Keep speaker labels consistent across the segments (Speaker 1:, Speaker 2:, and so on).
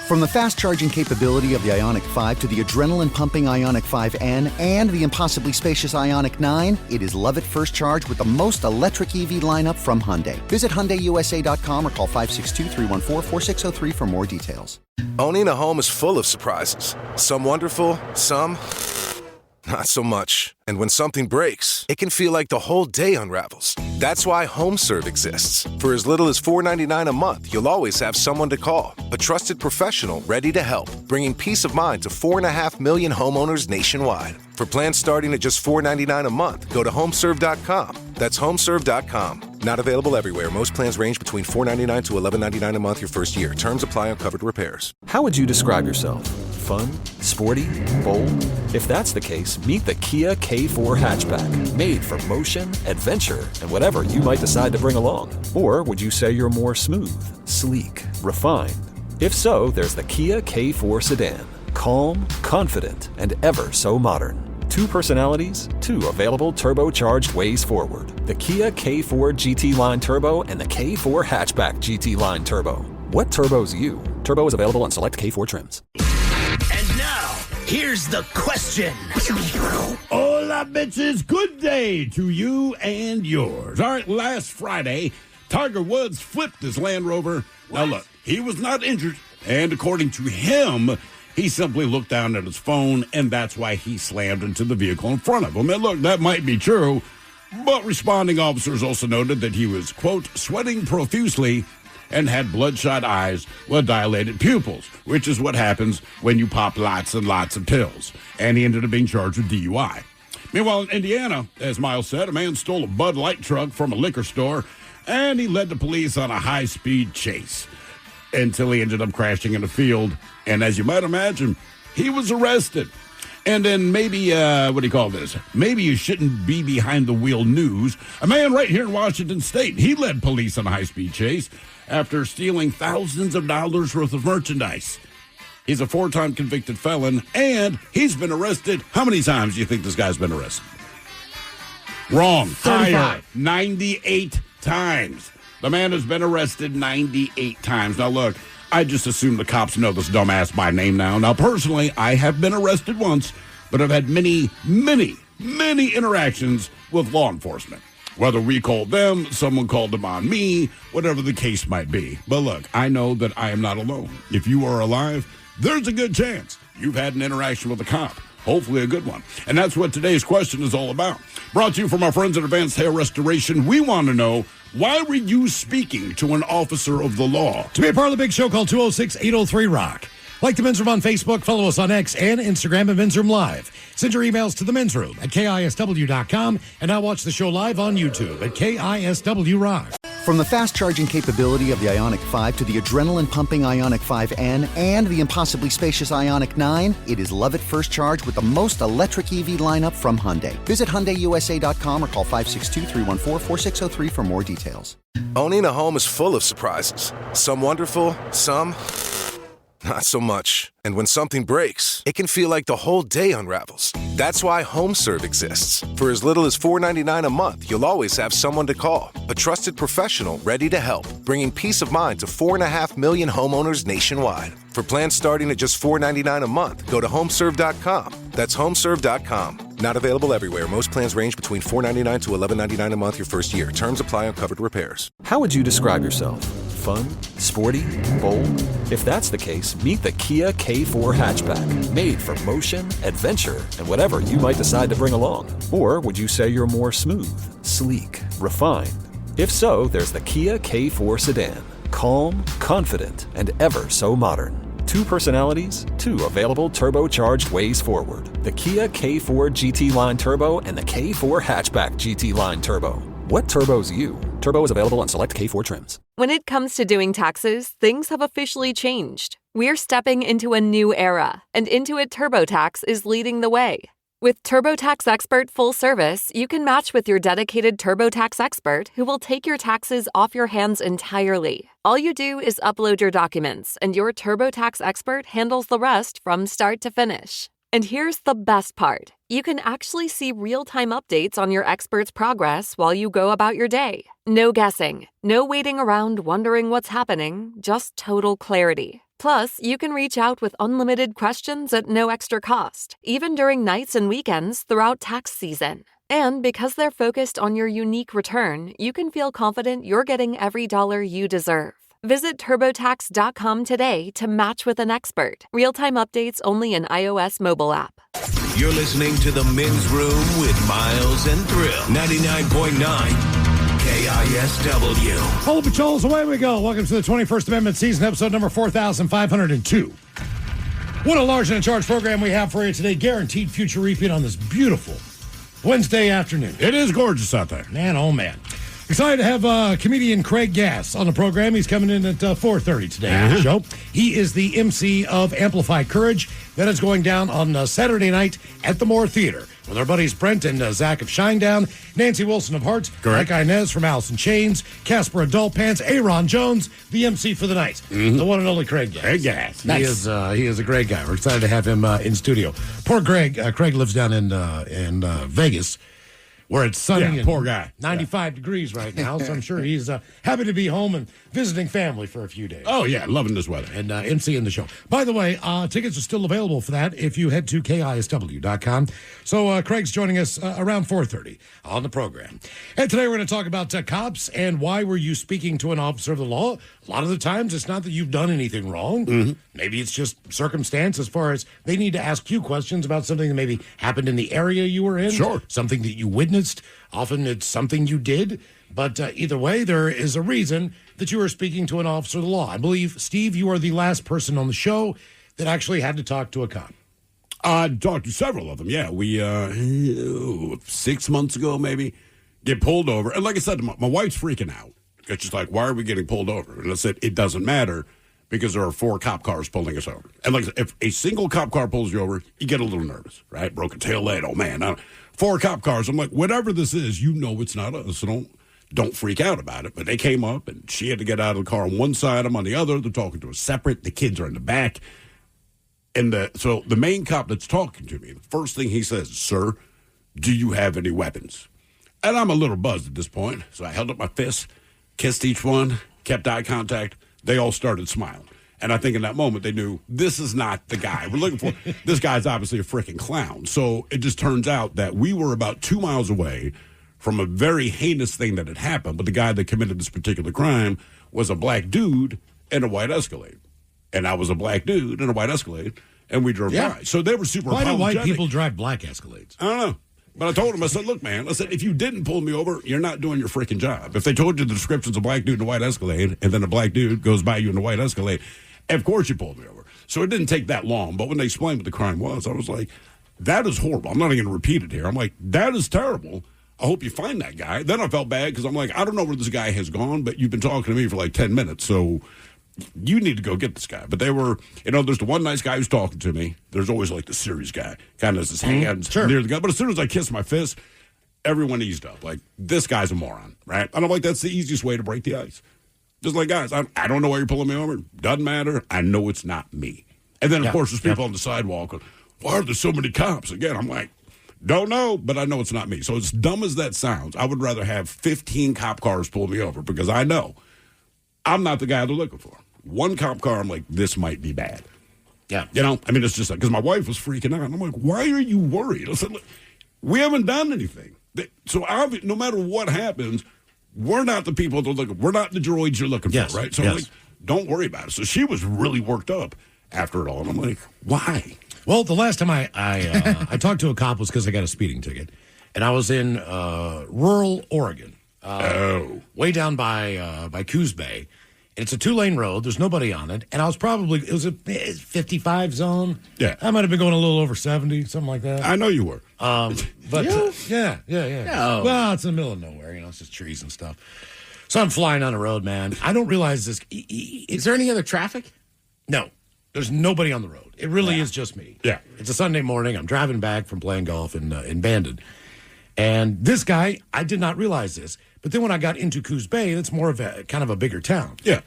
Speaker 1: From the fast-charging capability of the Ioniq 5 to the adrenaline-pumping Ioniq 5N and the impossibly spacious Ioniq 9, it is love at first charge with the most electric EV lineup from Hyundai. Visit HyundaiUSA.com or call 562-314-4603 for more details.
Speaker 2: Owning a home is full of surprises. Some wonderful, some not so much. And when something breaks, it can feel like the whole day unravels. That's why HomeServe exists. For as little as $4.99 a month, you'll always have someone to call. A trusted professional ready to help, bringing peace of mind to 4.5 million homeowners nationwide. For plans starting at just $4.99 a month, go to homeserve.com. That's homeserve.com. Not available everywhere. Most plans range between $4.99 to $11.99 a month your first year. Terms apply on covered repairs.
Speaker 3: How would you describe yourself? Fun? Sporty? Bold? If that's the case, meet the Kia K4 hatchback. Made for motion, adventure, and whatever you might decide to bring along. Or would you say you're more smooth, sleek, refined? If so, there's the Kia K4 sedan. Calm, confident, and ever so modern. 2 personalities, 2 available turbocharged ways forward. The Kia K4 GT Line Turbo and the K4 Hatchback GT Line Turbo. What turbo's you? Turbo is available on select K4 trims.
Speaker 4: And now, here's the question.
Speaker 5: Hola, bitches. Good day to you and yours. All right, last Friday, Tiger Woods flipped his Land Rover. Now, look, he was not injured, and according to him, he simply looked down at his phone, and that's why he slammed into the vehicle in front of him. And look, that might be true, but responding officers also noted that he was, quote, sweating profusely and had bloodshot eyes with dilated pupils, which is what happens when you pop lots and lots of pills. And he ended up being charged with DUI. Meanwhile, in Indiana, as Miles said, a man stole a Bud Light truck from a liquor store, and he led the police on a high-speed chase until he ended up crashing in a field. And as you might imagine, he was arrested. And then maybe, what do you call this? Maybe you shouldn't be behind the wheel news. A man right here in Washington State, he led police on a high-speed chase after stealing thousands of dollars worth of merchandise. He's a 4-time convicted felon, and he's been arrested. How many times do you think this guy's been arrested? Wrong.
Speaker 6: 35.
Speaker 5: Higher. 98 times. The man has been arrested 98 times. Now, look, I just assume the cops know this dumbass by name now. Now, personally, I have been arrested once, but I've had many, many, many interactions with law enforcement. Whether we called them, someone called them on me, whatever the case might be. But look, I know that I am not alone. If you are alive, there's a good chance you've had an interaction with a cop. Hopefully a good one. And that's what today's question is all about. Brought to you from our friends at Advanced Hair Restoration. We want to know, why were you speaking to an officer of the law?
Speaker 6: To be a part of the big show, call 206-803-ROCK. Like the Men's Room on Facebook, follow us on X and Instagram at Men's Room Live. Send your emails to the Men's Room at KISW.com, and now watch the show live on YouTube at KISW Rock.
Speaker 1: From the fast-charging capability of the Ioniq 5 to the adrenaline-pumping Ioniq 5N and the impossibly spacious Ioniq 9, it is love at first charge with the most electric EV lineup from Hyundai. Visit HyundaiUSA.com or call 562-314-4603 for more details.
Speaker 2: Owning a home is full of surprises. Some wonderful, some not so much. And when something breaks, it can feel like the whole day unravels. That's why HomeServe exists. For as little as $4.99 a month, you'll always have someone to call. A trusted professional ready to help, bringing peace of mind to 4.5 million homeowners nationwide. For plans starting at just $4.99 a month, go to homeserve.com. That's homeserve.com. Not available everywhere. Most plans range between $4.99 to $11.99 a month your first year. Terms apply on covered repairs.
Speaker 3: How would you describe yourself? Fun? Sporty? Bold? If that's the case, meet the Kia K4 hatchback. Made for motion, adventure, and whatever you might decide to bring along. Or would you say you're more smooth, sleek, refined? If so, there's the Kia K4 sedan. Calm, confident, and ever so modern. 2 personalities, 2 available turbocharged ways forward. The Kia K4 GT Line Turbo and the K4 Hatchback GT Line Turbo. What turbo's you? Turbo is available on select K4 trims.
Speaker 7: When it comes to doing taxes, things have officially changed. We're stepping into a new era, and Intuit TurboTax is leading the way. With TurboTax Expert Full Service, you can match with your dedicated TurboTax expert who will take your taxes off your hands entirely. All you do is upload your documents, and your TurboTax expert handles the rest from start to finish. And here's the best part. You can actually see real-time updates on your expert's progress while you go about your day. No guessing, no waiting around wondering what's happening, just total clarity. Plus, you can reach out with unlimited questions at no extra cost, even during nights and weekends throughout tax season. And because they're focused on your unique return, you can feel confident you're getting every dollar you deserve. Visit TurboTax.com today to match with an expert. Real-time updates only in iOS mobile app.
Speaker 4: You're listening to The Men's Room with Miles and Thrill. 99.9 KISW.
Speaker 6: Polo Patrols, away we go. Welcome to the 21st Amendment season, episode number 4502. What a large and in charge program we have for you today. Guaranteed future repeat on this beautiful Wednesday afternoon.
Speaker 5: It is gorgeous out there.
Speaker 6: Man, oh man. Excited to have comedian Craig Gass on the program. He's coming in at 4:30 today on the show. He is the MC of Amplify Courage. That is going down on Saturday night at the Moore Theater with our buddies Brent and Zach of Shinedown, Nancy Wilson of Hearts, Mike Inez from Alice in Chains, Casper Adult Pants, Aaron Jones, the MC for the night. The one and only Craig Gass.
Speaker 5: Craig Gass.
Speaker 6: Nice. He is a great guy. We're excited to have him in studio. Poor Greg. Craig lives down in Vegas, where it's sunny and
Speaker 5: poor guy.
Speaker 6: 95 degrees right now, so I'm sure he's happy to be home and visiting family for a few days.
Speaker 5: Oh, yeah, loving this weather.
Speaker 6: And MCing the show. By the way, tickets are still available for that if you head to KISW.com. So Craig's joining us around 4:30 on the program. And today we're going to talk about cops and why were you speaking to an officer of the law. A lot of the times it's not that you've done anything wrong. Maybe it's just circumstance as far as they need to ask you questions about something that maybe happened in the area you were in.
Speaker 5: Sure.
Speaker 6: Something that you witnessed. Often it's something you did. But either way, there is a reason that you are speaking to an officer of the law. I believe, Steve, you are the last person on the show that actually had to talk to a cop.
Speaker 5: I talked to several of them, yeah. We, 6 months ago, maybe, get pulled over. And like I said, my wife's freaking out. Because she's like, why are we getting pulled over? And I said, it doesn't matter because there are 4 cop cars pulling us over. And like I said, if a single cop car pulls you over, you get a little nervous, right? Broken tail light, oh man. 4 cop cars. I'm like, whatever this is, you know it's not us, so don't freak out about it. But they came up, and she had to get out of the car on one side, I'm on the other. They're talking to us separate. The kids are in the back. And so the main cop that's talking to me, the first thing he says is, sir, do you have any weapons? And I'm a little buzzed at this point, so I held up my fist, kissed each one, kept eye contact. They all started smiling. And I think in that moment they knew this is not the guy we're looking for. This guy's obviously a freaking clown. So it just turns out that we were about 2 miles away from a very heinous thing that had happened. But the guy that committed this particular crime was a black dude in a white Escalade. And I was a black dude in a white Escalade. And we drove by. So they were super
Speaker 6: Why do
Speaker 5: apologetic.
Speaker 6: white people drive black Escalades?
Speaker 5: I don't know. But I told him, I said, look, man, I said, if you didn't pull me over, you're not doing your freaking job. If they told you the description's a black dude in a white Escalade, and then a black dude goes by you in a white Escalade, of course you pulled me over. So it didn't take that long. But when they explained what the crime was, I was like, that is horrible. I'm not even going to repeat it here. I'm like, that is terrible. I hope you find that guy. Then I felt bad because I'm like, I don't know where this guy has gone, but you've been talking to me for like 10 minutes, so you need to go get this guy. But they were, there's the one nice guy who's talking to me. There's always like the serious guy, kind of has his hands near the gun. But as soon as I kiss my fist, everyone eased up. Like, this guy's a moron, right? And I'm like, that's the easiest way to break the ice. Just like, guys, I don't know why you're pulling me over. Doesn't matter. I know it's not me. And then, of course, there's people on the sidewalk going, why are there so many cops? Again, I'm like, don't know, but I know it's not me. So as dumb as that sounds, I would rather have 15 cop cars pull me over because I know I'm not the guy they're looking for. One cop car, I'm like, this might be bad.
Speaker 6: Yeah.
Speaker 5: It's just like, because my wife was freaking out. And I'm like, why are you worried? I said, look, we haven't done anything. So no matter what happens, we're not the people they're looking for. We're not the droids you're looking for, right? So I'm like, don't worry about it. So she was really worked up after it all. And I'm like, why?
Speaker 6: Well, the last time I talked to a cop was because I got a speeding ticket. And I was in rural Oregon, way down by Coos Bay. It's a 2-lane road. There's nobody on it. And it was a 55 zone.
Speaker 5: Yeah.
Speaker 6: I might have been going a little over 70, something like that.
Speaker 5: I know you were.
Speaker 6: But yeah.
Speaker 8: No.
Speaker 6: Well, it's in the middle of nowhere. It's just trees and stuff. So I'm flying on the road, man. I don't realize this.
Speaker 8: Is there any other traffic?
Speaker 6: No. There's nobody on the road. It really is just me.
Speaker 5: Yeah.
Speaker 6: It's a Sunday morning. I'm driving back from playing golf in Bandon. And this guy, I did not realize this. But then when I got into Coos Bay, it's more of a kind of a bigger town.
Speaker 5: Yeah.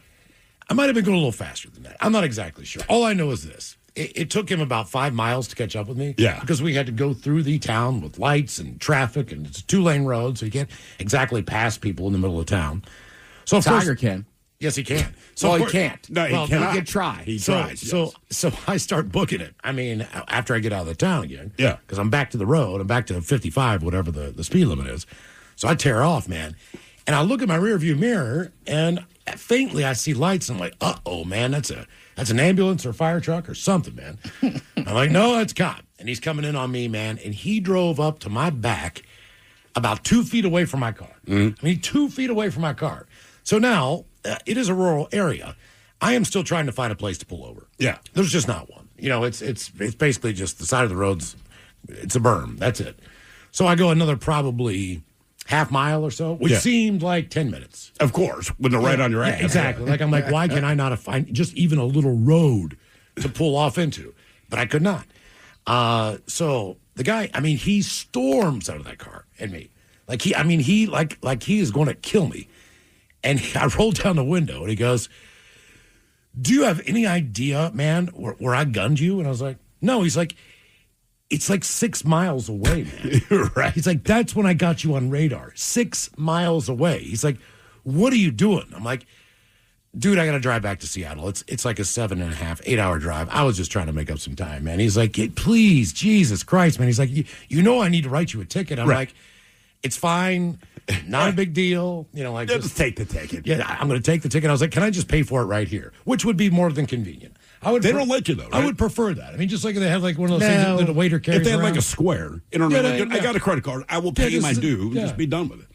Speaker 6: I might have been going a little faster than that. I'm not exactly sure. All I know is this. It took him about 5 miles to catch up with me.
Speaker 5: Yeah.
Speaker 6: Because we had to go through the town with lights and traffic, and it's a 2-lane road, so you can't exactly pass people in the middle of town. So of
Speaker 8: Tiger
Speaker 6: course,
Speaker 8: can.
Speaker 6: Yes, he can.
Speaker 8: Well,
Speaker 6: of
Speaker 8: he
Speaker 6: course-
Speaker 8: can't.
Speaker 5: No, he
Speaker 6: Well,
Speaker 5: cannot.
Speaker 8: He can try.
Speaker 5: He
Speaker 6: So,
Speaker 5: tries.
Speaker 6: so,
Speaker 5: yes.
Speaker 6: so I start booking it. I mean, after I get out of the town again.
Speaker 5: Yeah.
Speaker 6: Because I'm back to the road. I'm back to 55, whatever the speed limit is. So I tear off, man. And I look at my rearview mirror, and faintly I see lights. And I'm like, uh-oh, man, that's an ambulance or a fire truck or something, man. I'm like, no, that's a cop. And he's coming in on me, man. And he drove up to my back about 2 feet away from my car. I mean, 2 feet away from my car. So now, it is a rural area. I am still trying to find a place to pull over.
Speaker 5: Yeah.
Speaker 6: There's just not one. You know, it's basically just the side of the roads. It's a berm. That's it. So I go another probably half mile or so, which
Speaker 5: Yeah.
Speaker 6: seemed like 10 minutes.
Speaker 5: Of course, when they're right on your ass.
Speaker 6: Exactly. Like, I'm like, why can I not find just even a little road to pull off into? But I could not. So the guy, I mean, he storms out of that car at me. Like he is going to kill me. And I rolled down the window and he goes, do you have any idea, man, where I gunned you? And I was like, no. He's like, it's like 6 miles away, man.
Speaker 5: Right.
Speaker 6: He's like, that's when I got you on radar. 6 miles away. He's like, what are you doing? I'm like, dude, I got to drive back to Seattle. It's like a 7.5, 8 hour drive. I was just trying to make up some time, man. He's like, please, Jesus Christ, man. He's like, you know I need to write you a ticket. I'm like, it's fine. Not a big deal. You know, like
Speaker 5: Just take the ticket.
Speaker 6: Yeah, I'm going to take the ticket. I was like, can I just pay for it right here? Which would be more than convenient.
Speaker 5: They don't let you, though, right?
Speaker 6: I would prefer that. I mean, just like they have like one of those things that the waiter carries
Speaker 5: If they had
Speaker 6: around.
Speaker 5: like a square, you know what I mean? Like, I got a credit card. I will pay
Speaker 6: Yeah,
Speaker 5: my
Speaker 6: just-
Speaker 5: due.
Speaker 6: yeah.
Speaker 5: Just be done with it.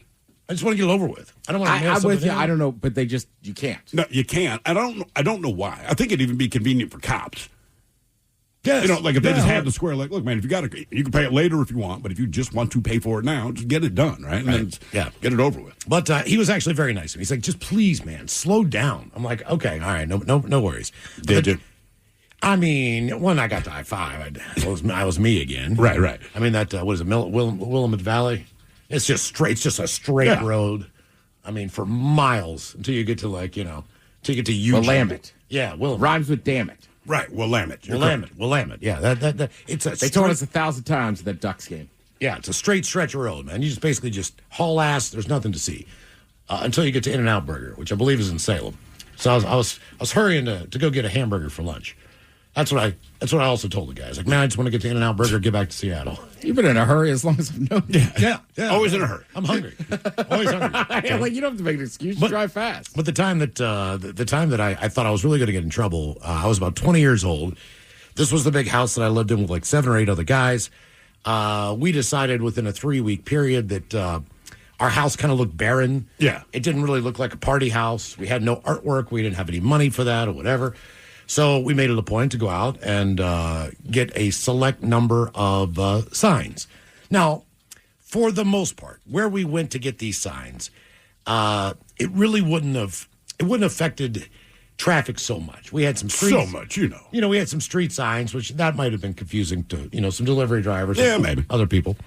Speaker 6: I just want to get it over with. I don't want to mail
Speaker 8: I'm with
Speaker 6: something
Speaker 8: you.
Speaker 6: in.
Speaker 8: I don't know, but you can't.
Speaker 5: No, you can't. I don't know why. I think it'd even be convenient for cops.
Speaker 6: Yes.
Speaker 5: You know, like if they
Speaker 6: Yeah,
Speaker 5: just had the square, like, look, man, if you got it, you can pay it later if you want, but if you just want to pay for it now, just get it done, right? And then get it over with.
Speaker 6: But he was actually very nice to me. He's like, just please, man, slow down. I'm like, okay, all right, no worries.
Speaker 5: Did you?
Speaker 6: I mean, when I got to I-5, I was me again.
Speaker 5: Right.
Speaker 6: I mean, that, what is it, Willamette Valley? It's just straight. It's just a straight road. I mean, for miles until you get to until you get to Eugene.
Speaker 8: Willamette.
Speaker 6: Yeah, Willamette.
Speaker 8: Rhymes with damn it.
Speaker 5: Right, Willamette.
Speaker 6: Willamette. Yeah, that it's a.
Speaker 8: They told us 1,000 times at that Ducks game.
Speaker 6: Yeah, it's a straight stretch of road, man. You just basically just haul ass. There's nothing to see until you get to In-N-Out Burger, which I believe is in Salem. So I was hurrying to go get a hamburger for lunch. That's what I also told the guys. Like, man, I just want to get to In-N-Out Burger, get back to Seattle.
Speaker 8: You've been in a hurry as long as I've known you.
Speaker 6: Yeah.
Speaker 5: Always in a hurry.
Speaker 6: I'm hungry. Always hungry.
Speaker 8: Like, you don't have to make an excuse. You drive fast.
Speaker 6: But the time that I thought I was really going to get in trouble, I was about 20 years old. This was the big house that I lived in with like 7 or 8 other guys. We decided within a 3-week period that our house kind of looked barren.
Speaker 5: Yeah.
Speaker 6: It didn't really look like a party house. We had no artwork. We didn't have any money for that or whatever. So we made it a point to go out and get a select number of signs. Now, for the most part, where we went to get these signs, it really wouldn't have affected traffic so much. We had some streets.
Speaker 5: So much,
Speaker 6: we had some street signs, which that might have been confusing to, some delivery drivers.
Speaker 5: Yeah, maybe.
Speaker 6: Other people.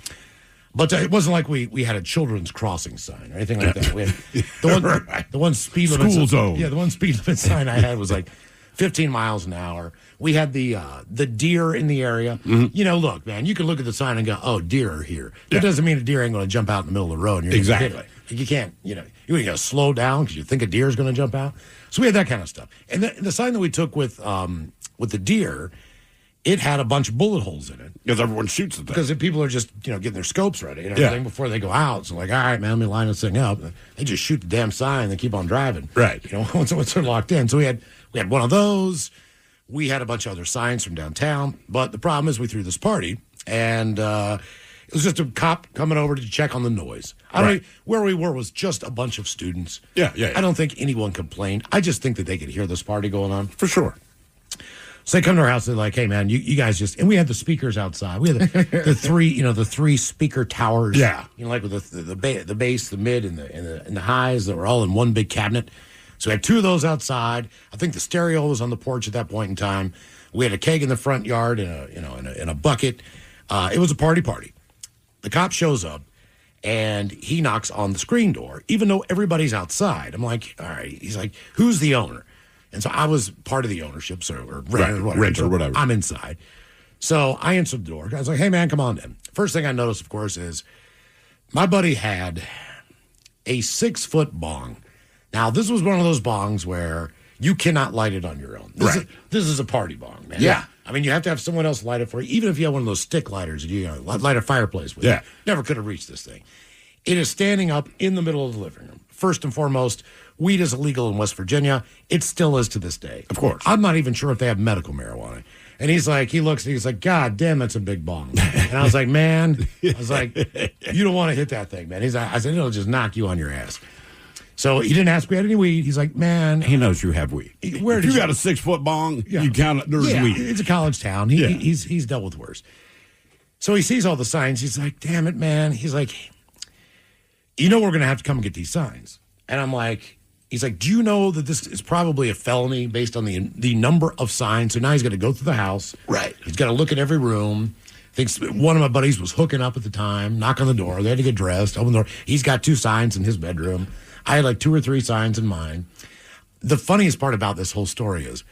Speaker 6: But it wasn't like we had a children's crossing sign or anything like that. We had the one speed limit.
Speaker 5: School zone.
Speaker 6: Yeah, the one speed limit sign I had was like 15 miles an hour. We had the deer in the area.
Speaker 5: Mm-hmm.
Speaker 6: Look, man, you can look at the sign and go, oh, deer are here. That doesn't mean a deer ain't going to jump out in the middle of the road. And you're gonna hit
Speaker 5: Exactly.
Speaker 6: it. You can't, you ain't going to slow down because you think a deer is going to jump out. So we had that kind of stuff. And the sign that we took with the deer, it had a bunch of bullet holes in it.
Speaker 5: Because everyone shoots at that.
Speaker 6: Because people are just, getting their scopes ready and everything before they go out. So like, all right, man, let me line this thing up. They just shoot the damn sign and they keep on driving.
Speaker 5: Right.
Speaker 6: Once they're locked in. So we had one of those. We had a bunch of other signs from downtown. But the problem is we threw this party and it was just a cop coming over to check on the noise. Where we were was just a bunch of students.
Speaker 5: Yeah.
Speaker 6: I don't think anyone complained. I just think that they could hear this party going on.
Speaker 5: For sure.
Speaker 6: So they come to our house. They're like, "Hey, man, you guys just..." And we had the speakers outside. We had the three speaker towers.
Speaker 5: Yeah,
Speaker 6: like with the bass, the mid, and the highs that were all in one big cabinet. So we had 2 of those outside. I think the stereo was on the porch at that point in time. We had a keg in the front yard and a bucket. It was a party. The cop shows up and he knocks on the screen door, even though everybody's outside. I'm like, all right. He's like, who's the owner? And so I was part of the ownership, or rent or whatever. I'm inside. So I answered the door. I was like, hey, man, come on in. First thing I noticed, of course, is my buddy had a 6-foot bong Now, this was one of those bongs where you cannot light it on your own. This is a party bong, man.
Speaker 5: Yeah.
Speaker 6: I mean, you have to have someone else light it for you. Even if you have one of those stick lighters, you light a fireplace with.
Speaker 5: Yeah.
Speaker 6: Never could have reached this thing. It is standing up in the middle of the living room. First and foremost, weed is illegal in West Virginia. It still is to this day.
Speaker 5: Of course.
Speaker 6: I'm not even sure if they have medical marijuana. And he looks, and he's like, God damn, that's a big bong. And I was like, man, you don't want to hit that thing, man. I said, it'll just knock you on your ass. So he didn't ask if we had any weed. He's like, man.
Speaker 5: He knows you have weed. If you got a 6-foot bong, you count it, there's weed.
Speaker 6: It's a college town. He's dealt with worse. So he sees all the signs. He's like, damn it, man. He's like, you know we're going to have to come and get these signs. And I'm like, he's like, do you know that this is probably a felony based on the number of signs? So now he's got to go through the house.
Speaker 5: Right.
Speaker 6: He's got to look at every room. Thinks one of my buddies was hooking up at the time, knock on the door. They had to get dressed, open the door. He's got 2 signs in his bedroom. I had like 2 or 3 signs in mine. The funniest part about this whole story is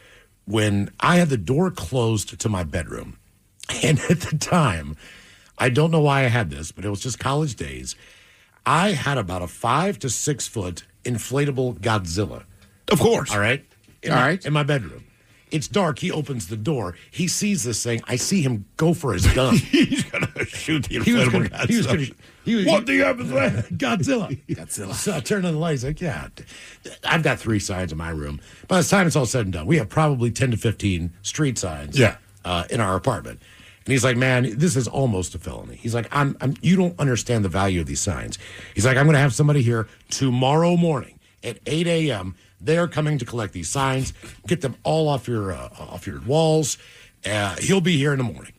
Speaker 6: when I had the door closed to my bedroom, and at the time, I don't know why I had this, but it was just college days, I had about a 5 to 6 foot inflatable Godzilla.
Speaker 5: Of course.
Speaker 6: All right? In my bedroom. It's dark. He opens the door. He sees this thing. I see him go for his gun.
Speaker 5: He's going to shoot the inflatable Godzilla. What do you have to say?
Speaker 6: Godzilla. So I turned on the light. He's like, yeah, I've got 3 signs in my room. By the time it's all said and done, we have probably 10 to 15 street signs in our apartment. And he's like, man, this is almost a felony. He's like, you don't understand the value of these signs. He's like, I'm going to have somebody here tomorrow morning at 8 a.m. They're coming to collect these signs, get them all off your walls. He'll be here in the morning.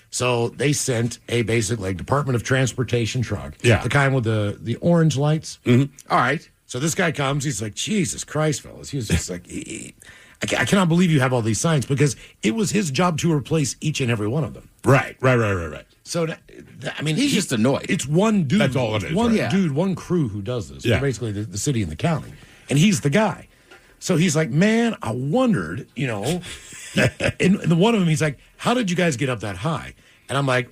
Speaker 6: So they sent a basic Department of Transportation truck.
Speaker 5: Yeah.
Speaker 6: The kind with the orange lights.
Speaker 5: Mm-hmm.
Speaker 8: All right.
Speaker 6: So this guy comes. He's like, Jesus Christ, fellas. He was just like, I cannot believe you have all these signs, because it was his job to replace each and every one of them.
Speaker 5: Right.
Speaker 6: So, I mean,
Speaker 8: He's just annoyed.
Speaker 6: It's one dude.
Speaker 5: That's all it is,
Speaker 6: One
Speaker 5: right?
Speaker 6: dude, one crew who does this.
Speaker 5: Yeah.
Speaker 6: Basically, the city and the county. And he's the guy. So he's like, man, I wondered, and the one of them, he's like, how did you guys get up that high? And I'm like,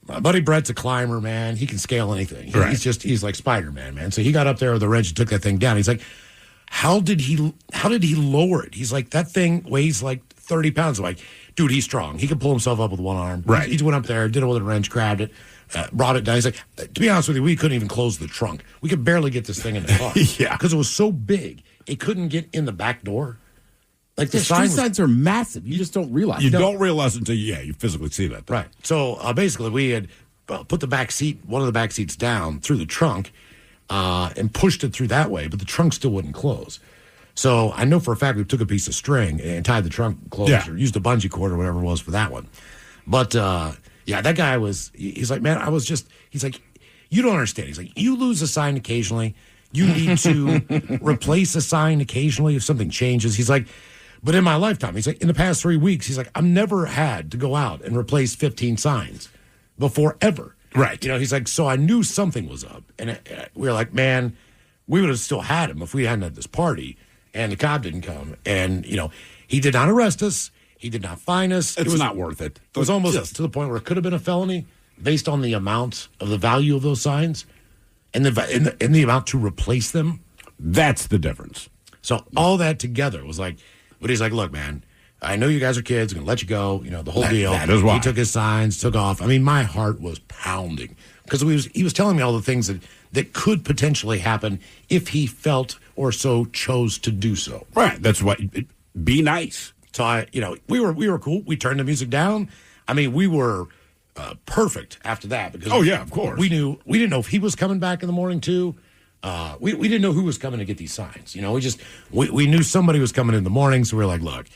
Speaker 6: my buddy Brett's a climber, man. He can scale anything.
Speaker 5: Right.
Speaker 6: He's like Spider-Man, man. So he got up there with a wrench and took that thing down. He's like, how did he lower it? He's like, that thing weighs like 30 pounds. I'm like, dude, he's strong. He can pull himself up with one arm.
Speaker 5: Right.
Speaker 6: He went up there, did it with a wrench, grabbed it, brought it down. He's like, to be honest with you, we couldn't even close the trunk. We could barely get this thing in the car.
Speaker 5: Yeah.
Speaker 6: Because it was so big, it couldn't get in the back door. Like the
Speaker 8: street signs are massive. You just don't realize.
Speaker 5: You don't realize until you physically see that thing.
Speaker 6: Right. So basically, we had put the back seat, one of the back seats down through the trunk, and pushed it through that way, but the trunk still wouldn't close. So I know for a fact we took a piece of string and tied the trunk closed, or used a bungee cord or whatever it was for that one. But that guy he's like, man, he's like, you don't understand. He's like, you lose a sign occasionally. You need to replace a sign occasionally if something changes. He's like, but in my lifetime, he's like, in the past 3 weeks, he's like, I've never had to go out and replace 15 signs before ever.
Speaker 5: Right.
Speaker 6: He's like, so I knew something was up. And we were like, man, we would have still had him if we hadn't had this party and the cop didn't come. And, he did not arrest us. He did not fine us.
Speaker 5: It was not worth it.
Speaker 6: It was almost to the point where it could have been a felony based on the amount of the value of those signs and the amount to replace them.
Speaker 5: That's the difference.
Speaker 6: So all that together was like, but he's like, look, man, I know you guys are kids. I'm going to let you go. The whole deal.
Speaker 5: That is why.
Speaker 6: He took his signs, took off. I mean, my heart was pounding because he was telling me all the things that could potentially happen if he felt or so chose to do so.
Speaker 5: Right. That's why. Be nice.
Speaker 6: So we were cool. We turned the music down. I mean, we were perfect after that because
Speaker 5: of course.
Speaker 6: We didn't know if he was coming back in the morning too. We didn't know who was coming to get these signs. We knew somebody was coming in the morning, so we were like, look,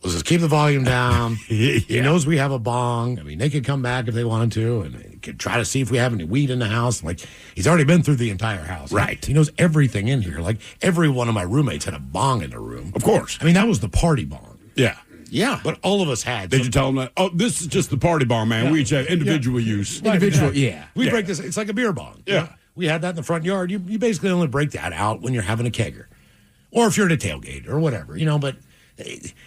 Speaker 6: let's just keep the volume down. He knows we have a bong. I mean, they could come back if they wanted to, and they could try to see if we have any weed in the house. Like, he's already been through the entire house.
Speaker 5: Right.
Speaker 6: He knows everything in here. Like, every one of my roommates had a bong in their room.
Speaker 5: Of course.
Speaker 6: I mean, that was the party bong.
Speaker 5: Yeah.
Speaker 6: Yeah. But all of us had.
Speaker 5: Did you tell them that? Oh, this is just the party bong, man. Yeah. We each have individual use.
Speaker 8: Individual,
Speaker 6: We break this. It's like a beer bong.
Speaker 5: Yeah.
Speaker 6: We had that in the front yard. You basically only break that out when you're having a kegger. Or if you're at a tailgate or whatever, but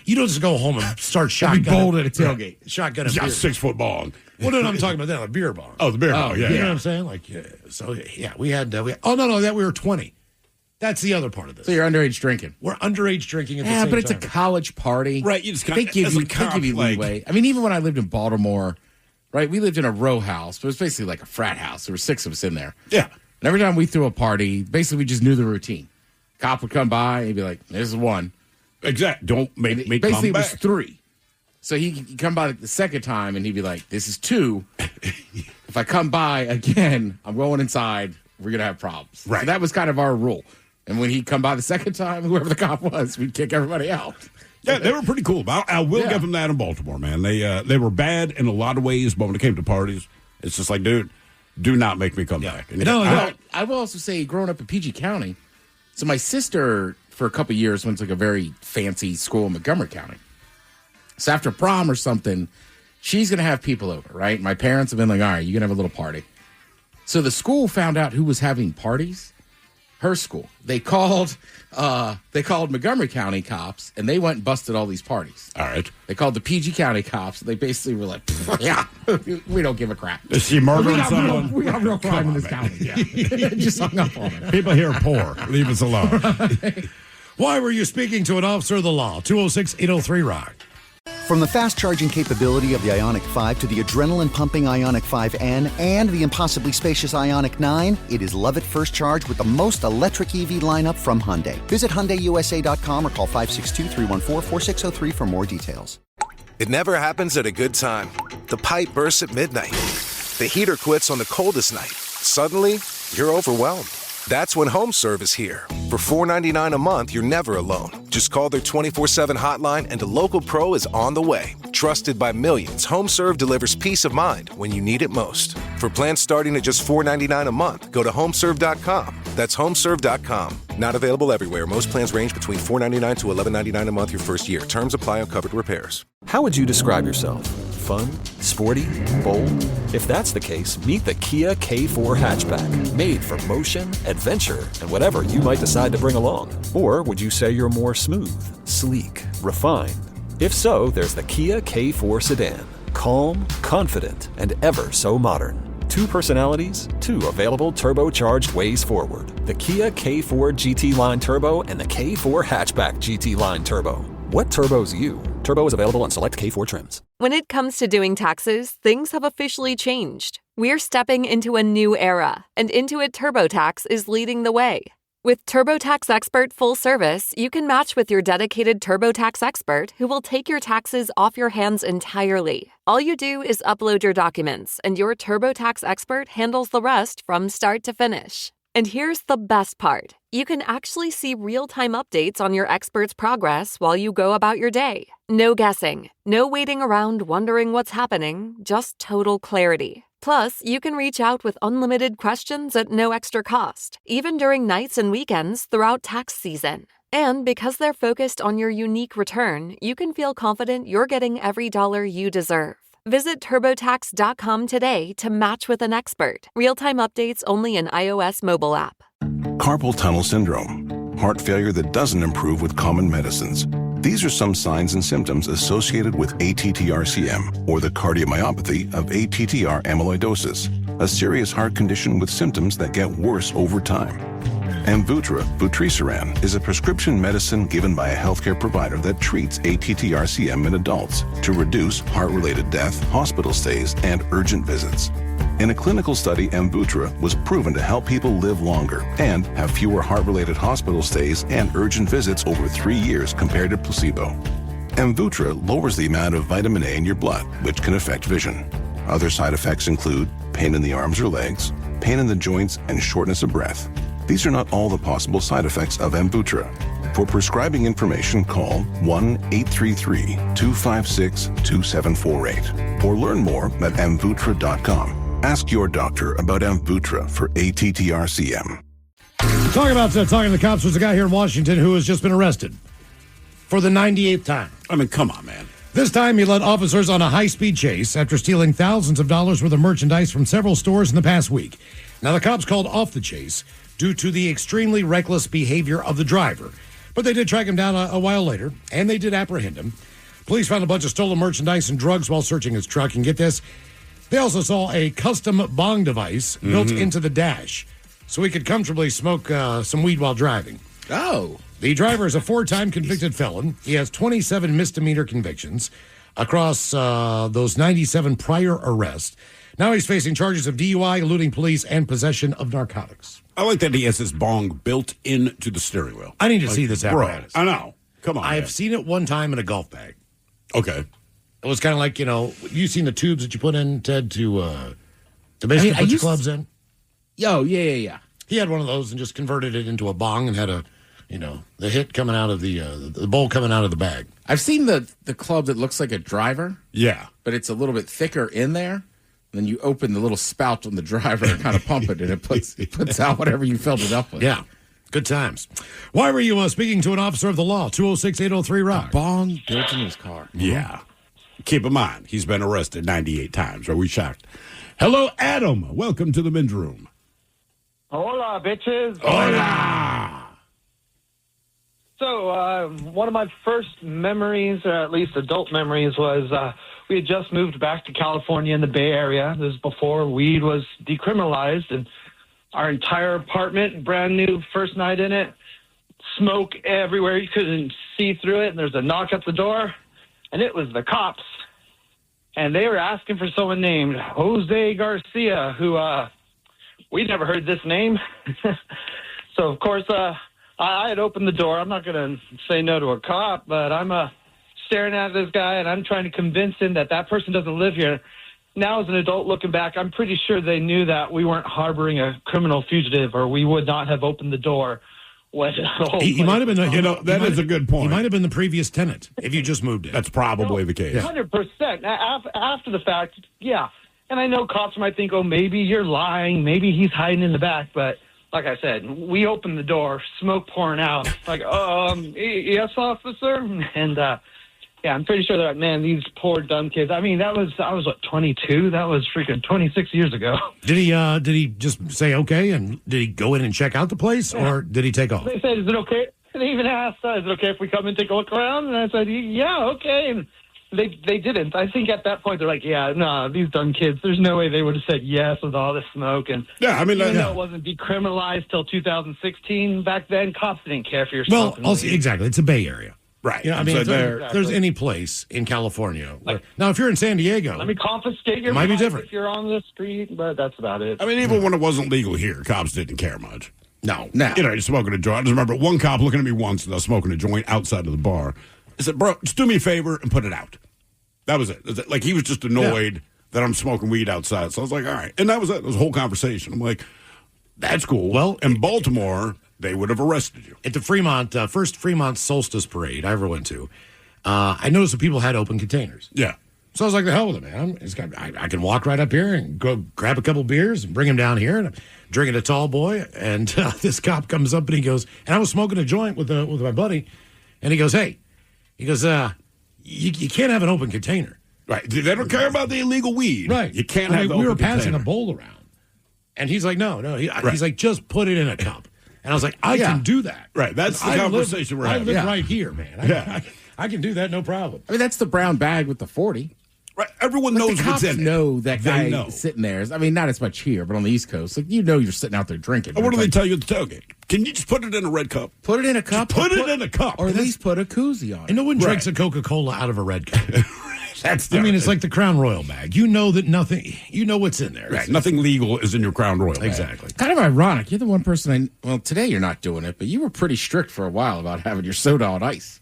Speaker 6: you don't just go home and start shotgunning.
Speaker 8: Be bold at a tailgate.
Speaker 6: Shotgun
Speaker 5: a 6-foot bong.
Speaker 6: Well, no, I'm talking about that, a beer bong.
Speaker 5: Oh, the beer bong, yeah.
Speaker 6: You know what I'm saying? Like, we had, we were 20. That's the other part of this.
Speaker 8: So you're underage drinking.
Speaker 6: We're underage drinking at the same
Speaker 8: Yeah,
Speaker 6: time.
Speaker 8: but it's a college party.
Speaker 5: Right, you just
Speaker 8: they
Speaker 5: kinda-
Speaker 8: give
Speaker 5: as a
Speaker 8: you
Speaker 5: cop,
Speaker 8: leeway. I mean, even when I lived in Baltimore, right, we lived in a row house, but it was basically like a frat house. There were 6 of us in there.
Speaker 5: Yeah.
Speaker 8: And every time we threw a party, basically we just knew the routine. Cop would come by and he'd be like, "This is 1."
Speaker 5: Exactly. Don't make me
Speaker 8: Basically,
Speaker 5: come
Speaker 8: it was
Speaker 5: back.
Speaker 8: 3. So he'd come by the second time and he'd be like, "This is 2. If I come by again, I'm going inside. We're going to have problems."
Speaker 5: Right.
Speaker 8: So that was kind of our rule. And when he'd come by the second time, whoever the cop was, we'd kick everybody out.
Speaker 5: Yeah, they were pretty cool. I will
Speaker 8: Yeah.
Speaker 5: give them that in Baltimore, man. They were bad in a lot of ways, but when it came to parties, it's just like, dude, do not make me come back. And
Speaker 8: Well, I will also say, growing up in PG County, so my sister, for a couple of years, went to like a very fancy school in Montgomery County. So after prom or something, she's going to have people over, right? My parents have been like, all right, you're going to have a little party. So the school found out who was having parties. Her school. They called Montgomery County cops, and they went and busted all these parties.
Speaker 5: all right.
Speaker 8: They called the PG County cops. They basically were like, yeah, we don't give a crap.
Speaker 5: Is she murdering someone?
Speaker 8: We got real crime in this
Speaker 5: man.
Speaker 8: county. Yeah. Just hung up on it.
Speaker 5: People here are poor. Leave us alone.
Speaker 6: Why were you speaking to an officer of the law? 206-803-ROCK.
Speaker 1: From the fast charging capability of the Ioniq 5 to the adrenaline pumping Ioniq 5N and the impossibly spacious Ioniq 9, it is love at first charge with the most electric EV lineup from Hyundai. Visit HyundaiUSA.com or call 562-314-4603 for more details.
Speaker 2: It never happens at a good time. The pipe bursts at midnight. The heater quits on the coldest night. Suddenly, you're overwhelmed. That's when HomeServe is here. For $4.99 a month, you're never alone. Just call their 24/7 hotline and a local pro is on the way. Trusted by millions, HomeServe delivers peace of mind when you need it most. For plans starting at just $4.99 a month, go to HomeServe.com. That's HomeServe.com. Not available everywhere. Most plans range between $4.99 to $11.99 a month your first year. Terms apply on covered repairs.
Speaker 3: How would you describe yourself? Fun? Sporty? Bold? If that's the case, meet the Kia K4 hatchback. Made for motion, adventure, and whatever you might decide to bring along. Or would you say you're more smooth, sleek, refined? If so, there's the Kia K4 sedan. Calm, confident, and ever so modern. 2 personalities, 2 available turbocharged ways forward. The Kia K4 GT Line Turbo and the K4 Hatchback GT Line Turbo. What turbo's you? Turbo is available on select K4 trims.
Speaker 7: When it comes to doing taxes, things have officially changed. We're stepping into a new era, and Intuit TurboTax is leading the way. With TurboTax Expert Full Service, you can match with your dedicated TurboTax expert who will take your taxes off your hands entirely. All you do is upload your documents, and your TurboTax expert handles the rest from start to finish. And here's the best part. You can actually see real-time updates on your expert's progress while you go about your day. No guessing, no waiting around wondering what's happening, just total clarity. Plus, you can reach out with unlimited questions at no extra cost, even during nights and weekends throughout tax season. And because they're focused on your unique return, you can feel confident you're getting every dollar you deserve. Visit TurboTax.com today to match with an expert. Real-time updates only in iOS mobile app.
Speaker 9: Carpal tunnel syndrome, heart failure that doesn't improve with common medicines. These are some signs and symptoms associated with ATTR-CM, or the cardiomyopathy of ATTR amyloidosis, a serious heart condition with symptoms that get worse over time. Amvuttra, vutrisiran, is a prescription medicine given by a healthcare provider that treats ATTR-CM in adults to reduce heart-related death, hospital stays, and urgent visits. In a clinical study, Amvuttra was proven to help people live longer and have fewer heart-related hospital stays and urgent visits over 3 years compared to placebo. Amvuttra lowers the amount of vitamin A in your blood, which can affect vision. Other side effects include pain in the arms or legs, pain in the joints, and shortness of breath. These are not all the possible side effects of Amvuttra. For prescribing information, call 1-833-256-2748 or learn more at amvuttra.com. Ask your doctor about Amvuttra for ATTR-CM.
Speaker 6: Talking to the cops, there's a guy here in Washington who has just been arrested for the 98th time.
Speaker 5: I mean, come on, man.
Speaker 6: This time he led officers on a high-speed chase after stealing thousands of dollars worth of merchandise from several stores in the past week. Now, the cops called off the chase due to the extremely reckless behavior of the driver. But they did track him down a while later, and they did apprehend him. Police found a bunch of stolen merchandise and drugs while searching his truck. And get this, they also saw a custom bong device built into the dash. so he could comfortably smoke some weed while driving.
Speaker 8: Oh.
Speaker 6: The driver is a 4-time convicted felon. He has 27 misdemeanor convictions across those 97 prior arrests. Now he's facing charges of DUI, eluding police, and possession of narcotics.
Speaker 5: I like that he has his bong built into the steering wheel.
Speaker 6: I need to see this apparatus.
Speaker 5: Bro, I know. Come on.
Speaker 6: I've seen it one time in a golf bag.
Speaker 5: Okay.
Speaker 6: It was kind of like, you've seen the tubes that you put in, Ted, to basically put your clubs in?
Speaker 8: Yeah.
Speaker 6: He had one of those and just converted it into a bong and had the hit coming out of the bowl coming out of the bag.
Speaker 8: I've seen the club that looks like a driver.
Speaker 5: Yeah.
Speaker 8: But it's a little bit thicker in there. And then you open the little spout on the driver and kind of pump it, and it puts out whatever you filled it up with.
Speaker 6: Yeah. Good times. Why were you speaking to an officer of the law? 206-803-ROCK.
Speaker 8: A bong built in his car.
Speaker 5: Yeah. Keep in mind, he's been arrested 98 times. Are we shocked? Hello, Adam. Welcome to the men's room.
Speaker 10: Hola, bitches.
Speaker 5: Hola.
Speaker 10: So, one of my first memories, or at least adult memories, was we had just moved back to California in the Bay Area. This was before weed was decriminalized, and our entire apartment, brand new, first night in it, smoke everywhere. You couldn't see through it, and there's a knock at the door, and it was the cops. And they were asking for someone named Jose Garcia, who we'd never heard this name. So, of course, I had opened the door. I'm not going to say no to a cop, but I'm staring at this guy, and I'm trying to convince him that person doesn't live here. Now, as an adult looking back, I'm pretty sure they knew that we weren't harboring a criminal fugitive, or we would not have opened the door.
Speaker 6: He might have been,
Speaker 5: that is a good point.
Speaker 6: He might have been the previous tenant if you just moved in.
Speaker 5: That's probably the case.
Speaker 10: 100%. After the fact, yeah. And I know cops might think, oh, maybe you're lying. Maybe he's hiding in the back. But like I said, we opened the door, smoke pouring out. Like, yes, officer? And, yeah, I'm pretty sure that, man, these poor dumb kids. I mean, I was, 22? That was freaking 26 years ago.
Speaker 6: Did he just say okay, and did he go in and check out the place, or did he take off?
Speaker 10: They said, is it okay? They even asked, is it okay if we come and take a look around? And I said, yeah, okay. And they didn't. I think at that point, they're like, yeah, no, these dumb kids, there's no way they would have said yes with all this smoke. And
Speaker 5: yeah, I mean,
Speaker 10: even though it wasn't decriminalized till 2016, back then, cops didn't care if you're smoking.
Speaker 6: Well, exactly. It's a Bay Area.
Speaker 5: Right.
Speaker 6: I mean, if there's any place in California. Now, if you're in San Diego.
Speaker 10: Let me confiscate your
Speaker 6: might be different.
Speaker 10: If you're on the street, but that's about it.
Speaker 5: I mean, even when it wasn't legal here, cops didn't care much.
Speaker 6: No.
Speaker 5: You're smoking a joint. I just remember one cop looking at me once and I was smoking a joint outside of the bar. I said, bro, just do me a favor and put it out. That was it. Like, he was just annoyed that I'm smoking weed outside. So I was like, all right. And that was it. It was a whole conversation. I'm like, that's cool. Well, in Baltimore, they would have arrested you.
Speaker 6: At the first Fremont Solstice Parade I ever went to, I noticed that people had open containers.
Speaker 5: Yeah.
Speaker 6: So I was like, the hell with it, man. I can walk right up here and go grab a couple beers and bring them down here. And I'm drinking a tall boy. And this cop comes up and he goes, and I was smoking a joint with my buddy. And he goes, hey, you can't have an open container.
Speaker 5: Right. They don't care about the illegal weed.
Speaker 6: Right.
Speaker 5: You can't have the
Speaker 6: we
Speaker 5: open
Speaker 6: were passing
Speaker 5: container.
Speaker 6: a bowl around. And he's like, no. He's like, just put it in a cup. And I was like, I can do that.
Speaker 5: Right. That's the conversation we're having.
Speaker 6: I live right here, man. I can do that, no problem.
Speaker 8: I mean, that's the brown bag with the 40.
Speaker 5: Right. Everyone knows
Speaker 8: the
Speaker 5: what's
Speaker 8: cops
Speaker 5: in it.
Speaker 8: know that guy sitting there. I mean, not as much here, but on the East Coast, like, you're sitting out there drinking.
Speaker 5: What do they tell you at the tailgate? Can you just put it in a red cup?
Speaker 8: Put it in a cup.
Speaker 5: Put it in a cup.
Speaker 8: Or at least put a koozie on it.
Speaker 6: And no one drinks a Coca-Cola out of a red cup.
Speaker 5: That's
Speaker 6: I mean, it's like the Crown Royal bag. You know that nothing, what's in there.
Speaker 5: Right. Nothing legal is in your Crown Royal bag.
Speaker 6: Exactly.
Speaker 8: Kind of ironic. You're the one person today you're not doing it, but you were pretty strict for a while about having your soda on ice.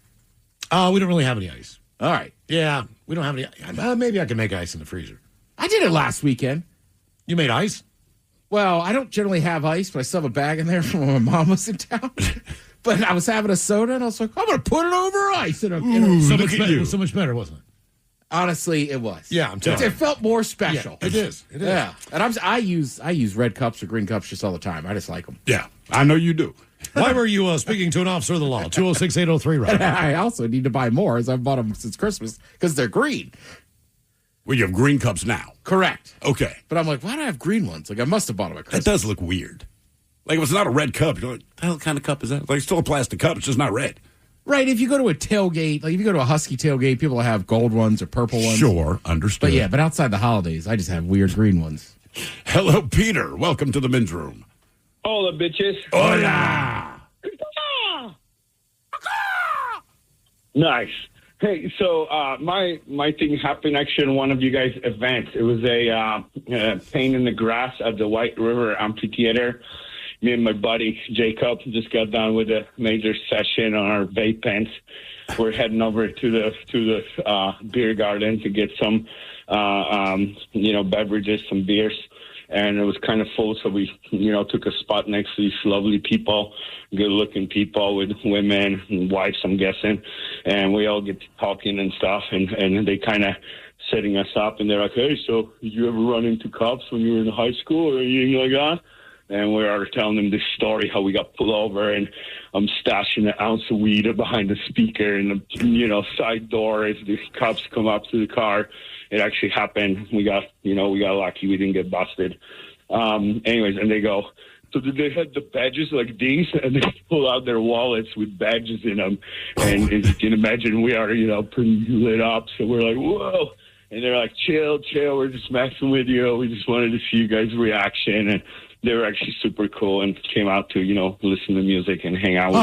Speaker 6: We don't really have any ice.
Speaker 8: All right.
Speaker 6: Yeah, we don't have any. Maybe I can make ice in the freezer.
Speaker 8: I did it last weekend.
Speaker 6: You made ice?
Speaker 8: Well, I don't generally have ice, but I still have a bag in there from when my mom was in town. But I was having a soda, and I was like, I'm going to put it over ice.
Speaker 6: So much better, wasn't it?
Speaker 8: Honestly, it was.
Speaker 6: Yeah, I'm telling you.
Speaker 8: It felt more special.
Speaker 6: Yeah, it is.
Speaker 8: Yeah, and I use red cups or green cups just all the time. I just like them.
Speaker 5: Yeah, I know you do.
Speaker 6: Why were you speaking to an officer of the law? 206-803-ROCK.
Speaker 8: I also need to buy more, as I've bought them since Christmas, because they're green.
Speaker 5: Well, you have green cups now.
Speaker 8: Correct.
Speaker 5: Okay.
Speaker 8: But I'm like, why do I have green ones? Like, I must have bought them at Christmas.
Speaker 5: That does look weird. Like, if it's not a red cup, you're like, what the hell kind of cup is that? Like, it's still a plastic cup. It's just not red.
Speaker 8: Right. If you go to a tailgate, like if you go to a Husky tailgate, people have gold ones or purple ones.
Speaker 5: Sure, understood.
Speaker 8: But outside the holidays, I just have weird green ones.
Speaker 5: Hello, Peter. Welcome to the men's room.
Speaker 11: Hola, bitches.
Speaker 5: Hola.
Speaker 11: Nice. Hey, so my thing happened actually in one of you guys' events. It was a pain in the grass at the White River Amphitheater. Me and my buddy Jacob just got done with a major session on our vape pens. We're heading over to the beer garden to get some beverages, some beers. And it was kind of full, so we, took a spot next to these lovely people, good-looking people with women and wives, I'm guessing. And we all get talking and stuff, and they kind of setting us up. And they're like, hey, so did you ever run into cops when you were in high school or anything like that? And we are telling them this story, how we got pulled over, and I'm stashing an ounce of weed behind the speaker in the, side door as the cops come up to the car. It actually happened. We got lucky. We didn't get busted. Anyways, and they go, so did they have the badges like these? And they pull out their wallets with badges in them. And as you can imagine, we are, pretty lit up. So we're like, whoa. And they're like, chill. We're just messing with you. We just wanted to see you guys' reaction. And they were actually super cool and came out to, listen to music and hang out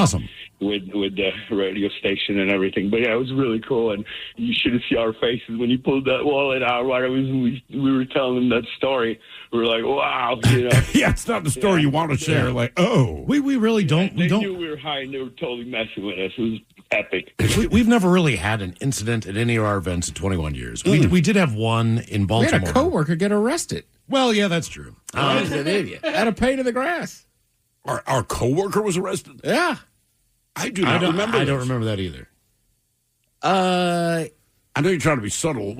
Speaker 11: with the radio station and everything. But, yeah, it was really cool. And you should have seen our faces when you pulled that wallet out right we were telling them that story. We were like, wow.
Speaker 5: Yeah, it's not the story you want to share. Yeah. Like, oh.
Speaker 6: We really don't.
Speaker 11: They knew we were high and they were totally messing with us. It was epic.
Speaker 6: We've never really had an incident at any of our events in 21 years. We did have one in Baltimore.
Speaker 8: We had a coworker get arrested.
Speaker 6: Well, yeah, that's true.
Speaker 8: He's an idiot. Had a pain in the grass.
Speaker 5: Our coworker was arrested?
Speaker 8: Yeah.
Speaker 5: I don't remember.
Speaker 6: I don't remember that either.
Speaker 5: I know you're trying to be subtle.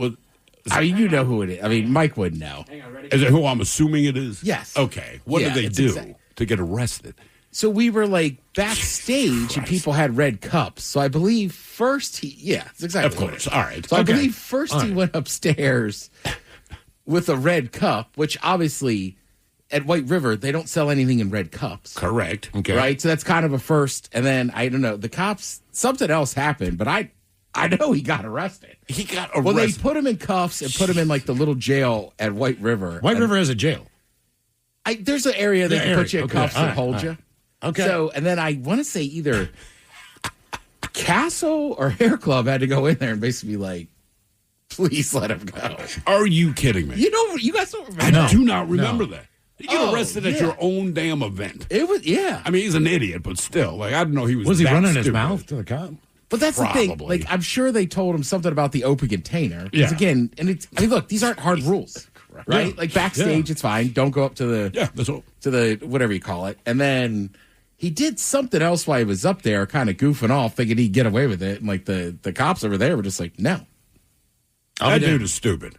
Speaker 8: You know who it is. I mean, Mike wouldn't know.
Speaker 5: Is it who I'm assuming it is?
Speaker 8: Yes.
Speaker 5: Okay. What did they do to get arrested?
Speaker 8: So we were backstage and people had red cups. So I believe first it's exactly.
Speaker 5: Of course. All right.
Speaker 8: So I believe first he went upstairs with a red cup, which obviously at White River, they don't sell anything in red cups.
Speaker 5: Correct. Okay.
Speaker 8: Right? So that's kind of a first. And then, I don't know, the cops, something else happened, but I know he got arrested.
Speaker 5: He got arrested.
Speaker 8: Well, they put him in cuffs and put him in the little jail at White River.
Speaker 6: White River has a jail.
Speaker 8: There's an area they can put you in cuffs and hold you.
Speaker 6: Okay.
Speaker 8: So, and then I want to say either Castle or Hair Club had to go in there and basically please let him go.
Speaker 5: Are you kidding me?
Speaker 8: You guys don't remember.
Speaker 5: I do not remember that. You get arrested at your own damn event.
Speaker 8: It was, yeah.
Speaker 5: I mean, he's an idiot, but still, I didn't know he was.
Speaker 6: Was he running
Speaker 5: stupid.
Speaker 6: his mouth to the cop?
Speaker 8: But that's the thing. I'm sure they told him something about the open container.
Speaker 5: Yeah.
Speaker 8: Again, and look, these aren't hard rules, right?
Speaker 5: Yeah.
Speaker 8: Backstage, it's fine. Don't go up to the
Speaker 5: that's all.
Speaker 8: To the whatever you call it. And then he did something else while he was up there, kind of goofing off, thinking he'd get away with it. And the cops over there were just like, no.
Speaker 5: That dude is stupid.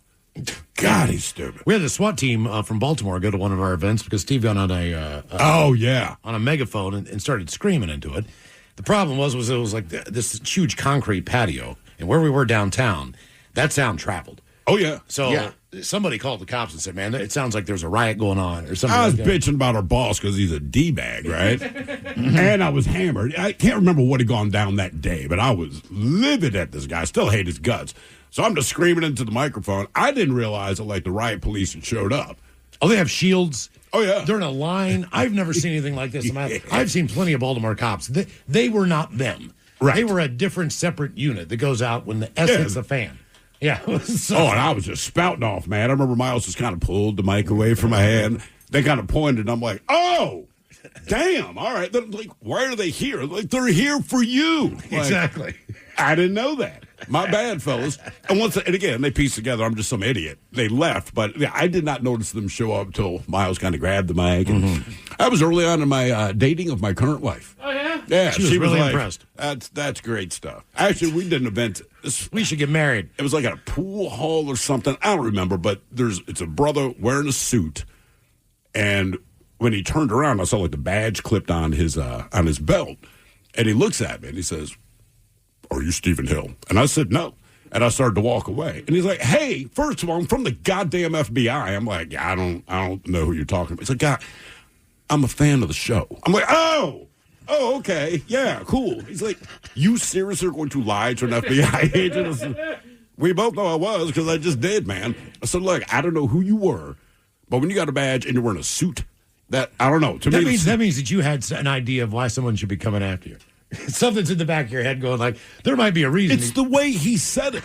Speaker 5: God, he's stupid.
Speaker 6: We had the SWAT team from Baltimore go to one of our events because Steve got on a on a megaphone and started screaming into it. The problem was it was like this huge concrete patio, and where we were downtown, that sound traveled.
Speaker 5: Oh yeah.
Speaker 6: So somebody called the cops and said, "Man, it sounds like there's a riot going on or something."
Speaker 5: I was bitching about our boss because he's a D-bag, right? And I was hammered. I can't remember what had gone down that day, but I was livid at this guy. I still hate his guts. So I'm just screaming into the microphone. I didn't realize that the riot police had showed up.
Speaker 6: Oh, they have shields.
Speaker 5: Oh, yeah.
Speaker 6: They're in a line. I've never seen anything like this. I've seen plenty of Baltimore cops. They were not them.
Speaker 5: Right.
Speaker 6: They were a different, separate unit that goes out when the S hits the fan. Yeah.
Speaker 5: And I was just spouting off, man. I remember Miles just kind of pulled the mic away from my hand. They kind of pointed, and I'm like, oh, damn. All right. Why are they here? They're here for you.
Speaker 6: Exactly.
Speaker 5: I didn't know that. My bad, fellas. And again, they pieced together, I'm just some idiot. They left, but I did not notice them show up until Miles kind of grabbed the mic. And I was early on in my dating of my current wife.
Speaker 8: Oh, yeah?
Speaker 5: Yeah.
Speaker 6: She was really impressed.
Speaker 5: That's great stuff. Actually, we did an event.
Speaker 6: We should get married.
Speaker 5: It was like at a pool hall or something. I don't remember, but it's a brother wearing a suit. And when he turned around, I saw the badge clipped on his belt. And he looks at me and he says, "Are you Stephen Hill?" And I said, "No." And I started to walk away. And he's like, "Hey, first of all, I'm from the goddamn FBI." I'm like, "I don't know who you're talking about." He's like, "God, I'm a fan of the show." I'm like, "Oh, okay. Yeah, cool." He's like, "You seriously are going to lie to an FBI agent?" I said, "We both know I was because I just did, man." I said, "Look, I don't know who you were, but when you got a badge and you're wearing a suit That, I don't know. To
Speaker 6: that
Speaker 5: me,
Speaker 6: means that you had an idea of why someone should be coming after you. Something's in the back of your head going like, there might be a reason.
Speaker 5: It's the way he said it.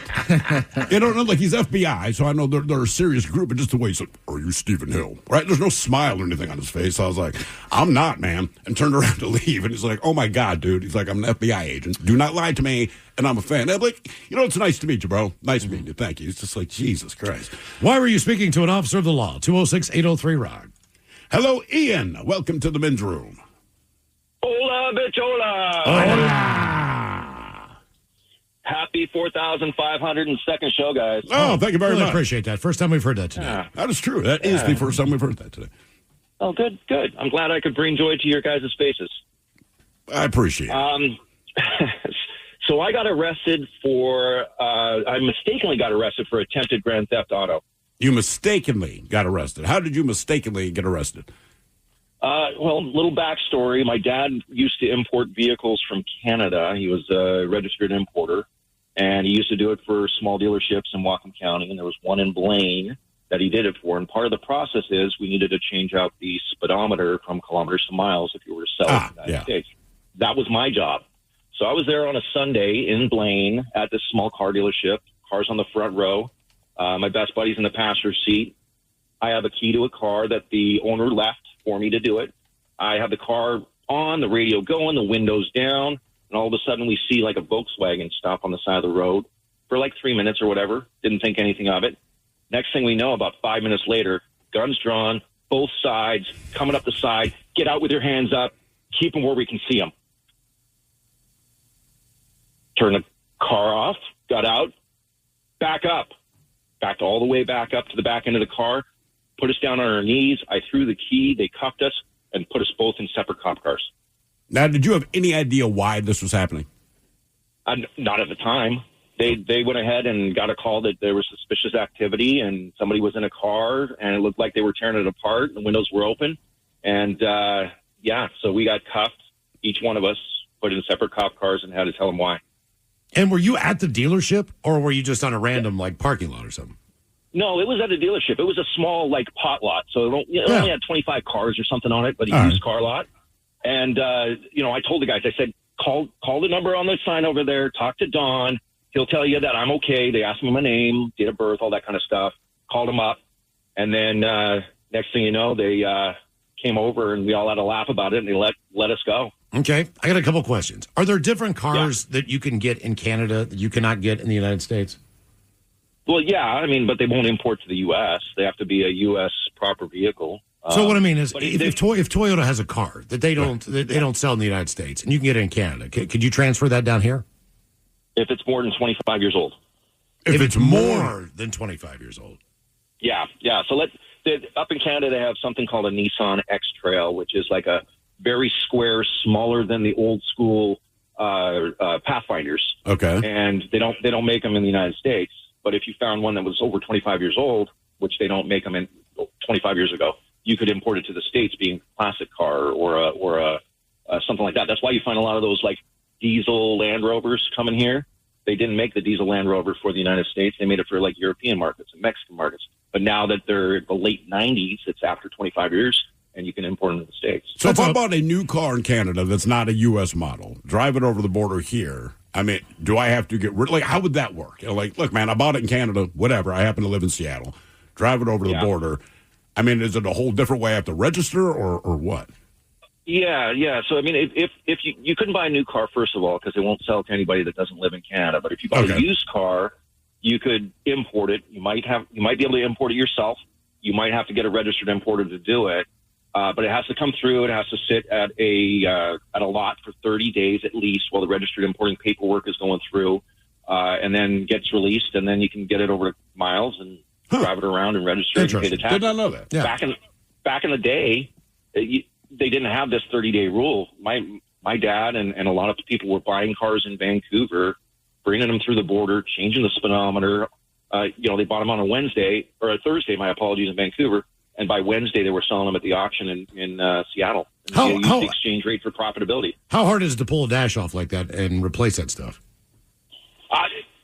Speaker 5: You know, like he's FBI, so I know they're a serious group, but just the way he said, "Are you Stephen Hill?" Right? There's no smile or anything on his face. So I was like, "I'm not, man," and turned around to leave. And he's like, "Oh my God, dude!" He's like, "I'm an FBI agent. Do not lie to me." And I'm a fan. And I'm like, it's nice to meet you, bro. Nice meeting you. Thank you. It's just like, Jesus Christ.
Speaker 6: Why were you speaking to an officer of the law? 206-803-ROCK.
Speaker 5: Hello, Ian. Welcome to the men's room.
Speaker 12: Hola, bichola.
Speaker 6: Hola.
Speaker 12: Happy 4,502nd show, guys.
Speaker 5: Oh, thank you very
Speaker 6: really
Speaker 5: much.
Speaker 6: Appreciate that. First time we've heard that today.
Speaker 12: Yeah.
Speaker 5: That is true. That is the first time we've heard that today.
Speaker 12: Oh, good. I'm glad I could bring joy to your guys' faces.
Speaker 5: I appreciate it.
Speaker 12: So I got arrested I mistakenly got arrested for attempted grand theft auto.
Speaker 5: You mistakenly got arrested. How did you mistakenly get arrested?
Speaker 12: Well, little backstory. My dad used to import vehicles from Canada. He was a registered importer, and he used to do it for small dealerships in Whatcom County, and there was one in Blaine that he did it for. And part of the process is we needed to change out the speedometer from kilometers to miles if you were to sell it in the United States. That was my job. So I was there on a Sunday in Blaine at this small car dealership, cars on the front row. My best buddy's in the passenger seat. I have a key to a car that the owner left for me to do it. I have the car on, the radio going, the windows down, and all of a sudden we see like a Volkswagen stop on the side of the road for like 3 minutes or whatever. Didn't think anything of it. Next thing we know, about 5 minutes later, guns drawn, both sides, coming up the side, get out with your hands up, keep them where we can see them. Turn the car off, got out, backed all the way back up to the back end of the car, put us down on our knees. I threw the key. They cuffed us and put us both in separate cop cars.
Speaker 5: Now, did you have any idea why this was happening?
Speaker 12: Not at the time. They went ahead and got a call that there was suspicious activity and somebody was in a car and it looked like they were tearing it apart and the windows were open. And, so we got cuffed, each one of us, put in separate cop cars and had to tell them why.
Speaker 6: And were you at the dealership or were you just on a random parking lot or something?
Speaker 12: No, it was at a dealership. It was a small, pot lot. So it only had 25 cars or something on it, but a used car lot. And, I told the guys, I said, call the number on the sign over there, talk to Don. He'll tell you that I'm okay. They asked me my name, date of birth, all that kind of stuff. Called him up. And then next thing you know, they came over and we all had a laugh about it and they let us go.
Speaker 6: Okay. I got a couple questions. Are there different cars that you can get in Canada that you cannot get in the United States?
Speaker 12: Well, yeah, but they won't import to the U.S. They have to be a U.S. proper vehicle.
Speaker 6: So what I mean is, if Toyota has a car that they don't sell in the United States, and you can get it in Canada, could you transfer that down here?
Speaker 12: If it's more than 25 years old.
Speaker 6: If it's more than 25 years old.
Speaker 12: Yeah. So up in Canada, they have something called a Nissan X-Trail, which is like a very square, smaller than the old school Pathfinders.
Speaker 5: Okay.
Speaker 12: And they don't make them in the United States. But if you found one that was over 25 years old, which they don't make them in 25 years ago, you could import it to the States being a classic car or something like that. That's why you find a lot of those diesel Land Rovers coming here. They didn't make the diesel Land Rover for the United States. They made it for European markets and Mexican markets. But now that they're the late 90s, it's after 25 years, and you can import them to the States.
Speaker 5: So if I bought a new car in Canada that's not a U.S. model, drive it over the border here, do I have to get rid? How would that work? Look, man, I bought it in Canada, whatever. I happen to live in Seattle. Drive it over to the border. Is it a whole different way I have to register or what?
Speaker 12: Yeah. So, if you couldn't buy a new car, first of all, because they won't sell it to anybody that doesn't live in Canada. But if you buy a used car, you could import it. You might be able to import it yourself. You might have to get a registered importer to do it. But it has to come through. It has to sit at a lot for 30 days at least while the registered importing paperwork is going through, and then gets released, and then you can get it over to Miles and drive it around and register and pay the tax.
Speaker 5: Did not know that.
Speaker 12: Yeah. Back in the day, they didn't have this 30-day rule. My dad and a lot of people were buying cars in Vancouver, bringing them through the border, changing the speedometer. They bought them on a Wednesday or a Thursday. My apologies, in Vancouver. And by Wednesday, they were selling them at the auction in Seattle. They used the exchange rate for profitability.
Speaker 6: How hard is it to pull a dash off like that and replace that stuff?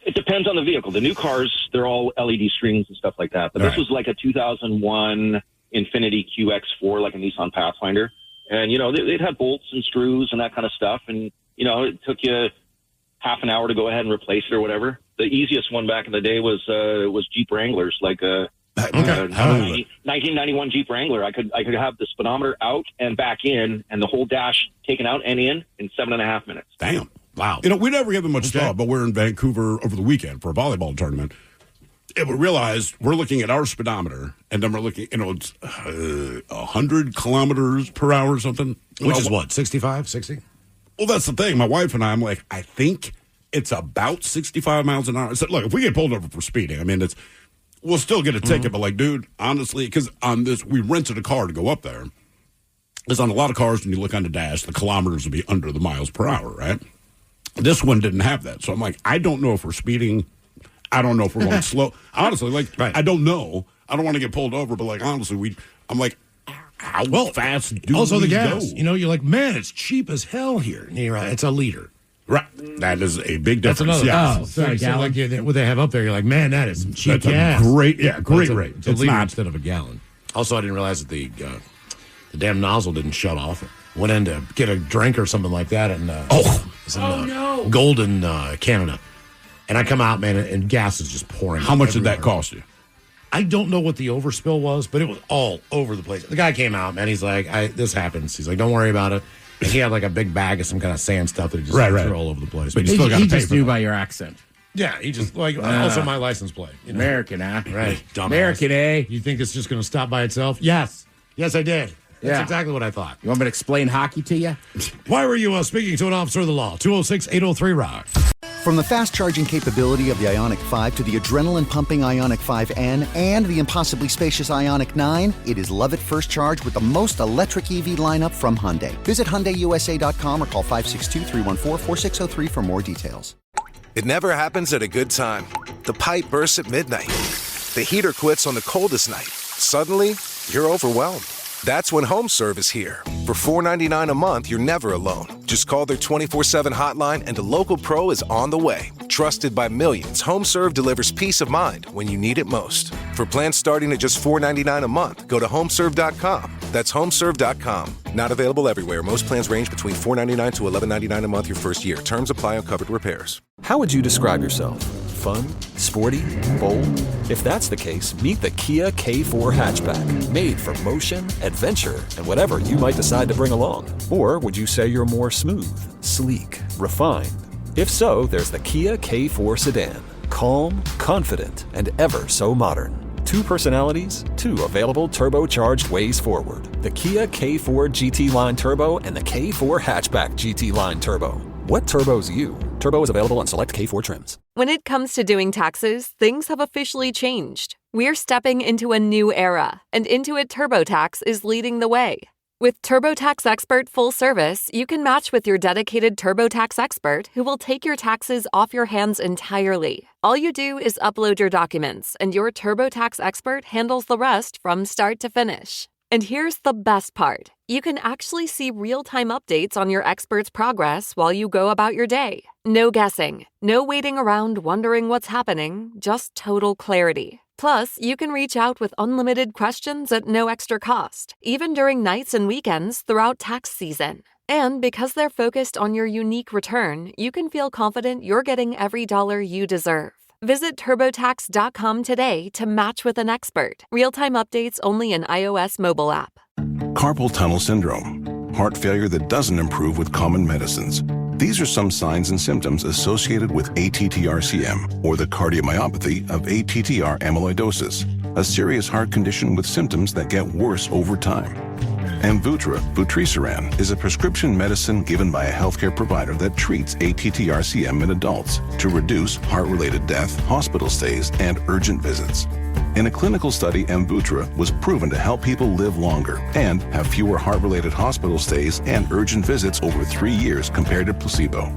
Speaker 12: It depends on the vehicle. The new cars, they're all LED screens and stuff like that. But this was like a 2001 Infinity QX4, like a Nissan Pathfinder. And, they'd have bolts and screws and that kind of stuff. And, it took you half an hour to go ahead and replace it or whatever. The easiest one back in the day was Jeep Wranglers, like a 1991 Jeep Wrangler. I could have the speedometer out and back in and the whole dash taken out and in 7.5 minutes.
Speaker 5: Damn. Wow. We never give them much thought, but we're in Vancouver over the weekend for a volleyball tournament. And we realized we're looking at our speedometer, and then we're looking, it's 100 kilometers per hour or something.
Speaker 6: Which is what, 65, 60?
Speaker 5: Well, that's the thing. My wife and I'm like, I think it's about 65 miles an hour. So, look, if we get pulled over for speeding, we'll still get a ticket. But, dude, honestly, because on this, we rented a car to go up there. Because on a lot of cars, when you look on the dash, the kilometers will be under the miles per hour, right? This one didn't have that. So I'm like, I don't know if we're speeding. I don't know if we're going slow. Honestly, right. I don't know. I don't want to get pulled over, but honestly, I'm like, how fast do
Speaker 6: also
Speaker 5: we
Speaker 6: the gas?
Speaker 5: go?
Speaker 6: You're like, man, it's cheap as hell here. And you're right, it's a liter.
Speaker 5: Right. That is a big difference.
Speaker 6: That's another.
Speaker 5: Yeah.
Speaker 6: Oh, sorry, so what they have up there, you're like, man, that is some cheap gas.
Speaker 5: Great rate.
Speaker 6: It's a liter instead of a gallon. Also, I didn't realize that the damn nozzle didn't shut off. Went in to get a drink or something like that, and Golden, Canada. And I come out, man, and gas is just pouring.
Speaker 5: How much did that cost you?
Speaker 6: I don't know what the overspill was, but it was all over the place. The guy came out, man. He's like, this happens. He's like, don't worry about it. And he had a big bag of some kind of sand stuff that he just threw all over the place.
Speaker 8: But you still got to pay for it. By your accent.
Speaker 6: Yeah, he just, also my license plate.
Speaker 8: American, huh?
Speaker 6: Right. Dumbass.
Speaker 8: American, eh?
Speaker 6: You think it's just going to stop by itself? Yes. Yes, I did. That's exactly what I thought.
Speaker 8: You want me to explain hockey to you?
Speaker 6: Why were you speaking to an officer of the law? 206-803-ROCK.
Speaker 1: From the fast-charging capability of the Ioniq 5 to the adrenaline-pumping Ioniq 5N and the impossibly spacious Ioniq 9, it is love at first charge with the most electric EV lineup from Hyundai. Visit HyundaiUSA.com or call 562-314-4603 for more details.
Speaker 2: It never happens at a good time. The pipe bursts at midnight. The heater quits on the coldest night. Suddenly, you're overwhelmed. That's when HomeServe is here. For $4.99 a month, you're never alone. Just call their 24/7 hotline and a local pro is on the way. Trusted by millions, HomeServe delivers peace of mind when you need it most. For plans starting at just $4.99 a month, go to HomeServe.com. That's HomeServe.com. Not available everywhere. Most plans range between $4.99 to $11.99 a month your first year. Terms apply on covered repairs.
Speaker 3: How would you describe yourself? Fun? Sporty? Bold? If that's the case, meet the Kia K4 hatchback. Made for motion, adventure, and whatever you might decide to bring along. Or would you say you're more smooth, sleek, refined? If so, there's the Kia K4 sedan. Calm, confident, and ever so modern. 2 personalities, 2 available turbocharged ways forward. The Kia K4 GT Line Turbo and the K4 Hatchback GT Line Turbo. What turbo's you? Turbo is available on select K4 trims.
Speaker 7: When it comes to doing taxes, things have officially changed. We're stepping into a new era, and Intuit TurboTax is leading the way. With TurboTax Expert Full Service, you can match with your dedicated TurboTax expert who will take your taxes off your hands entirely. All you do is upload your documents, and your TurboTax expert handles the rest from start to finish. And here's the best part. You can actually see real-time updates on your expert's progress while you go about your day. No guessing, no waiting around wondering what's happening, just total clarity. Plus, you can reach out with unlimited questions at no extra cost, even during nights and weekends throughout tax season. And because they're focused on your unique return, you can feel confident you're getting every dollar you deserve. Visit TurboTax.com today to match with an expert. Real-time updates only in iOS mobile app.
Speaker 9: Carpal tunnel syndrome, heart failure that doesn't improve with common medicines. These are some signs and symptoms associated with ATTR-CM, or the cardiomyopathy of ATTR amyloidosis, a serious heart condition with symptoms that get worse over time. Amvuttra, vutrisiran, is a prescription medicine given by a healthcare provider that treats ATTR-CM in adults to reduce heart-related death, hospital stays, and urgent visits. In a clinical study, Amvuttra was proven to help people live longer and have fewer heart-related hospital stays and urgent visits over 3 years compared to placebo.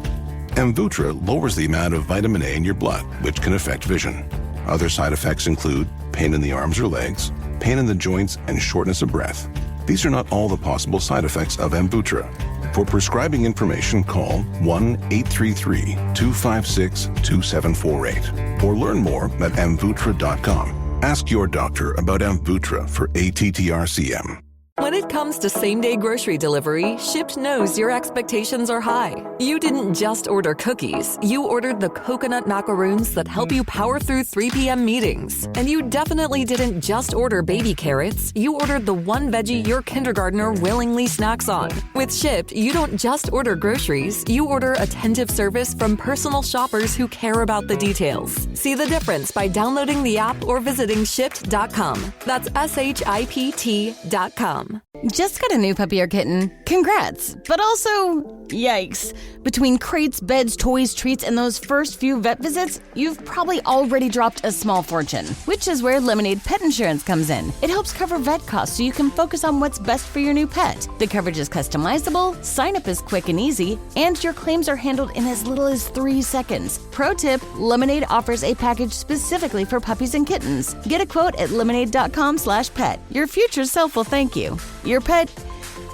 Speaker 9: Amvuttra lowers the amount of vitamin A in your blood, which can affect vision. Other side effects include pain in the arms or legs, pain in the joints, and shortness of breath. These are not all the possible side effects of Amvuttra. For prescribing information, call 1-833-256-2748 or learn more at amvuttra.com. Ask your doctor about Amvuttra for ATTR-CM.
Speaker 7: When it comes to same-day grocery delivery, Shipt knows your expectations are high. You didn't just order cookies. You ordered the coconut macaroons that help you power through 3 p.m. meetings. And you definitely didn't just order baby carrots. You ordered the one veggie your kindergartner willingly snacks on. With Shipt, you don't just order groceries. You order attentive service from personal shoppers who care about the details. See the difference by downloading the app or visiting Shipt.com. That's SHIPT.com.
Speaker 13: Just got a new puppy or kitten? Congrats. But also, yikes. Between crates, beds, toys, treats, and those first few vet visits, you've probably already dropped a small fortune, which is where Lemonade Pet Insurance comes in. It helps cover vet costs so you can focus on what's best for your new pet. The coverage is customizable, sign-up is quick and easy, and your claims are handled in as little as 3 seconds. Pro tip, Lemonade offers a package specifically for puppies and kittens. Get a quote at lemonade.com/pet. Your future self will thank you. Your pet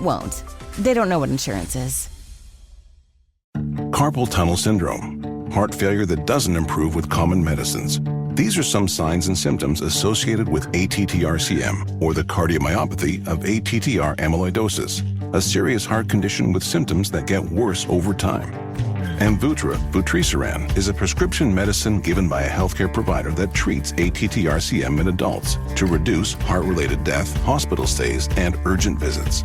Speaker 13: won't. They don't know what insurance is.
Speaker 9: Carpal tunnel syndrome, heart failure that doesn't improve with common medicines. These are some signs and symptoms associated with ATTR-CM, or the cardiomyopathy of ATTR amyloidosis, a serious heart condition with symptoms that get worse over time. Amvuttra, vutrisiran, is a prescription medicine given by a healthcare provider that treats ATTR-CM in adults to reduce heart-related death, hospital stays, and urgent visits.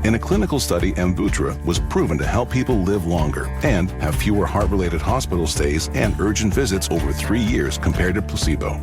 Speaker 9: In a clinical study, Amvuttra was proven to help people live longer and have fewer heart-related hospital stays and urgent visits over 3 years compared to placebo.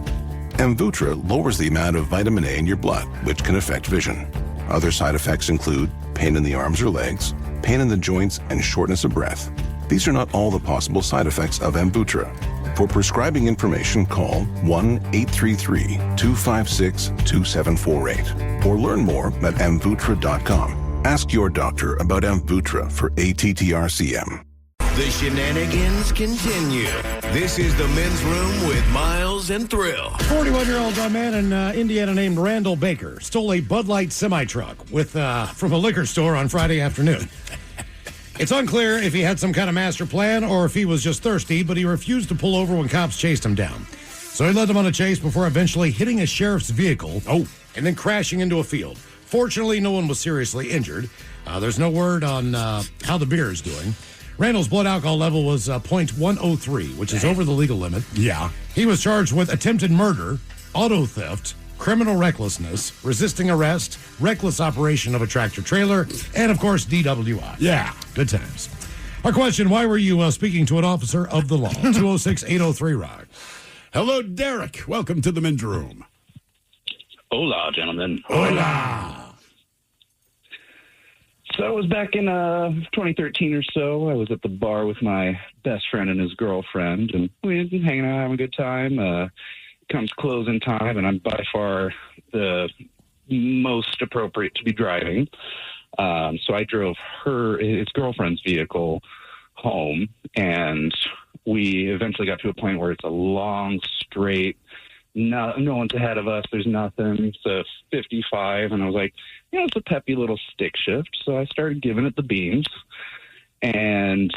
Speaker 9: Amvuttra lowers the amount of vitamin A in your blood, which can affect vision. Other side effects include pain in the arms or legs, pain in the joints, and shortness of breath. These are not all the possible side effects of Amvuttra. For prescribing information, call 1-833-256-2748 or learn more at amvuttra.com. Ask your doctor about Amvuttra for ATTR-CM.
Speaker 4: The shenanigans continue. This is the Men's Room with Miles and Thrill.
Speaker 6: 41-year-old man in Indiana named Randall Baker stole a Bud Light semi-truck from a liquor store on Friday afternoon. It's unclear if he had some kind of master plan or if he was just thirsty, but he refused to pull over when cops chased him down. So he led them on a chase before eventually hitting a sheriff's vehicle and then crashing into a field. Fortunately, no one was seriously injured. There's no word on how the beer is doing. Randall's blood alcohol level was 0.103, which is over the legal limit.
Speaker 5: Yeah.
Speaker 6: He was charged with attempted murder, auto theft, criminal recklessness, resisting arrest, reckless operation of a tractor trailer, and, of course, DWI.
Speaker 5: Yeah.
Speaker 6: Good times. Our question, why were you speaking to an officer of the law? 206-803-ROCK.
Speaker 5: Hello, Derek. Welcome to the Men's Room.
Speaker 14: Hola, gentlemen.
Speaker 5: Hola.
Speaker 14: So it was back in 2013 or so. I was at the bar with my best friend and his girlfriend, and we were hanging out, having a good time. Comes closing time, and I'm by far the most appropriate to be driving. So I drove his girlfriend's vehicle home, and we eventually got to a point where it's a long, straight, no one's ahead of us, there's nothing. It's a 55, and I was like, it's a peppy little stick shift. So I started giving it the beans, and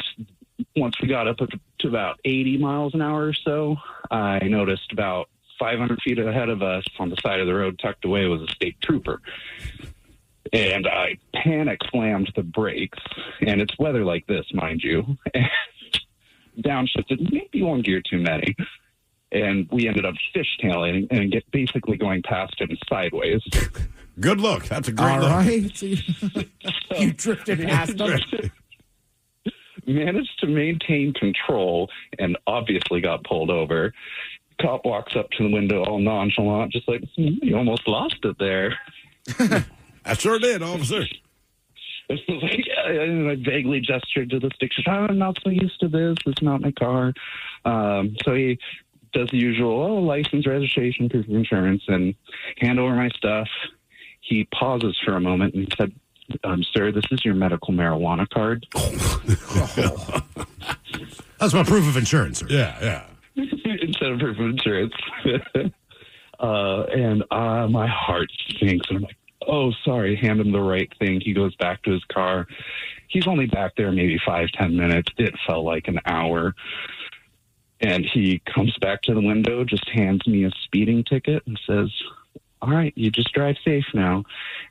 Speaker 14: once we got up to about 80 miles an hour or so, I noticed about 500 feet ahead of us on the side of the road, tucked away, was a state trooper. And I panic slammed the brakes, and it's weather like this, mind you, and downshifted maybe one gear too many. And we ended up fishtailing and basically going past him sideways.
Speaker 5: Good look. That's a great look.
Speaker 8: All right. You drifted past him.
Speaker 14: Managed to maintain control and obviously got pulled over. Cop walks up to the window all nonchalant, just like, you almost lost it there.
Speaker 5: I sure did, officer.
Speaker 14: Like, and I vaguely gestured to the stick shift. I'm not so used to this. It's not my car. So he does the usual, license, registration, proof of insurance, and hand over my stuff. He pauses for a moment and said, sir, this is your medical marijuana card.
Speaker 6: That's my proof of insurance, sir.
Speaker 5: Yeah.
Speaker 14: Instead of proof of insurance. And my heart sinks. And I'm like, oh, sorry, hand him the right thing. He goes back to his car. He's only back there maybe 5-10 minutes. It felt like an hour. And he comes back to the window, just hands me a speeding ticket and says, all right, you just drive safe now.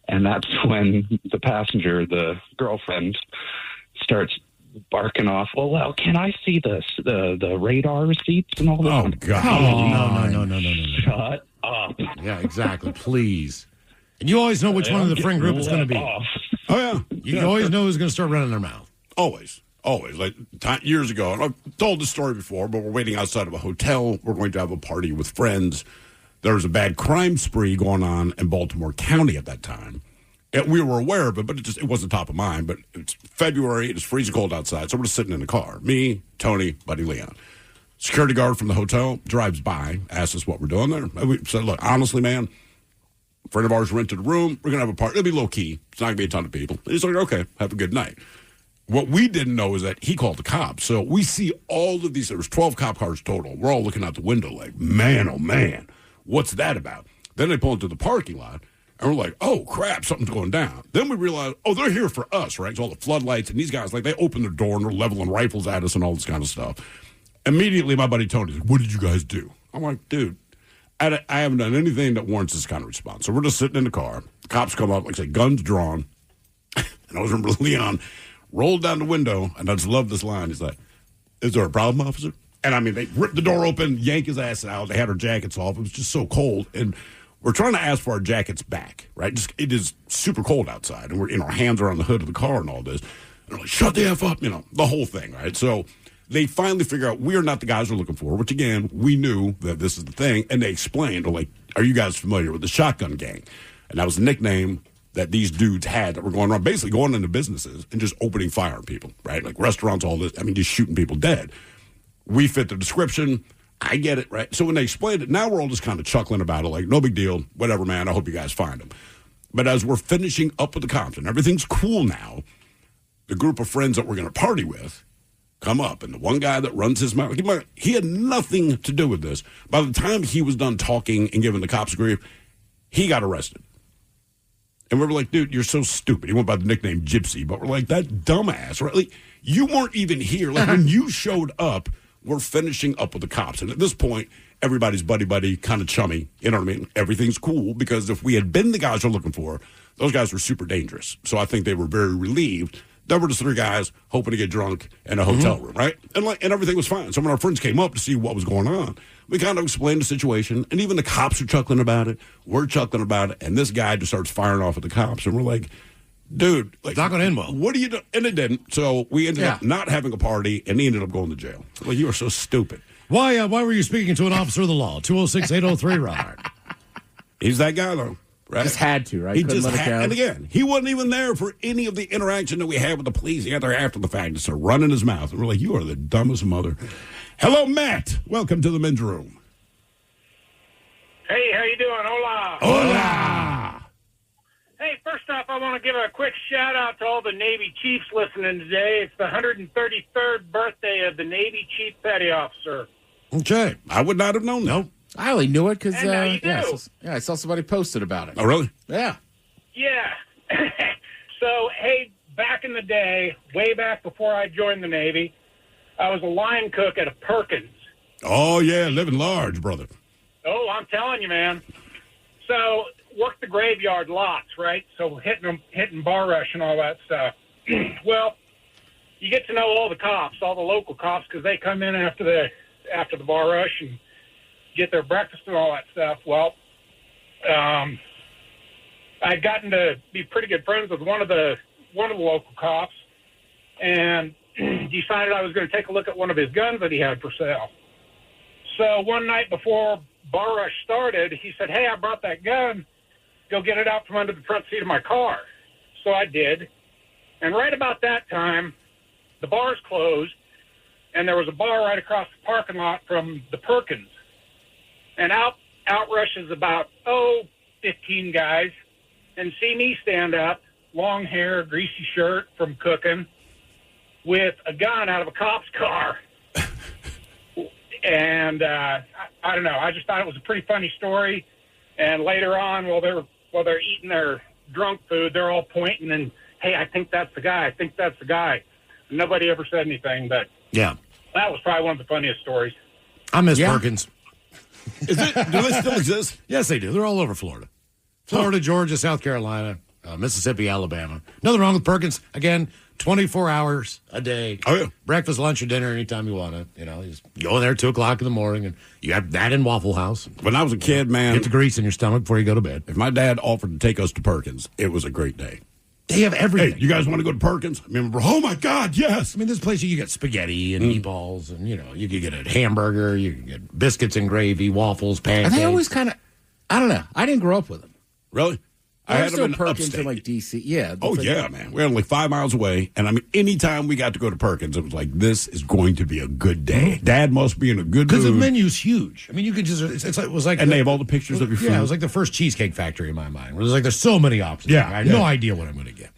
Speaker 14: And that's when the passenger, the girlfriend, starts barking off, well, can I see the radar receipts and all that?
Speaker 6: Oh, God. No.
Speaker 14: Shut up.
Speaker 6: Yeah, exactly. Please. And you always know which one of the friend group is going to be.
Speaker 5: Oh, yeah.
Speaker 6: You always know who's going to start running their mouth.
Speaker 5: Always. Like years ago, and I've told this story before, but we're waiting outside of a hotel. We're going to have a party with friends. There was a bad crime spree going on in Baltimore County at that time. And we were aware of it, but it wasn't top of mind. But it's February. It's freezing cold outside, so we're just sitting in the car. Me, Tony, Buddy Leon. Security guard from the hotel drives by, asks us what we're doing there. And we said, look, honestly, man, a friend of ours rented a room. We're going to have a party. It'll be low-key. It's not going to be a ton of people. And he's like, okay, have a good night. What we didn't know is that he called the cops. So we see all of these. There was 12 cop cars total. We're all looking out the window like, man, oh, man, what's that about? Then they pull into the parking lot, and we're like, oh, crap, something's going down. Then we realize, oh, they're here for us, right? So all the floodlights, and these guys, like, they open their door, and they're leveling rifles at us and all this kind of stuff. Immediately, my buddy Tony's like, what did you guys do? I'm like, dude, I haven't done anything that warrants this kind of response. So we're just sitting in the car. The cops come up, like I say, guns drawn. And I was remember Leon rolled down the window, and I just love this line. He's like, is there a problem, officer? And, I mean, they ripped the door open, yank his ass out. They had our jackets off. It was just so cold. And we're trying to ask for our jackets back, right? It is super cold outside, and our hands are on the hood of the car and all this. And they're like, shut the F up, the whole thing, right? So they finally figure out we are not the guys we're looking for, which, again, we knew that this is the thing. And they explained, they're like, are you guys familiar with the Shotgun Gang? And that was a nickname that these dudes had that were going around, basically going into businesses and just opening fire on people, right? Like restaurants, all this. I mean, just shooting people dead. We fit the description. I get it, right? So when they explained it, now we're all just kind of chuckling about it, like, no big deal, whatever, man, I hope you guys find them. But as we're finishing up with the comps and everything's cool now, the group of friends that we're going to party with come up, and the one guy that runs his mouth, he had nothing to do with this. By the time he was done talking and giving the cops grief, he got arrested. And we were like, dude, you're so stupid. He went by the nickname Gypsy, but we're like, that dumbass, right? Like, you weren't even here. Like, when you showed up, we're finishing up with the cops. And at this point, everybody's buddy, kind of chummy. You know what I mean? Everything's cool, because if we had been the guys we're looking for, those guys were super dangerous. So I think they were very relieved. There were just three guys hoping to get drunk in a hotel room, right? And everything was fine. So when our friends came up to see what was going on, we kind of explained the situation, and even the cops are chuckling about it. We're chuckling about it, and this guy just starts firing off at the cops, and we're like, dude, like,
Speaker 6: it's not going to end well.
Speaker 5: What are you doing? And it didn't. So we ended up not having a party, and he ended up going to jail. Well, you are so stupid.
Speaker 6: Why were you speaking to an officer of the law? 206-803-ROCK.
Speaker 5: He's that guy, though. Right?
Speaker 8: Just had to, right?
Speaker 5: He just had, and again, he wasn't even there for any of the interaction that we had with the police. He got there after the fact, just started running his mouth. And we're like, you are the dumbest mother. Hello, Matt. Welcome to the men's room.
Speaker 15: Hey, how you doing? Hola.
Speaker 5: Hola.
Speaker 15: Hey, first off, I want to give a quick shout-out to all the Navy Chiefs listening today. It's the 133rd birthday of the Navy Chief Petty Officer.
Speaker 5: Okay. I would not have known that.
Speaker 6: Nope.
Speaker 8: I only knew it because
Speaker 15: I
Speaker 8: saw somebody posted about it.
Speaker 5: Oh, really?
Speaker 8: Yeah.
Speaker 15: Yeah. So, hey, back in the day, way back before I joined the Navy, I was a line cook at a Perkins.
Speaker 5: Oh, yeah, living large, brother.
Speaker 15: Oh, I'm telling you, man. So, worked the graveyard lots, right? So, hitting bar rush and all that stuff. Well, you get to know all the cops, all the local cops, because they come in after the bar rush and get their breakfast and all that stuff. Well, I'd gotten to be pretty good friends with one of the local cops, and decided I was going to take a look at one of his guns that he had for sale. So one night before bar rush started, he said, "Hey, I brought that gun. Go get it out from under the front seat of my car." So I did, and right about that time, the bars closed, and there was a bar right across the parking lot from the Perkins. And out rushes about, 15 guys, and see me stand up, long hair, greasy shirt from cooking, with a gun out of a cop's car. And I don't know, I just thought it was a pretty funny story. And later on, while they're eating their drunk food, they're all pointing and, "Hey, I think that's the guy. I think that's the guy." And nobody ever said anything, but
Speaker 6: yeah,
Speaker 15: that was probably one of the funniest stories.
Speaker 6: I miss Perkins.
Speaker 5: Is it? Do they still exist?
Speaker 6: Yes, they do. They're all over Florida. Florida, Georgia, South Carolina, Mississippi, Alabama. Nothing wrong with Perkins. Again, 24 hours a day.
Speaker 5: Oh, yeah.
Speaker 6: Breakfast, lunch, or dinner anytime you want it. You know, you just go in there at 2 o'clock in the morning, and you have that in Waffle House.
Speaker 5: When I was a kid, man.
Speaker 6: Get the grease in your stomach before you go to bed.
Speaker 5: If my dad offered to take us to Perkins, it was a great day.
Speaker 6: They have everything.
Speaker 5: Hey, you guys want to go to Perkins? I remember, oh, my God, yes.
Speaker 6: I mean, this place you can get spaghetti and meatballs, and, you know, you can get a hamburger, you can get biscuits and gravy, waffles, pancakes.
Speaker 8: And they always kind of, I don't know. I didn't grow up with them.
Speaker 5: Really? I had them in
Speaker 8: Perkins
Speaker 5: upstate.
Speaker 8: in like D.C. Yeah.
Speaker 5: Oh,
Speaker 8: like,
Speaker 5: yeah, man. We're only 5 miles away. And I mean, anytime we got to go to Perkins, it was like, this is going to be a good day. Dad must be in a good mood.
Speaker 6: Because the menu's huge. I mean, you could just, it was like.
Speaker 5: And they have all the pictures of your food.
Speaker 6: Yeah, it was like the first Cheesecake Factory in my mind. Where there's so many options.
Speaker 5: Yeah.
Speaker 6: I had no idea what I'm going to get.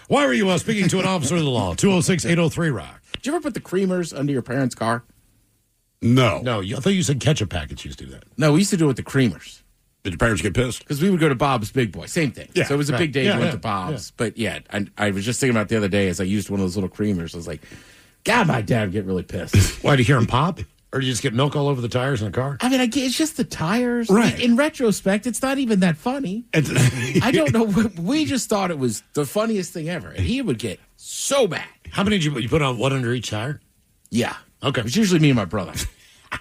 Speaker 6: Why were you speaking to an officer of the law? 206-803-ROCK.
Speaker 8: Did you ever put the creamers under your parents' car?
Speaker 5: No.
Speaker 6: No, I thought you said ketchup packets used to do that.
Speaker 8: No, we used to do it with the creamers.
Speaker 5: Did your parents get pissed?
Speaker 8: Because we would go to Bob's Big Boy. Same thing.
Speaker 6: Yeah,
Speaker 8: so it was a big day we went to
Speaker 6: Yeah.
Speaker 8: Bob's. But yeah, I was just thinking about the other day as I used one of those little creamers. I was like, God, my dad would get really pissed.
Speaker 6: Why, did you hear him pop? Or did you just get milk all over the tires in the car?
Speaker 8: I mean, it's just the tires.
Speaker 5: Right.
Speaker 8: In retrospect, it's not even that funny. I don't know. We just thought it was the funniest thing ever. And he would get so mad.
Speaker 6: How many did you put on one under each tire?
Speaker 8: Yeah.
Speaker 6: Okay.
Speaker 8: It was usually me and my brother.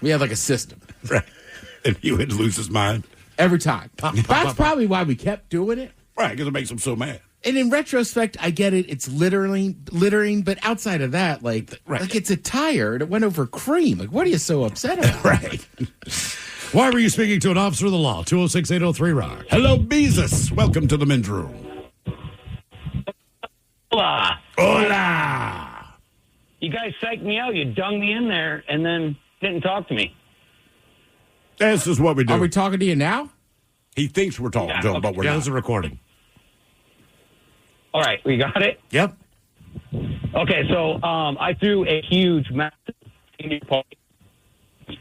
Speaker 8: We had like a system.
Speaker 5: Right. And he would lose his mind.
Speaker 8: Every time. That's probably why we kept doing it.
Speaker 5: Right, because it makes him so mad.
Speaker 8: And in retrospect, I get it. It's littering. But outside of that, like it's a tire and it went over cream. Like, what are you so upset about?
Speaker 5: Right.
Speaker 6: Why were you speaking to an officer of the law? 206-803-ROCK.
Speaker 5: Hello, Beezus. Welcome to the men's room.
Speaker 16: Hola.
Speaker 5: Hola.
Speaker 16: You guys psyched me out. You dung me in there and then didn't talk to me.
Speaker 5: This is what we do.
Speaker 8: Are we talking to you now?
Speaker 5: He thinks we're talking to him, but we're not.
Speaker 6: This is a recording.
Speaker 16: All right, we got it?
Speaker 6: Yep.
Speaker 16: Okay, so I threw a huge, massive senior party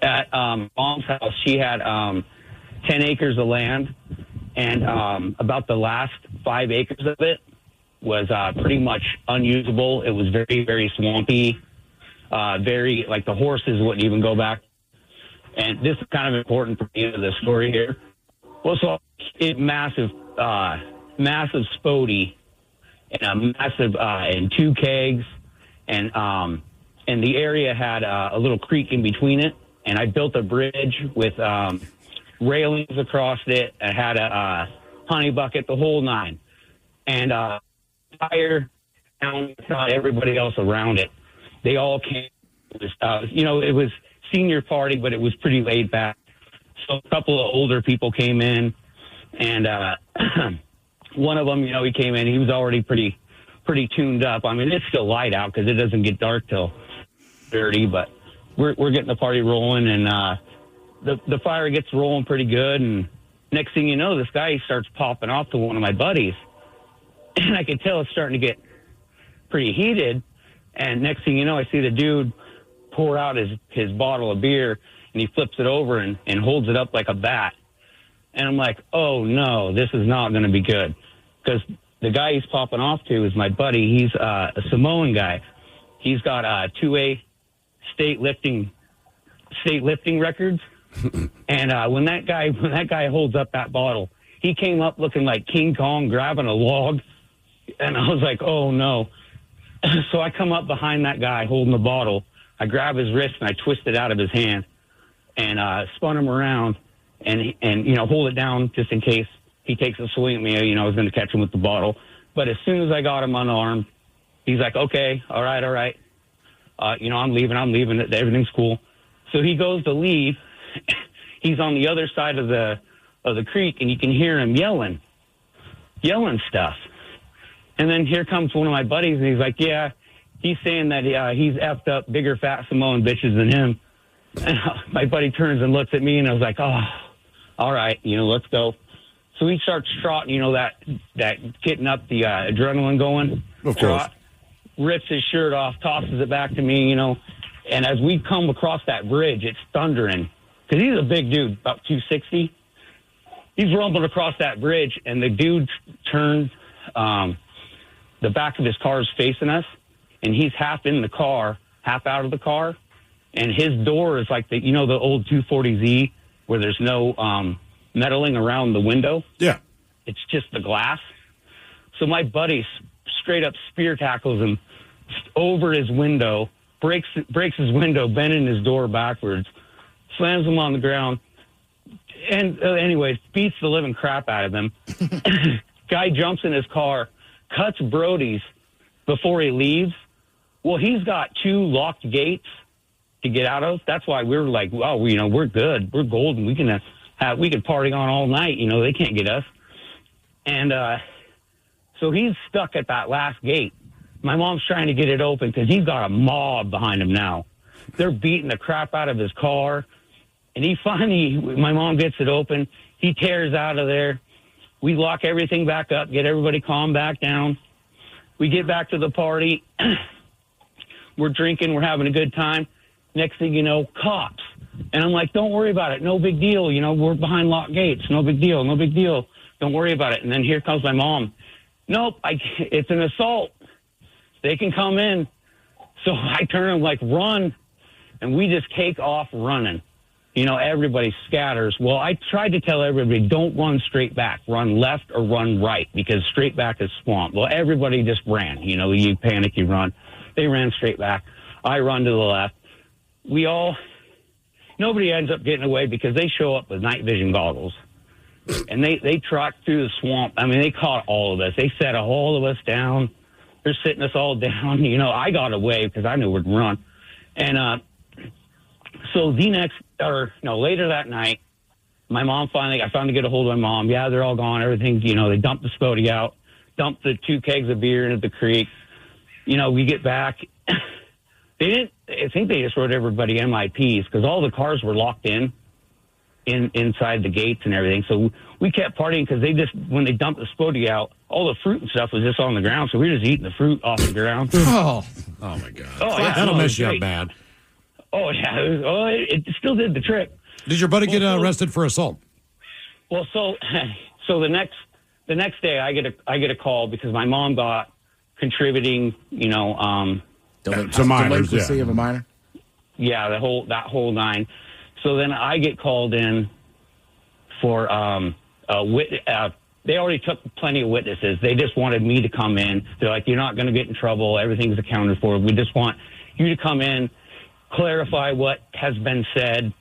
Speaker 16: at Mom's house. She had 10 acres of land, and about the last 5 acres of it was pretty much unusable. It was very, very swampy. Very, like the horses wouldn't even go back. And this is kind of important for the end of the story here. Well, so it massive Spody and a massive and 2 kegs, and the area had a little creek in between it, and I built a bridge with railings across it. I had a honey bucket, the whole nine, and fire down everybody else around it. They all came. It was senior party, but it was pretty laid back. So a couple of older people came in, and one of them, he came in. He was already pretty tuned up. I mean, it's still light out because it doesn't get dark till 30, but we're getting the party rolling, and the fire gets rolling pretty good. And next thing you know, this guy starts popping off to one of my buddies, and I could tell it's starting to get pretty heated. And next thing you know, I see the dude pour out his bottle of beer, and he flips it over and holds it up like a bat. And I'm like, oh, no, this is not going to be good. Because the guy he's popping off to is my buddy. He's a Samoan guy. He's got 2A state lifting records. And when that guy holds up that bottle, he came up looking like King Kong grabbing a log. And I was like, oh, no. So I come up behind that guy holding the bottle. I grab his wrist and I twist it out of his hand and spun him around and hold it down just in case he takes a swing at me. I was going to catch him with the bottle. But as soon as I got him unarmed, he's like, okay, all right. I'm leaving. Everything's cool. So he goes to leave. He's on the other side of the creek, and you can hear him yelling stuff. And then here comes one of my buddies, and he's like, yeah, he's saying that he's effed up bigger fat Samoan bitches than him. And my buddy turns and looks at me, and I was like, oh, all right, let's go. So he starts trotting, that getting up the adrenaline going.
Speaker 5: Of course.
Speaker 16: Rips his shirt off, tosses it back to me, And as we come across that bridge, it's thundering. Because he's a big dude, about 260. He's rumbling across that bridge, and the dude turns, the back of his car is facing us, and he's half in the car, half out of the car. and his door is like the old 240Z where there's no metalling around the window.
Speaker 5: Yeah.
Speaker 16: It's just the glass. So my buddy straight up spear tackles him over his window, breaks his window, bending his door backwards, slams him on the ground, and anyways, beats the living crap out of him. Guy jumps in his car, cuts Brody's before he leaves. Well, he's got 2 locked gates to get out of. That's why we're like, well, we're good. We're golden. We can party on all night. They can't get us. And so he's stuck at that last gate. My mom's trying to get it open because he's got a mob behind him now. They're beating the crap out of his car. And my mom gets it open. He tears out of there. We lock everything back up, get everybody calmed back down. We get back to the party. We're drinking. We're having a good time. Next thing you know, cops. And I'm like, don't worry about it. No big deal. We're behind locked gates. No big deal. No big deal. Don't worry about it. And then here comes my mom. Nope, it's an assault. They can come in. So I turn and like, run. And we just take off running. Everybody scatters. Well, I tried to tell everybody, don't run straight back. Run left or run right because straight back is swamp. Well, everybody just ran. You panic, you run. They ran straight back. I run to the left. Nobody ends up getting away because they show up with night vision goggles. And they truck through the swamp. I mean, they caught all of us. They set all of us down. They're sitting us all down. I got away because I knew we'd run. And so later that night, I finally get a hold of my mom. Yeah, they're all gone. Everything, they dumped the Spody out, dumped the 2 kegs of beer into the creek. We get back. I think they just wrote everybody MIPs because all the cars were locked inside the gates and everything. So we kept partying because when they dumped the Spody out, all the fruit and stuff was just on the ground. So we were just eating the fruit off the ground.
Speaker 6: Oh my God.
Speaker 16: Oh, yeah,
Speaker 6: that'll mess you up bad.
Speaker 16: Oh, yeah. It still did the trick.
Speaker 6: Did your buddy get arrested for assault?
Speaker 16: Well, so the next day I get a call because my mom got contributing,
Speaker 8: to minors, delinquency of a minor.
Speaker 16: Yeah, that whole 9. So then I get called in for they already took plenty of witnesses. They just wanted me to come in. They're like, you're not going to get in trouble. Everything's accounted for. We just want you to come in, clarify what has been said,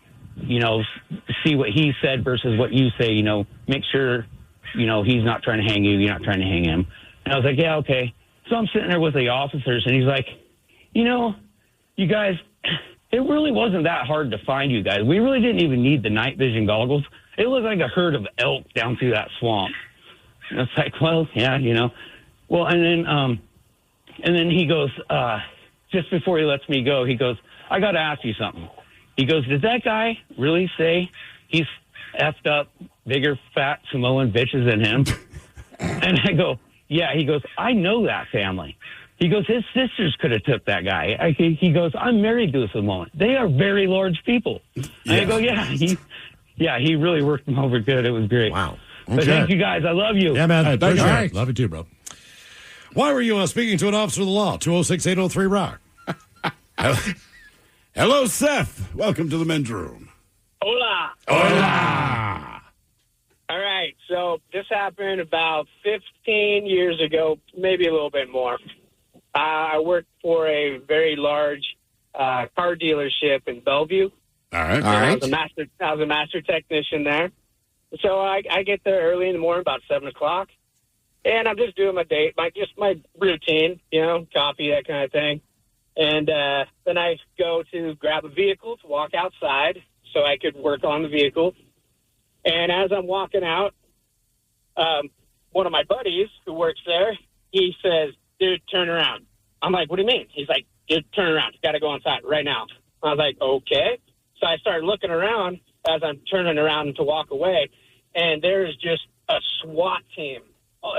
Speaker 16: see what he said versus what you say, make sure, he's not trying to hang you, you're not trying to hang him. And I was like, yeah, okay. So I'm sitting there with the officers, and he's like, you guys, it really wasn't that hard to find you guys. We really didn't even need the night vision goggles. It looked like a herd of elk down through that swamp. And it's like, well, yeah, Well, and then he goes, just before he lets me go, he goes, I got to ask you something. He goes, did that guy really say he's effed up bigger, fat Samoan bitches than him? And I go, yeah. He goes, I know that family. He goes, his sisters could have took that guy. He goes, I'm married to a Samoan. They are very large people. And I go, yeah. He really worked them over good. It was great.
Speaker 6: Wow.
Speaker 16: Okay. But thank you, guys. I love you.
Speaker 6: Yeah, man.
Speaker 5: Thank you.
Speaker 6: Right. Love you too, bro. Why were you speaking to an officer of the law? 206-803-ROCK.
Speaker 5: Hello, Seth. Welcome to the men's room.
Speaker 17: Hola.
Speaker 5: Hola.
Speaker 17: All right. So this happened about 15 years ago, maybe a little bit more. I worked for a very large car dealership in Bellevue.
Speaker 5: All right.
Speaker 17: I was a master technician there. So I get there early in the morning, about 7 o'clock, and I'm just doing my day, my routine, coffee, that kind of thing. And then I go to grab a vehicle to walk outside so I could work on the vehicle. And as I'm walking out, one of my buddies who works there, he says, dude, turn around. I'm like, what do you mean? He's like, dude, turn around. You got to go inside right now. I was like, okay. So I started looking around as I'm turning around to walk away, and there's just a SWAT team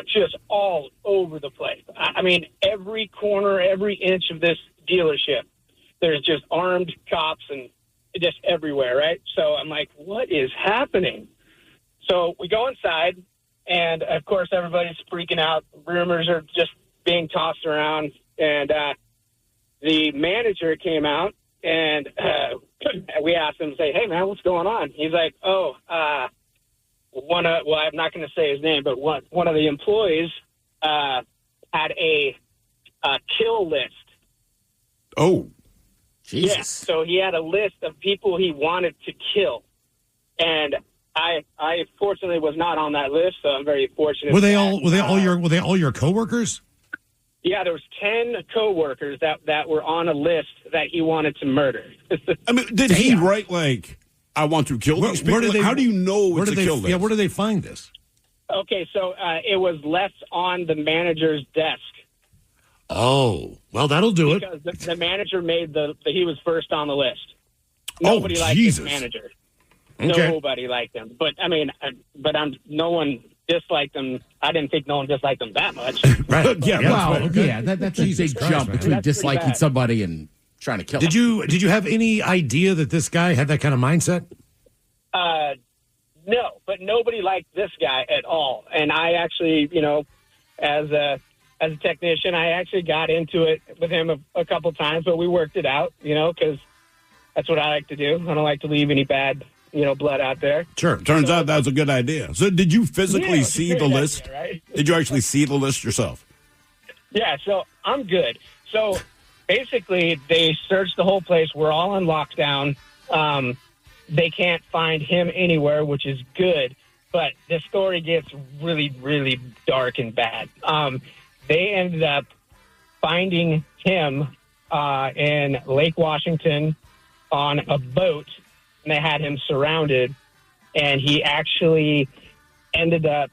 Speaker 17: just all over the place. I mean, every corner, every inch of this dealership, there's just armed cops and just everywhere, right? So I'm like, what is happening? So we go inside, and, of course, everybody's freaking out. Rumors are just being tossed around, and the manager came out, and we asked him, say, hey, man, what's going on? He's like, I'm not going to say his name, but one of the employees had a kill list.
Speaker 5: Oh,
Speaker 8: Jesus.
Speaker 17: Yeah, so he had a list of people he wanted to kill. And I fortunately was not on that list, so I'm very fortunate.
Speaker 6: Were they all your coworkers?
Speaker 17: Yeah, there was 10 coworkers that were on a list that he wanted to murder.
Speaker 5: I mean, did he write like, I want to kill these people? How do you know it's a kill list?
Speaker 6: Yeah, where do they find this?
Speaker 17: Okay, so it was left on the manager's desk.
Speaker 6: Oh, well, that'll do it.
Speaker 17: Because the manager made he was first on the list. Nobody liked his manager.
Speaker 6: Okay.
Speaker 17: Nobody liked him. But, I mean, no one disliked him. I didn't think no one disliked him that much.
Speaker 6: Right.
Speaker 8: That's a big jump between disliking somebody and trying to kill them.
Speaker 6: Did you have any idea that this guy had that kind of mindset?
Speaker 17: No, but nobody liked this guy at all. And I actually, as a technician, I actually got into it with him a couple times, but we worked it out, because that's what I like to do. I don't like to leave any bad, blood out there.
Speaker 5: Sure. Turns out that was a good idea. So did you physically see the list?
Speaker 17: Idea, right?
Speaker 5: Did you actually see the list yourself?
Speaker 17: Yeah, so I'm good. So basically, they searched the whole place. We're all on lockdown. They can't find him anywhere, which is good. But the story gets really, really dark and bad. They ended up finding him in Lake Washington on a boat, and they had him surrounded. And he actually ended up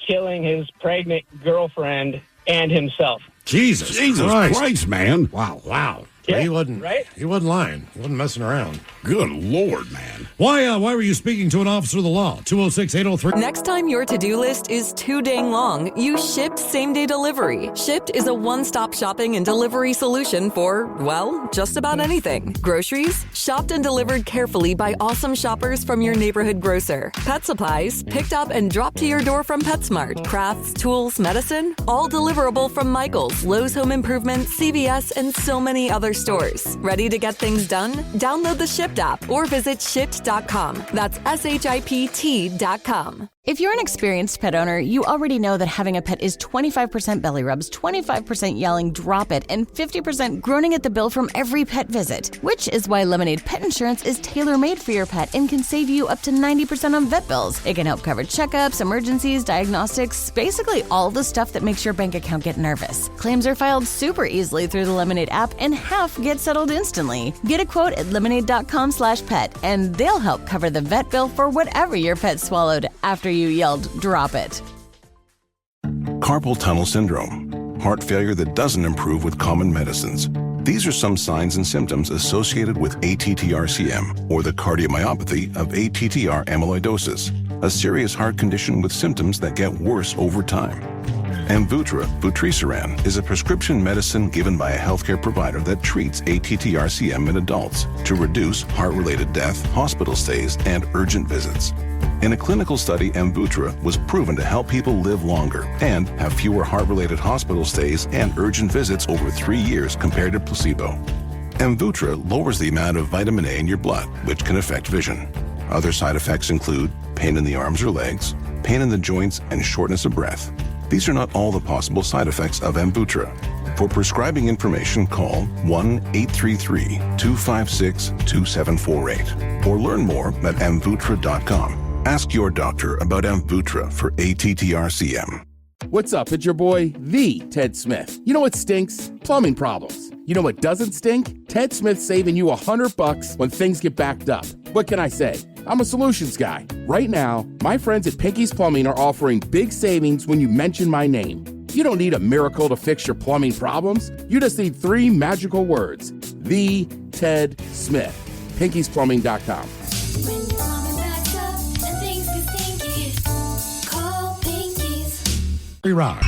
Speaker 17: killing his pregnant girlfriend and himself.
Speaker 6: Jesus Christ,
Speaker 5: man.
Speaker 6: Wow.
Speaker 17: Yeah,
Speaker 6: he wasn't
Speaker 17: right?
Speaker 6: He wasn't lying. He wasn't messing around.
Speaker 5: Good Lord, man.
Speaker 6: Why were you speaking to an officer of the law? 206-803.
Speaker 7: Next time your to-do list is too dang long, use Shipt same-day delivery. Shipt is a one-stop shopping and delivery solution for, well, just about anything. Groceries, shopped and delivered carefully by awesome shoppers from your neighborhood grocer. Pet supplies, picked up and dropped to your door from PetSmart. Crafts, tools, medicine, all deliverable from Michael's, Lowe's Home Improvement, CVS, and so many other stores. Ready to get things done? Download the Shipt app or visit Shipt.com. That's SHIPT.com.
Speaker 13: If you're an experienced pet owner, you already know that having a pet is 25% belly rubs, 25% yelling, drop it, and 50% groaning at the bill from every pet visit. Which is why Lemonade Pet Insurance is tailor-made for your pet and can save you up to 90% on vet bills. It can help cover checkups, emergencies, diagnostics, basically all the stuff that makes your bank account get nervous. Claims are filed super easily through the Lemonade app and half get settled instantly. Get a quote at lemonade.com/pet and they'll help cover the vet bill for whatever your pet swallowed after you yelled, drop it.
Speaker 9: Carpal tunnel syndrome, heart failure that doesn't improve with common medicines. These are some signs and symptoms associated with ATTR-CM, or the cardiomyopathy of ATTR amyloidosis, a serious heart condition with symptoms that get worse over time. Amvuttra, vutrisiran, is a prescription medicine given by a healthcare provider that treats ATTR-CM in adults to reduce heart-related death, hospital stays, and urgent visits. In a clinical study, Amvuttra was proven to help people live longer and have fewer heart-related hospital stays and urgent visits over 3 years compared to placebo. Amvuttra lowers the amount of vitamin A in your blood, which can affect vision. Other side effects include pain in the arms or legs, pain in the joints, and shortness of breath. These are not all the possible side effects of Amvuttra. For prescribing information, call 1-833-256-2748 or learn more at amvuttra.com. Ask your doctor about Amvuttra for ATTR-CM.
Speaker 8: What's up? It's your boy, the Ted Smith. You know what stinks? Plumbing problems. You know what doesn't stink? Ted Smith saving you $100 when things get backed up. What can I say? I'm a solutions guy. Right now, my friends at Pinky's Plumbing are offering big savings when you mention my name. You don't need a miracle to fix your plumbing problems. You just need 3 magical words. The Ted Smith. Pinky'sPlumbing.com.
Speaker 6: Rock.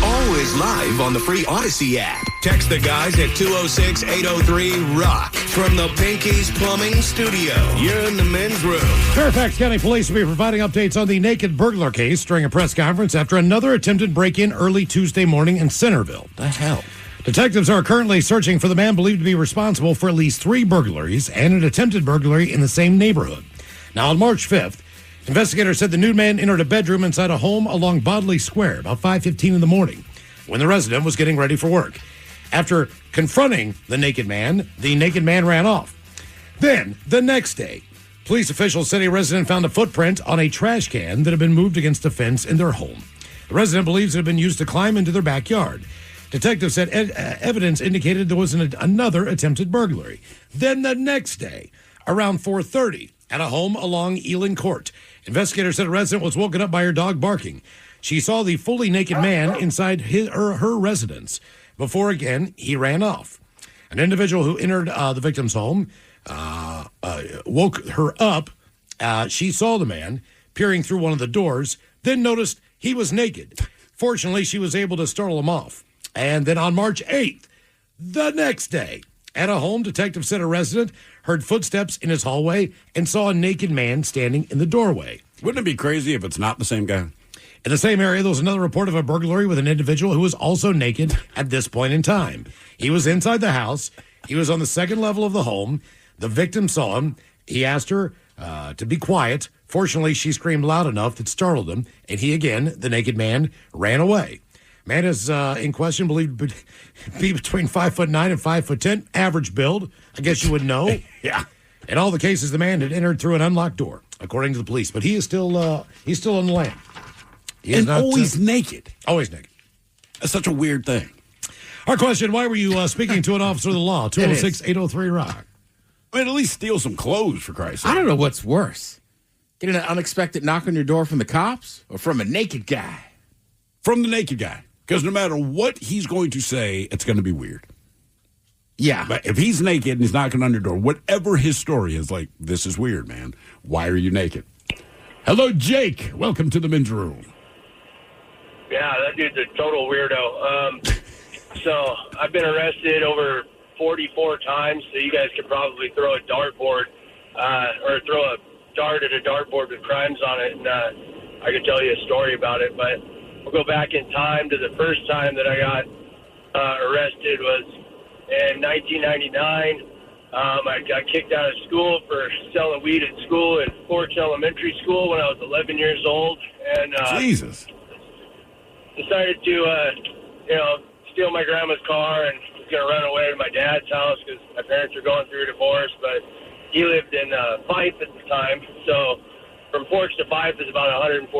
Speaker 4: Always live on the free Odyssey app. Text the guys at 206-803-ROCK from the Pinky's Plumbing Studio. You're in the men's room.
Speaker 6: Fairfax County Police will be providing updates on the naked burglar case during a press conference after another attempted break-in early Tuesday morning in Centerville. The hell? Detectives are currently searching for the man believed to be responsible for at least 3 burglaries and an attempted burglary in the same neighborhood. Now, on March 5th, investigators said the nude man entered a bedroom inside a home along Bodley Square about 5:15 in the morning when the resident was getting ready for work. After confronting the naked man ran off. Then, the next day, police officials said a resident found a footprint on a trash can that had been moved against a fence in their home. The resident believes it had been used to climb into their backyard. Detectives said evidence indicated there was another attempted burglary. Then the next day, around 4:30, at a home along Ealing Court, investigators said a resident was woken up by her dog barking. She saw the fully naked man inside her residence. Before, again, he ran off. An individual who entered the victim's home woke her up. She saw the man peering through one of the doors, then noticed he was naked. Fortunately, she was able to startle him off. And then on March 8th, the next day, at a home, detectives said a resident heard footsteps in his hallway and saw a naked man standing in the doorway.
Speaker 5: Wouldn't it be crazy if it's not the same guy?
Speaker 6: In the same area, there was another report of a burglary with an individual who was also naked at this point in time. He was inside the house. He was on the second level of the home. The victim saw him. He asked her to be quiet. Fortunately, she screamed loud enough that startled him, and he, again, the naked man, ran away. Man is in question, believed to be between 5'9" and 5'10", average build. I guess you would know.
Speaker 5: Yeah.
Speaker 6: In all the cases, the man had entered through an unlocked door, according to the police. But he is still on the lam. He is
Speaker 5: and
Speaker 6: not,
Speaker 5: always naked.
Speaker 6: Always naked.
Speaker 5: That's such a weird thing.
Speaker 6: Our question: why were you speaking to an officer of the law? 206-803-ROCK.
Speaker 5: I mean, at least steal some clothes, for Christ's sake.
Speaker 8: I don't know what's worse. Getting an unexpected knock on your door from the cops or from a naked guy?
Speaker 5: From the naked guy. Because no matter what he's going to say, it's going to be weird.
Speaker 8: Yeah.
Speaker 5: But if he's naked and he's knocking on your door, whatever his story is, like, this is weird, man. Why are you naked? Hello, Jake. Welcome to the men's room.
Speaker 18: Yeah, that dude's a total weirdo. So I've been arrested over 44 times, so you guys could probably throw a dartboard or throw a dart at a dartboard with crimes on it, and I could tell you a story about it, but we'll go back in time to the first time that I got arrested was in 1999. I got kicked out of school for selling weed at school at Forks Elementary School when I was 11 years old, and
Speaker 5: Jesus
Speaker 18: decided to steal my grandma's car and was going to run away to my dad's house because my parents were going through a divorce, but he lived in Fife at the time, so from Forks to Fife is about 145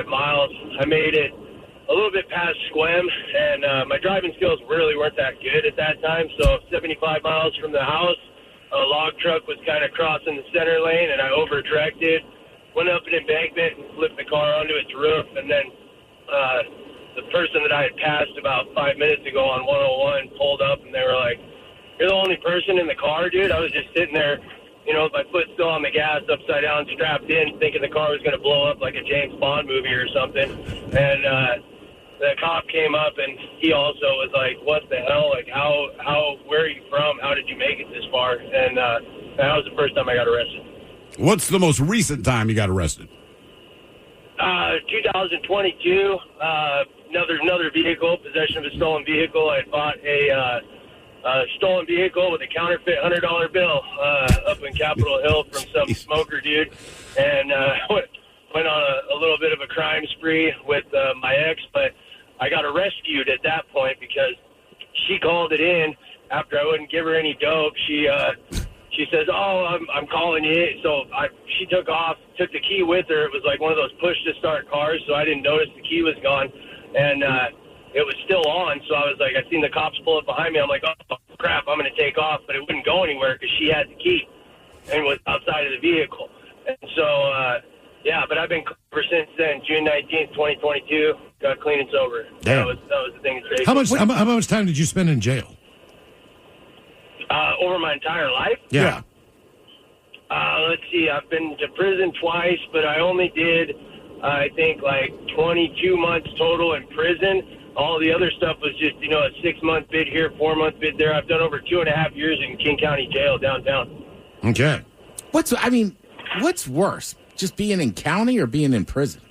Speaker 18: miles. I made it a little bit past Squim, and my driving skills really weren't that good at that time, so 75 miles from the house, a log truck was kind of crossing the center lane, and I over-directed, went up an embankment and flipped the car onto its roof, and then the person that I had passed about 5 minutes ago on 101 pulled up, and they were like, "You're the only person in the car, dude?" I was just sitting there, with my foot still on the gas, upside down, strapped in, thinking the car was going to blow up like a James Bond movie or something, and the cop came up, and he also was like, "What the hell? Like, where are you from? How did you make it this far?" And that was the first time I got arrested.
Speaker 5: What's the most recent time you got arrested?
Speaker 18: 2022, another vehicle, possession of a stolen vehicle. I bought a stolen vehicle with a counterfeit $100 bill up in Capitol Hill from some smoker dude, and went on a little bit of a crime spree with my ex, but I got rescued at that point because she called it in after I wouldn't give her any dope. She says, "Oh, I'm calling you." So she took off, took the key with her. It was like one of those push-to-start cars, so I didn't notice the key was gone. And it was still on, so I was like, I seen the cops pull up behind me. I'm like, "Oh, crap, I'm going to take off." But it wouldn't go anywhere because she had the key and was outside of the vehicle. And so, but I've been clean ever since then. June 19th, 2022, got clean and sober.
Speaker 6: Damn.
Speaker 18: That was the thing.
Speaker 6: How much time did you spend in jail?
Speaker 18: Over my entire life?
Speaker 6: Yeah.
Speaker 18: Let's see. I've been to prison twice, but I only did, I think, like 22 months total in prison. All the other stuff was just, a 6-month bid here, 4-month bid there. I've done over 2.5 years in King County Jail downtown.
Speaker 6: Okay.
Speaker 8: What's worse, just being in county or being in prison?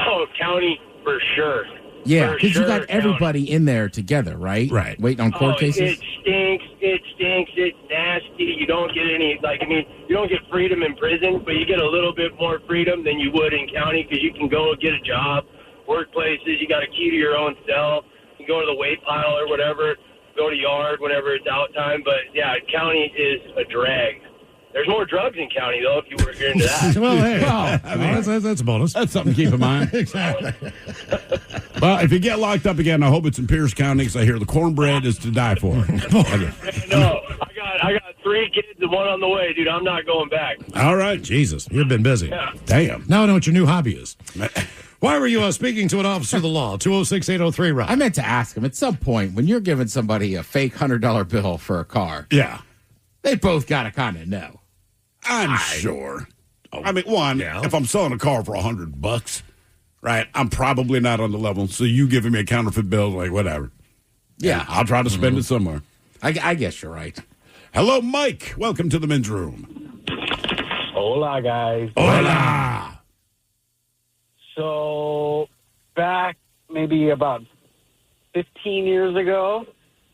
Speaker 18: Oh, county for sure.
Speaker 8: Yeah,
Speaker 18: For
Speaker 8: because
Speaker 18: sure,
Speaker 8: you got everybody in there together, right?
Speaker 6: Right.
Speaker 8: Waiting on court cases.
Speaker 18: It stinks. It's nasty. You don't get any, you don't get freedom in prison, but you get a little bit more freedom than you would in county because you can go get a job, workplaces. You got a key to your own cell. You can go to the weight pile or whatever, go to yard whenever it's out time. But, yeah, county is a drag. There's more drugs in county, though, if you were into that.
Speaker 6: Well, hey, I mean, that's a bonus.
Speaker 5: That's something to keep in mind.
Speaker 6: Exactly.
Speaker 5: Well, if you get locked up again, I hope it's in Pierce County because I hear the cornbread is to die for.
Speaker 18: No, I got 3 kids and 1 on the way, dude. I'm not going back.
Speaker 5: All right.
Speaker 6: Jesus, you've been busy.
Speaker 18: Yeah.
Speaker 5: Damn.
Speaker 6: Now I know what your new hobby is. Why were you speaking to an officer of the law? 206-803, Rob.
Speaker 8: I meant to ask him, at some point, when you're giving somebody a fake $100 bill for a car,
Speaker 5: Yeah.
Speaker 8: they both got to kind of know.
Speaker 5: I'm sure. I mean, if I'm selling a car for $100, right, I'm probably not on the level. So you giving me a counterfeit bill, like, whatever.
Speaker 8: Yeah.
Speaker 5: And I'll try to spend it somewhere.
Speaker 8: I guess you're right.
Speaker 5: Hello, Mike. Welcome to the men's room.
Speaker 19: Hola, guys.
Speaker 5: Hola.
Speaker 19: So, back maybe about 15 years ago,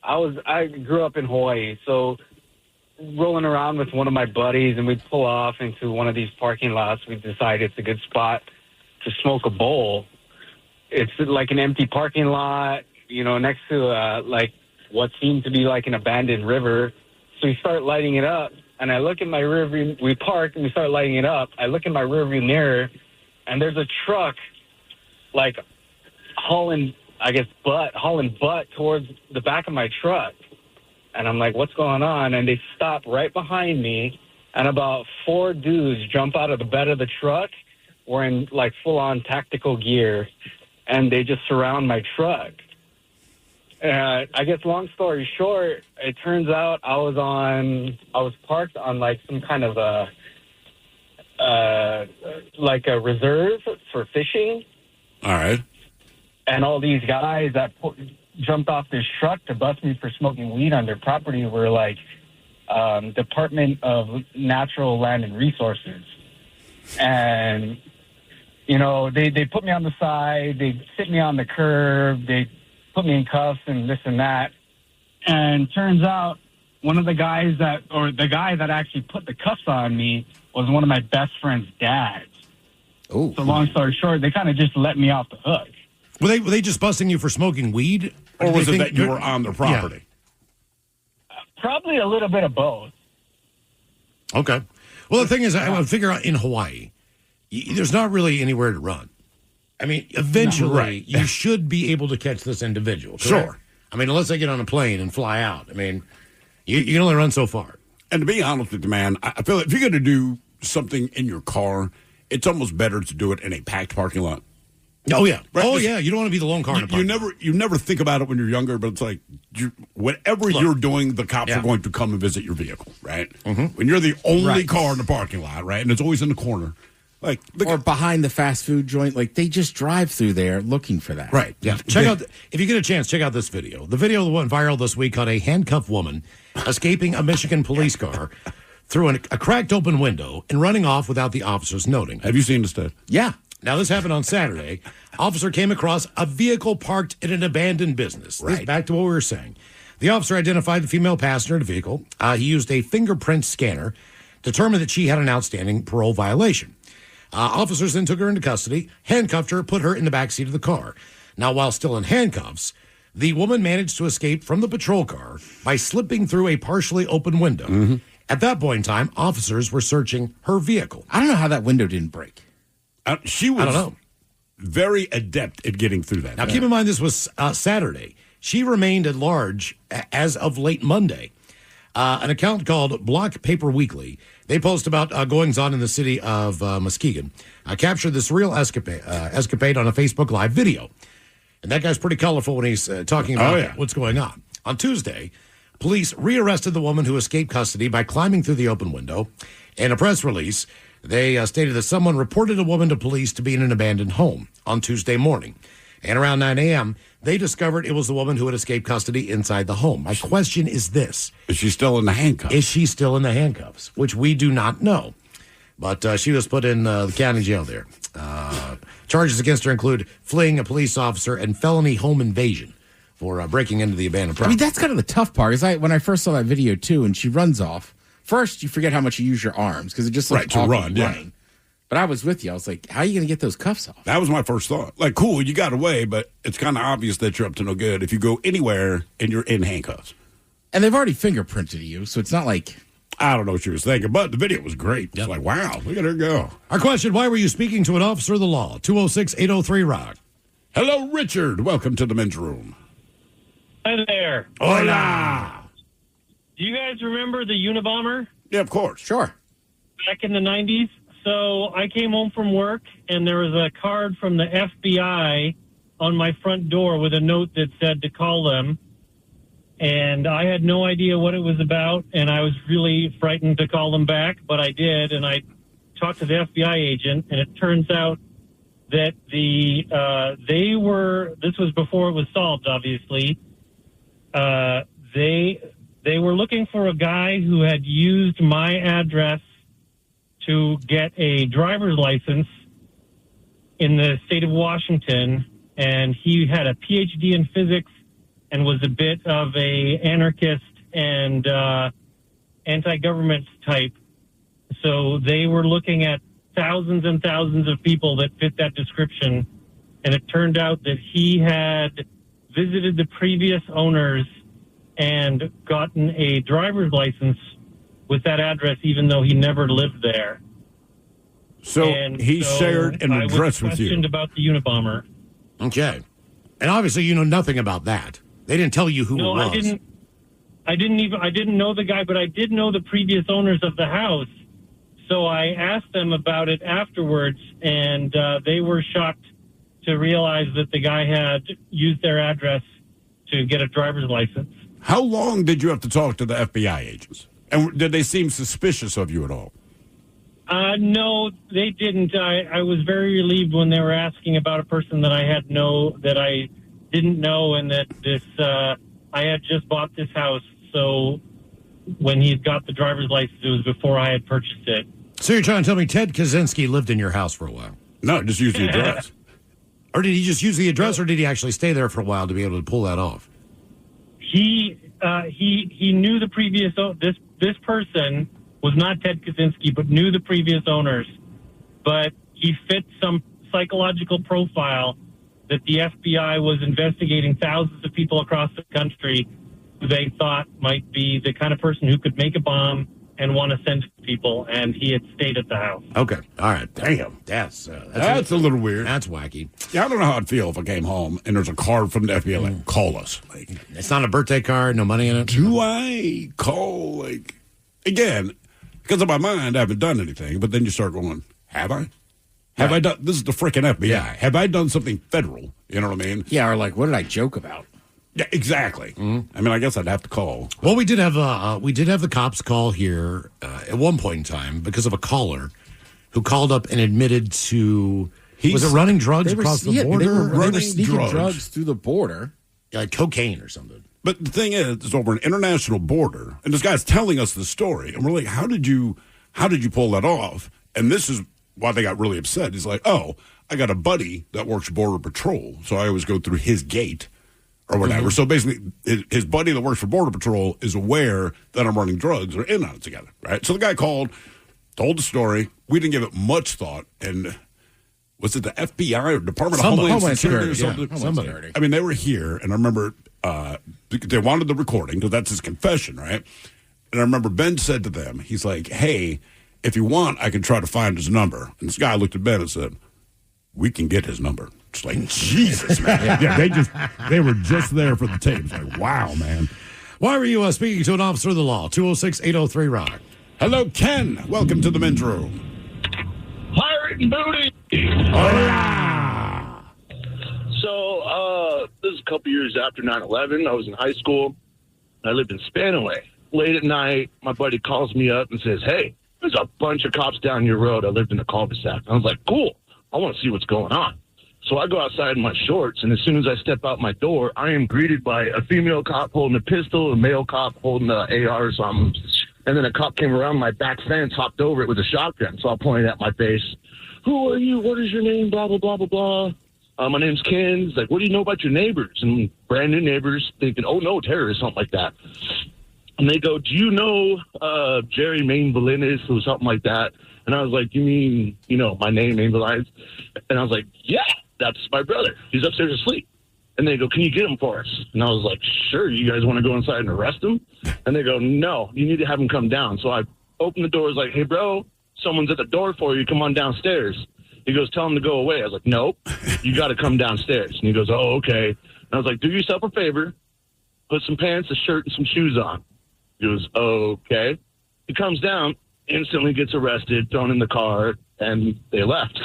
Speaker 19: I grew up in Hawaii. So, rolling around with one of my buddies, and we'd pull off into one of these parking lots. We decided it's a good spot to smoke a bowl. It's like an empty parking lot, next to what seemed to be like an abandoned river. So we start lighting it up, and I look in my rearview. We park and we start lighting it up. I look in my rearview mirror, and there's a truck, like hauling butt towards the back of my truck. And I'm like, what's going on? And they stop right behind me, and about 4 dudes jump out of the bed of the truck wearing, like, full-on tactical gear, and they just surround my truck. I guess long story short, it turns out I was parked on, like, some kind of a reserve for fishing.
Speaker 5: All right.
Speaker 19: And all these guys that jumped off this truck to bust me for smoking weed on their property were like Department of Natural Land and Resources. And, they put me on the side, they sit me on the curb, they put me in cuffs and this and that. And turns out the guy that actually put the cuffs on me was one of my best friend's dads.
Speaker 8: Oh.
Speaker 19: So long story short, they kind of just let me off the hook.
Speaker 6: Were they just busting you for smoking weed?
Speaker 5: Or was it that you were on their property?
Speaker 19: Yeah. Probably a little bit of both.
Speaker 6: Okay. Well, the thing is, I would figure out in Hawaii, there's not really anywhere to run. I mean, eventually, you should be able to catch this individual. Correct?
Speaker 5: Sure.
Speaker 6: I mean, unless they get on a plane and fly out. I mean, you can only run so far.
Speaker 5: And to be honest with you, man, I feel like if you're going to do something in your car, it's almost better to do it in a packed parking lot.
Speaker 6: Oh, yeah.
Speaker 5: Right?
Speaker 6: Oh, yeah. You don't want to be the lone car in the parking lot.
Speaker 5: You never think about it when you're younger, but it's like whatever you're doing, the cops are going to come and visit your vehicle, right? Mm-hmm. When you're the only car in the parking lot, right, and it's always in the corner.
Speaker 8: Or behind the fast food joint, like they just drive through there looking for that.
Speaker 6: Right. Yeah. Check out, if you get a chance, check out this video. The video that went viral this week caught a handcuffed woman escaping a Michigan police car through a cracked open window and running off without the officers noting.
Speaker 5: Have you seen this stuff?
Speaker 6: Yeah. Now, this happened on Saturday. Officer came across a vehicle parked in an abandoned business. Right. This, back to what we were saying. The officer identified the female passenger in the vehicle. He used a fingerprint scanner, determined that she had an outstanding parole violation. Officers then took her into custody, handcuffed her, put her in the backseat of the car. Now, while still in handcuffs, the woman managed to escape from the patrol car by slipping through a partially open window. Mm-hmm. At that point in time, officers were searching her vehicle.
Speaker 8: I don't know how that window didn't break.
Speaker 5: She was very adept at getting through that.
Speaker 6: Now, keep in mind, this was Saturday. She remained at large as of late Monday. An account called Block Paper Weekly, they post about goings-on in the city of Muskegon, captured this real escapade on a Facebook Live video. And that guy's pretty colorful when he's talking about what's going on. On Tuesday, police rearrested the woman who escaped custody by climbing through the open window. In a press release, they stated that someone reported a woman to police to be in an abandoned home on Tuesday morning. And around 9 a.m., they discovered it was the woman who had escaped custody inside the home. My question is this.
Speaker 5: Is she still in the handcuffs?
Speaker 6: Is she still in the handcuffs? Which we do not know. But she was put in the county jail there. Charges against her include fleeing a police officer and felony home invasion for breaking into the abandoned
Speaker 8: I
Speaker 6: property.
Speaker 8: mean, that's kind of the tough part. Is when I first saw that video too, and she runs off. First, you forget how much you use your arms because it just looks
Speaker 5: Right, to
Speaker 8: awkward
Speaker 5: run, yeah.
Speaker 8: running. But I was with you. I was like, how are you going to get those cuffs off?
Speaker 5: That was my first thought. Like, cool, you got away, but it's kind of obvious that you're up to no good if you go anywhere and you're in handcuffs.
Speaker 8: And they've already fingerprinted you, so it's not like...
Speaker 5: I don't know what she was thinking, but the video was great. It's like, wow, look at her go.
Speaker 6: Our question, why were you speaking to an officer of the law? 206-803-ROCK.
Speaker 5: Hello, Richard. Welcome to the men's room.
Speaker 20: Hi there.
Speaker 5: Hola.
Speaker 20: Do you guys remember the Unabomber?
Speaker 5: Yeah, of course.
Speaker 8: Sure.
Speaker 20: Back in the 90s? So I came home from work, and there was a card from the FBI on my front door with a note that said to call them. And I had no idea what it was about, and I was really frightened to call them back, but I did, and I talked to the FBI agent, and it turns out that this was before it was solved, obviously. They were looking for a guy who had used my address to get a driver's license in the state of Washington, and he had a PhD in physics and was a bit of a anarchist and anti-government type. So they were looking at thousands and thousands of people that fit that description, and it turned out that he had visited the previous owners and gotten a driver's license with that address, even though he never lived there.
Speaker 5: So he shared an address
Speaker 20: I was
Speaker 5: with you.
Speaker 20: questioned about the Unabomber.
Speaker 6: Okay. And obviously you know nothing about that. They didn't tell you who it was.
Speaker 20: I didn't know the guy, but I did know the previous owners of the house. So I asked them about it afterwards, and they were shocked to realize that the guy had used their address to get a driver's license.
Speaker 5: How long did you have to talk to the FBI agents? And did they seem suspicious of you at all?
Speaker 20: No, they didn't. I was very relieved when they were asking about a person that I didn't know, and that I had just bought this house. So when he got the driver's license, it was before I had purchased it.
Speaker 6: So you're trying to tell me Ted Kaczynski lived in your house for a while?
Speaker 5: No, just use the address.
Speaker 6: Or did he just use the address, or did he actually stay there for a while to be able to pull that off?
Speaker 20: He knew the previous this person was not Ted Kaczynski, but knew the previous owners. But he fit some psychological profile that the FBI was investigating thousands of people across the country who they thought might be the kind of person who could make a bomb and want to send it to people, and he had stayed at the house.
Speaker 6: Okay. All right.
Speaker 5: Damn.
Speaker 6: That's
Speaker 5: a little weird.
Speaker 6: That's wacky.
Speaker 5: Yeah, I don't know how I'd feel if I came home and there's a card from the FBI like, call us. Like,
Speaker 6: it's not a birthday card, no money in it.
Speaker 5: Do I call, like, again, because of my mind, I haven't done anything, but then you start going, have I? Have I done, this is the freaking FBI.
Speaker 8: Yeah.
Speaker 5: Have I done something federal? You know what I mean?
Speaker 8: Yeah, or like, what did I joke about?
Speaker 5: Yeah, exactly. I mean, I guess I'd have to call.
Speaker 6: Well, we did have the cops call here at one point in time because of a caller who called up and admitted to was it running drugs across the border?
Speaker 8: They were sneaking drugs through the border,
Speaker 6: like cocaine or something.
Speaker 5: But the thing is, it's over an international border, and this guy's telling us the story, and we're like, how did you pull that off? And this is why they got really upset. He's like, oh, I got a buddy that works Border Patrol, so I always go through his gate. Or whatever. So basically, his buddy that works for Border Patrol is aware that I'm running drugs or in on it together, right? So the guy called, told the story. We didn't give it much thought. And was it the FBI or Department of Homeland Security or something?
Speaker 8: Yeah, Somebody.
Speaker 5: I mean, they were here, and I remember they wanted the recording because that's his confession, right? And I remember Ben said to them, he's like, hey, if you want, I can try to find his number. And this guy looked at Ben and said, we can get his number. It's like, Jesus, man. Yeah, they were just there for the tapes. Like, wow, man.
Speaker 6: Why were you speaking to an officer of the law? 206-803-ROCK.
Speaker 5: Hello, Ken. Welcome to the men's room.
Speaker 21: Pirate and booty.
Speaker 5: Hola.
Speaker 21: So, this is a couple years after 9/11. I was in high school. I lived in Spanaway. Late at night, my buddy calls me up and says, hey, there's a bunch of cops down your road. I lived in a cul-de-sac. I was like, cool. I want to see what's going on. So I go outside in my shorts, and as soon as I step out my door, I am greeted by a female cop holding a pistol, a male cop holding an AR or something. And then a cop came around my back fence, hopped over it with a shotgun. So I pointed at my face. who are you? What is your name? Blah, blah, blah, blah, blah. My name's Ken. He's like, what do you know about your neighbors? And brand new neighbors thinking, oh, no, terrorists, something like that. And they go, do you know Jerry Main Valinis or something like that? And I was like, you mean, my name, Main Valinis? And I was like, yeah, that's my brother. He's upstairs asleep. And they go, can you get him for us? And I was like, sure, you guys want to go inside and arrest him? And they go, no, you need to have him come down. So I opened the door. I was like, hey, bro, someone's at the door for you. Come on downstairs. He goes, tell him to go away. I was like, nope, you got to come downstairs. And he goes, oh, okay. And I was like, do yourself a favor. Put some pants, a shirt, and some shoes on. He goes, okay. He comes down, instantly gets arrested, thrown in the car, and they left.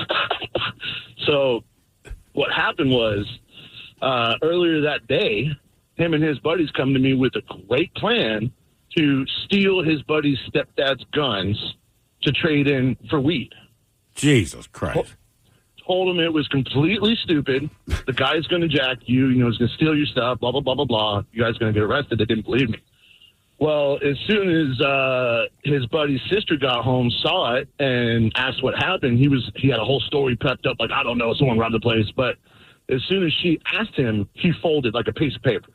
Speaker 21: So what happened was earlier that day, him and his buddies come to me with a great plan to steal his buddy's stepdad's guns to trade in for weed.
Speaker 5: Jesus Christ.
Speaker 21: Told him it was completely stupid. The guy's going to jack you. He's going to steal your stuff, blah, blah, blah, blah, blah. You guys are going to get arrested. They didn't believe me. Well, as soon as his buddy's sister got home, saw it, and asked what happened, he had a whole story prepped up, like, I don't know, someone robbed the place. But as soon as she asked him, he folded like a piece of paper.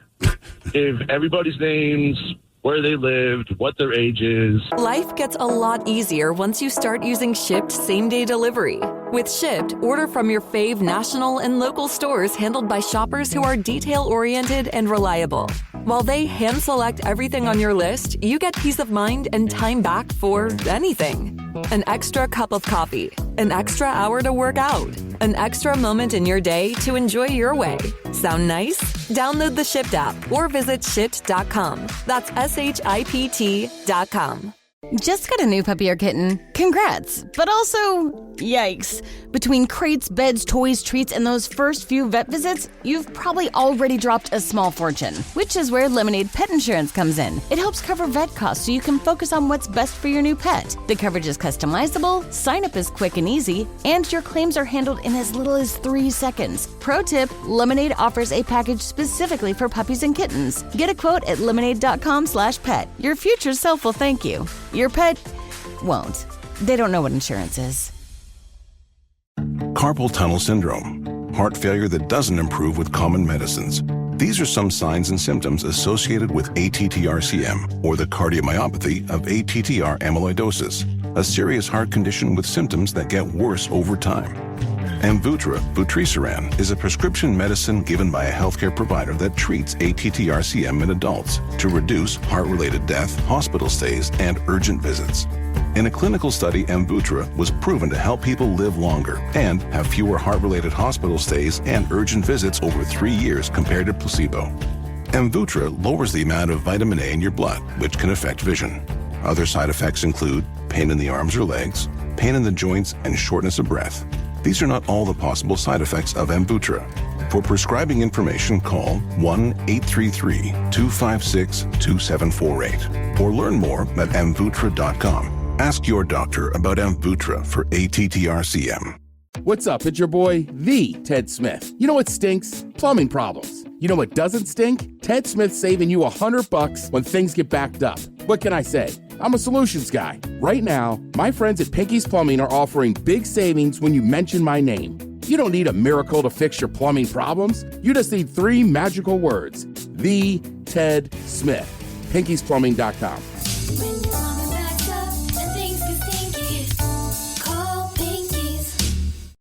Speaker 21: Gave everybody's names, where they lived, what their age is.
Speaker 7: Life gets a lot easier once you start using Shipt same-day delivery. With Shipt, order from your fave national and local stores handled by shoppers who are detail-oriented and reliable. While they hand-select everything on your list, you get peace of mind and time back for anything. An extra cup of coffee, an extra hour to work out, an extra moment in your day to enjoy your way. Sound nice? Download the Shipt app or visit Shipt.com. That's SHIPT.com.
Speaker 13: Just got a new puppy or kitten? Congrats! But also, yikes. Between crates, beds, toys, treats, and those first few vet visits, you've probably already dropped a small fortune, which is where Lemonade Pet Insurance comes in. It helps cover vet costs so you can focus on what's best for your new pet. The coverage is customizable, sign up is quick and easy, and your claims are handled in as little as 3 seconds. Pro tip, Lemonade offers a package specifically for puppies and kittens. Get a quote at lemonade.com/pet. Your future self will thank you. Your pet won't. They don't know what insurance is.
Speaker 9: Carpal tunnel syndrome, heart failure that doesn't improve with common medicines. These are some signs and symptoms associated with ATTR-CM, or the cardiomyopathy of ATTR amyloidosis, a serious heart condition with symptoms that get worse over time. Amvuttra, vutrisiran, is a prescription medicine given by a healthcare provider that treats ATTR-CM in adults to reduce heart-related death, hospital stays, and urgent visits. In a clinical study, Amvuttra was proven to help people live longer and have fewer heart-related hospital stays and urgent visits over 3 years compared to placebo. Amvuttra lowers the amount of vitamin A in your blood, which can affect vision. Other side effects include pain in the arms or legs, pain in the joints, and shortness of breath. These are not all the possible side effects of Amvuttra. For prescribing information, call 1-833-256-2748 or learn more at amvuttra.com. Ask your doctor about Amvuttra for ATTR-CM.
Speaker 10: What's up? It's your boy, the Ted Smith. You know what stinks? Plumbing problems. You know what doesn't stink? Ted Smith saving you $100 when things get backed up. What can I say? I'm a solutions guy. Right now, my friends at Pinky's Plumbing are offering big savings when you mention my name. You don't need a miracle to fix your plumbing problems. You just need 3 magical words. The Ted Smith. Pinky'sPlumbing.com.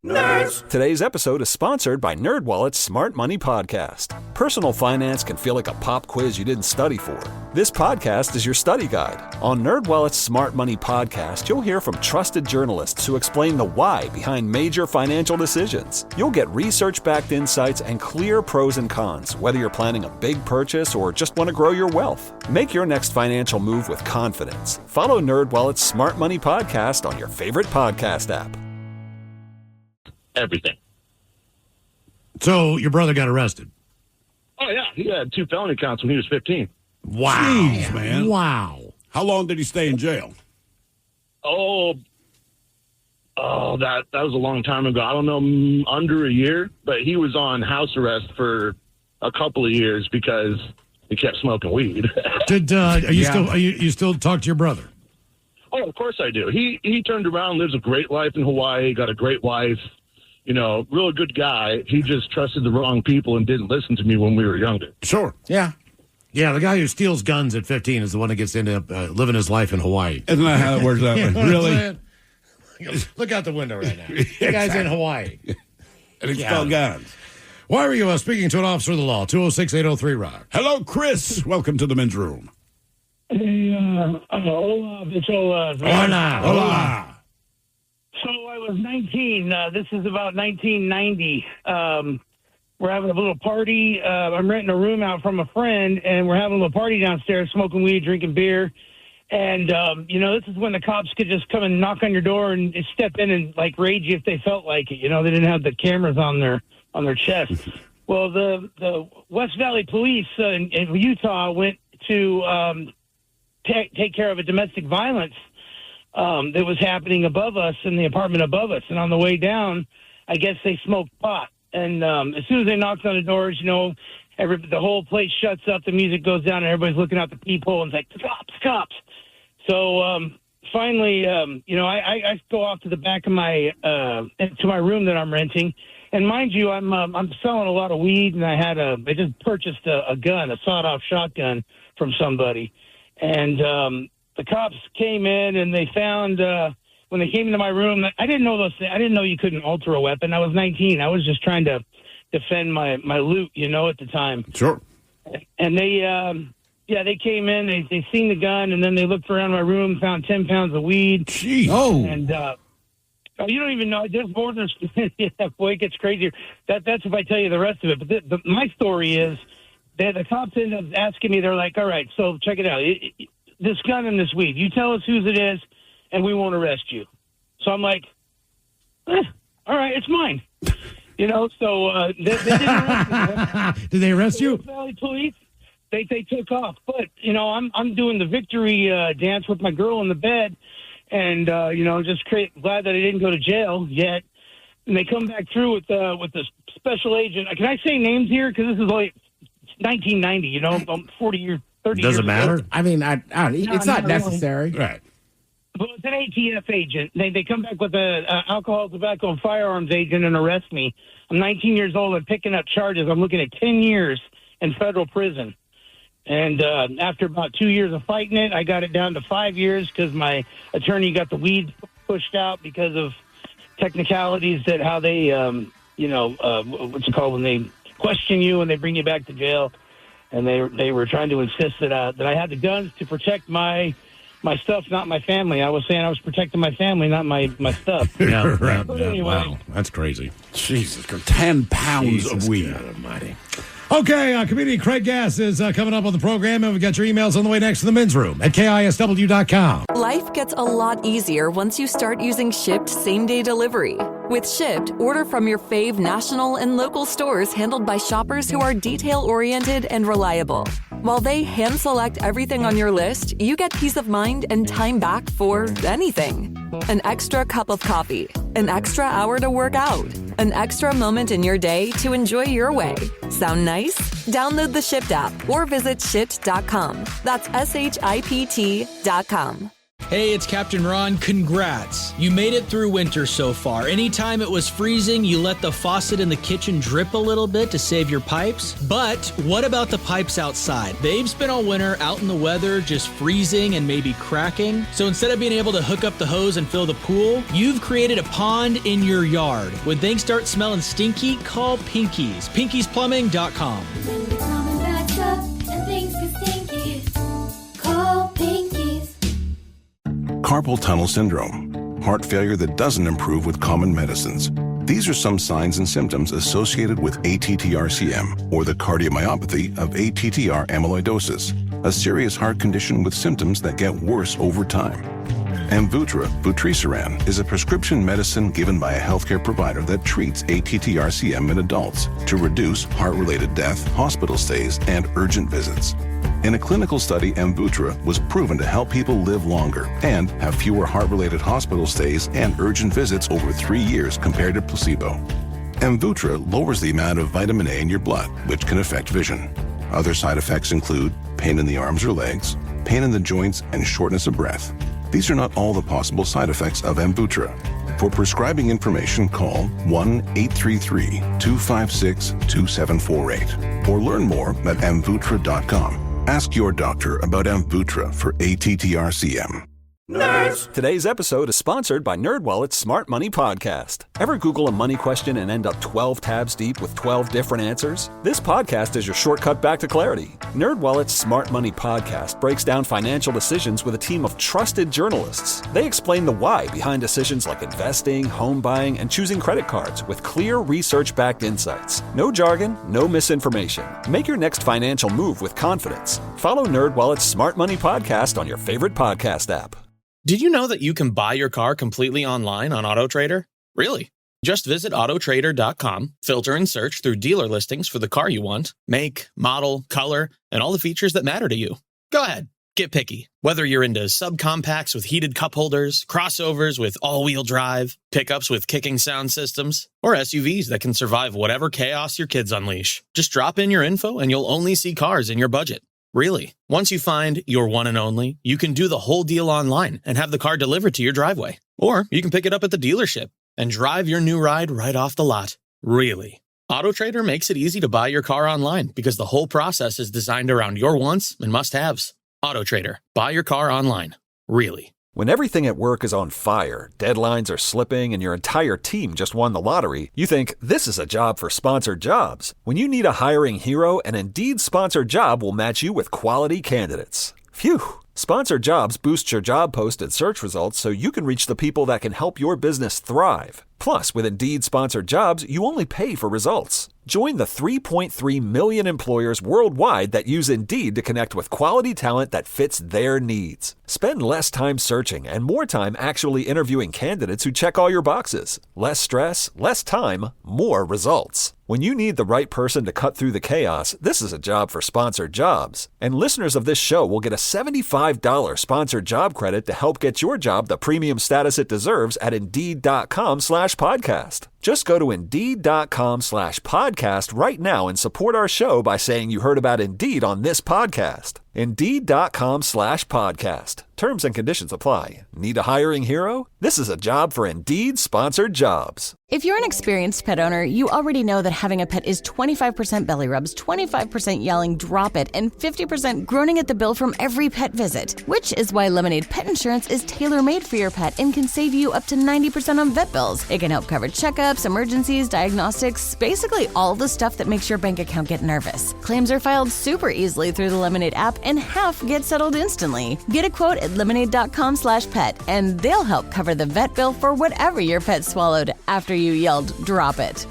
Speaker 3: Nerds! Today's episode is sponsored by NerdWallet's Smart Money Podcast. Personal finance can feel like a pop quiz you didn't study for. This podcast is your study guide. On NerdWallet's Smart Money Podcast, you'll hear from trusted journalists who explain the why behind major financial decisions. You'll get research-backed insights and clear pros and cons, whether you're planning a big purchase or just want to grow your wealth. Make your next financial move with confidence. Follow NerdWallet's Smart Money Podcast on your favorite podcast app.
Speaker 21: Everything.
Speaker 6: So your brother got arrested?
Speaker 21: Oh, yeah. He had 2 felony counts when he was 15.
Speaker 6: Wow.
Speaker 5: Jeez, man.
Speaker 6: Wow.
Speaker 5: How long did he stay in jail?
Speaker 21: That was a long time ago. I don't know, under a year, but he was on house arrest for a couple of years because he kept smoking weed.
Speaker 6: Did you still talk to your brother?
Speaker 21: Oh, of course I do. He turned around, lives a great life in Hawaii, got a great wife, real good guy. He just trusted the wrong people and didn't listen to me when we were younger.
Speaker 5: Sure.
Speaker 8: Yeah.
Speaker 6: Yeah, the guy who steals guns at 15 is the one that gets into living his life in Hawaii.
Speaker 5: Isn't that how it works out? Really?
Speaker 6: Look out the window right now. The guy's in Hawaai.
Speaker 5: And he stole guns.
Speaker 6: Why were you speaking to an officer of the law? 206-803-ROCK.
Speaker 5: Hello, Chris. Welcome to the men's room.
Speaker 11: Hey, hola, bicho.
Speaker 5: Hola.
Speaker 11: So I was 19. This is about 1990. We're having a little party. I'm renting a room out from a friend, and we're having a little party downstairs, smoking weed, drinking beer. And, this is when the cops could just come and knock on your door and step in and, raid you if they felt like it. They didn't have the cameras on their chest. Well, the West Valley Police in Utah went to take care of a domestic violence that was happening above us in the apartment above us. And on the way down, I guess they smoked pot. And as soon as they knocked on the doors, the whole place shuts up, the music goes down, and everybody's looking out the peephole and it's like, cops. So finally, I go off to the back of my to my room that I'm renting. And mind you, I'm selling a lot of weed, and I just purchased a gun, a sawed-off shotgun from somebody. And the cops came in, and they found when they came into my room, I didn't know those things. I didn't know you couldn't alter a weapon. I was 19. I was just trying to defend my loot, at the time.
Speaker 5: Sure.
Speaker 11: And they came in. They seen the gun, and then they looked around my room, found 10 pounds of weed.
Speaker 5: Jeez.
Speaker 11: Oh. And you don't even know. There's more than boy, it gets crazier. That's if I tell you the rest of it. But my story is that the cops ended up asking me. They're like, "All right, so check it out. This gun and this weed. You tell us whose it is, and we won't arrest you." So I'm like, all right, it's mine. So they didn't arrest me.
Speaker 6: Did they arrest you?
Speaker 11: Valley Police. They took off, but I'm doing the victory dance with my girl in the bed, and just glad that I didn't go to jail yet. And they come back through with the special agent. Can I say names here? Because this is like 1990. I'm 40 years, 30 years.
Speaker 6: Doesn't matter.
Speaker 11: Ago.
Speaker 8: I mean, it's not necessary.
Speaker 11: Really.
Speaker 6: Right.
Speaker 11: Well, it's an ATF agent. They come back with an alcohol, tobacco, and firearms agent and arrest me. I'm 19 years old and picking up charges. I'm looking at 10 years in federal prison. And after about 2 years of fighting it, I got it down to 5 years because my attorney got the weed pushed out because of technicalities that how they, what's it called when they question you and they bring you back to jail. And they were trying to insist that I had the guns to protect my stuff, not my family. I was saying I was protecting my family, not my stuff.
Speaker 6: Yeah, right.
Speaker 11: But anyway.
Speaker 6: Wow, that's crazy.
Speaker 5: Jesus, 10 pounds of weed.
Speaker 6: God almighty. Okay, comedian Craig Gass is coming up on the program, and we got your emails on the way next to the men's room at KISW.com.
Speaker 7: Life gets a lot easier once you start using Shipt same-day delivery. With Shipt, order from your fave national and local stores handled by shoppers who are detail-oriented and reliable. While they hand-select everything on your list, you get peace of mind and time back for anything. An extra cup of coffee, an extra hour to work out, an extra moment in your day to enjoy your way. Sound nice? Download the Shipt app or visit Shipt.com. That's SHIPT.com.
Speaker 22: Hey, it's Captain Ron. Congrats. You made it through winter so far. Anytime it was freezing, you let the faucet in the kitchen drip a little bit to save your pipes. But what about the pipes outside? They've spent all winter out in the weather, just freezing and maybe cracking. So instead of being able to hook up the hose and fill the pool, you've created a pond in your yard. When things start smelling stinky, call Pinkies. PinkiesPlumbing.com.
Speaker 23: When the plumbing backs up and things get stinky, call Pinkies.
Speaker 9: Carpal tunnel syndrome, heart failure that doesn't improve with common medicines. These are some signs and symptoms associated with ATTR-CM, or the cardiomyopathy of ATTR amyloidosis, a serious heart condition with symptoms that get worse over time. Amvuttra, vutrisiran, is a prescription medicine given by a healthcare provider that treats ATTR-CM in adults to reduce heart-related death, hospital stays, and urgent visits. In a clinical study, Amvuttra was proven to help people live longer and have fewer heart-related hospital stays and urgent visits over 3 years compared to placebo. Amvuttra lowers the amount of vitamin A in your blood, which can affect vision. Other side effects include pain in the arms or legs, pain in the joints, and shortness of breath. These are not all the possible side effects of Amvuttra. For prescribing information, call 1-833-256-2748 or learn more at amvuttra.com. Ask your doctor about Amvuttra for ATTR-CM.
Speaker 3: Nerds! Today's episode is sponsored by NerdWallet's Smart Money Podcast. Ever Google a money question and end up 12 tabs deep with 12 different answers? This podcast is your shortcut back to clarity. NerdWallet's Smart Money Podcast breaks down financial decisions with a team of trusted journalists. They explain the why behind decisions like investing, home buying, and choosing credit cards with clear research-backed insights. No jargon, no misinformation. Make your next financial move with confidence. Follow NerdWallet's Smart Money Podcast on your favorite podcast app.
Speaker 1: Did you know that you can buy your car completely online on AutoTrader? Really? Just visit autotrader.com, filter and search through dealer listings for the car you want, make, model, color, and all the features that matter to you. Go ahead, get picky. Whether you're into subcompacts with heated cup holders, crossovers with all-wheel drive, pickups with kicking sound systems, or SUVs that can survive whatever chaos your kids unleash. Just drop in your info and you'll only see cars in your budget. Really. Once you find your one and only, you can do the whole deal online and have the car delivered to your driveway. Or you can pick it up at the dealership and drive your new ride right off the lot. Really. AutoTrader makes it easy to buy your car online because the whole process is designed around your wants and must-haves. AutoTrader. Buy your car online. Really.
Speaker 3: When everything at work is on fire, deadlines are slipping, and your entire team just won the lottery, you think, this is a job for sponsored jobs. When you need a hiring hero, an Indeed sponsored job will match you with quality candidates. Phew! Sponsored jobs boost your job post and search results so you can reach the people that can help your business thrive. Plus, with Indeed sponsored jobs, you only pay for results. Join the 3.3 million employers worldwide that use Indeed to connect with quality talent that fits their needs. Spend less time searching and more time actually interviewing candidates who check all your boxes. Less stress, less time, more results. When you need the right person to cut through the chaos, this is a job for sponsored jobs. And listeners of this show will get a $75 sponsored job credit to help get your job the premium status it deserves at Indeed.com/podcast. Just go to Indeed.com/podcast right now and support our show by saying you heard about Indeed on this podcast. Indeed.com/podcast. Terms and conditions apply. Need a hiring hero? This is a job for Indeed sponsored jobs.
Speaker 13: If you're an experienced pet owner, you already know that having a pet is 25% belly rubs, 25% yelling, drop it, and 50% groaning at the bill from every pet visit. Which is why Lemonade Pet Insurance is tailor-made for your pet and can save you up to 90% on vet bills. It can help cover checkups, emergencies, diagnostics, basically all the stuff that makes your bank account get nervous. Claims are filed super easily through the Lemonade app and half get settled instantly. Get a quote at lemonade.com/pet and they'll help cover the vet bill for whatever your pet swallowed after you yelled, drop it.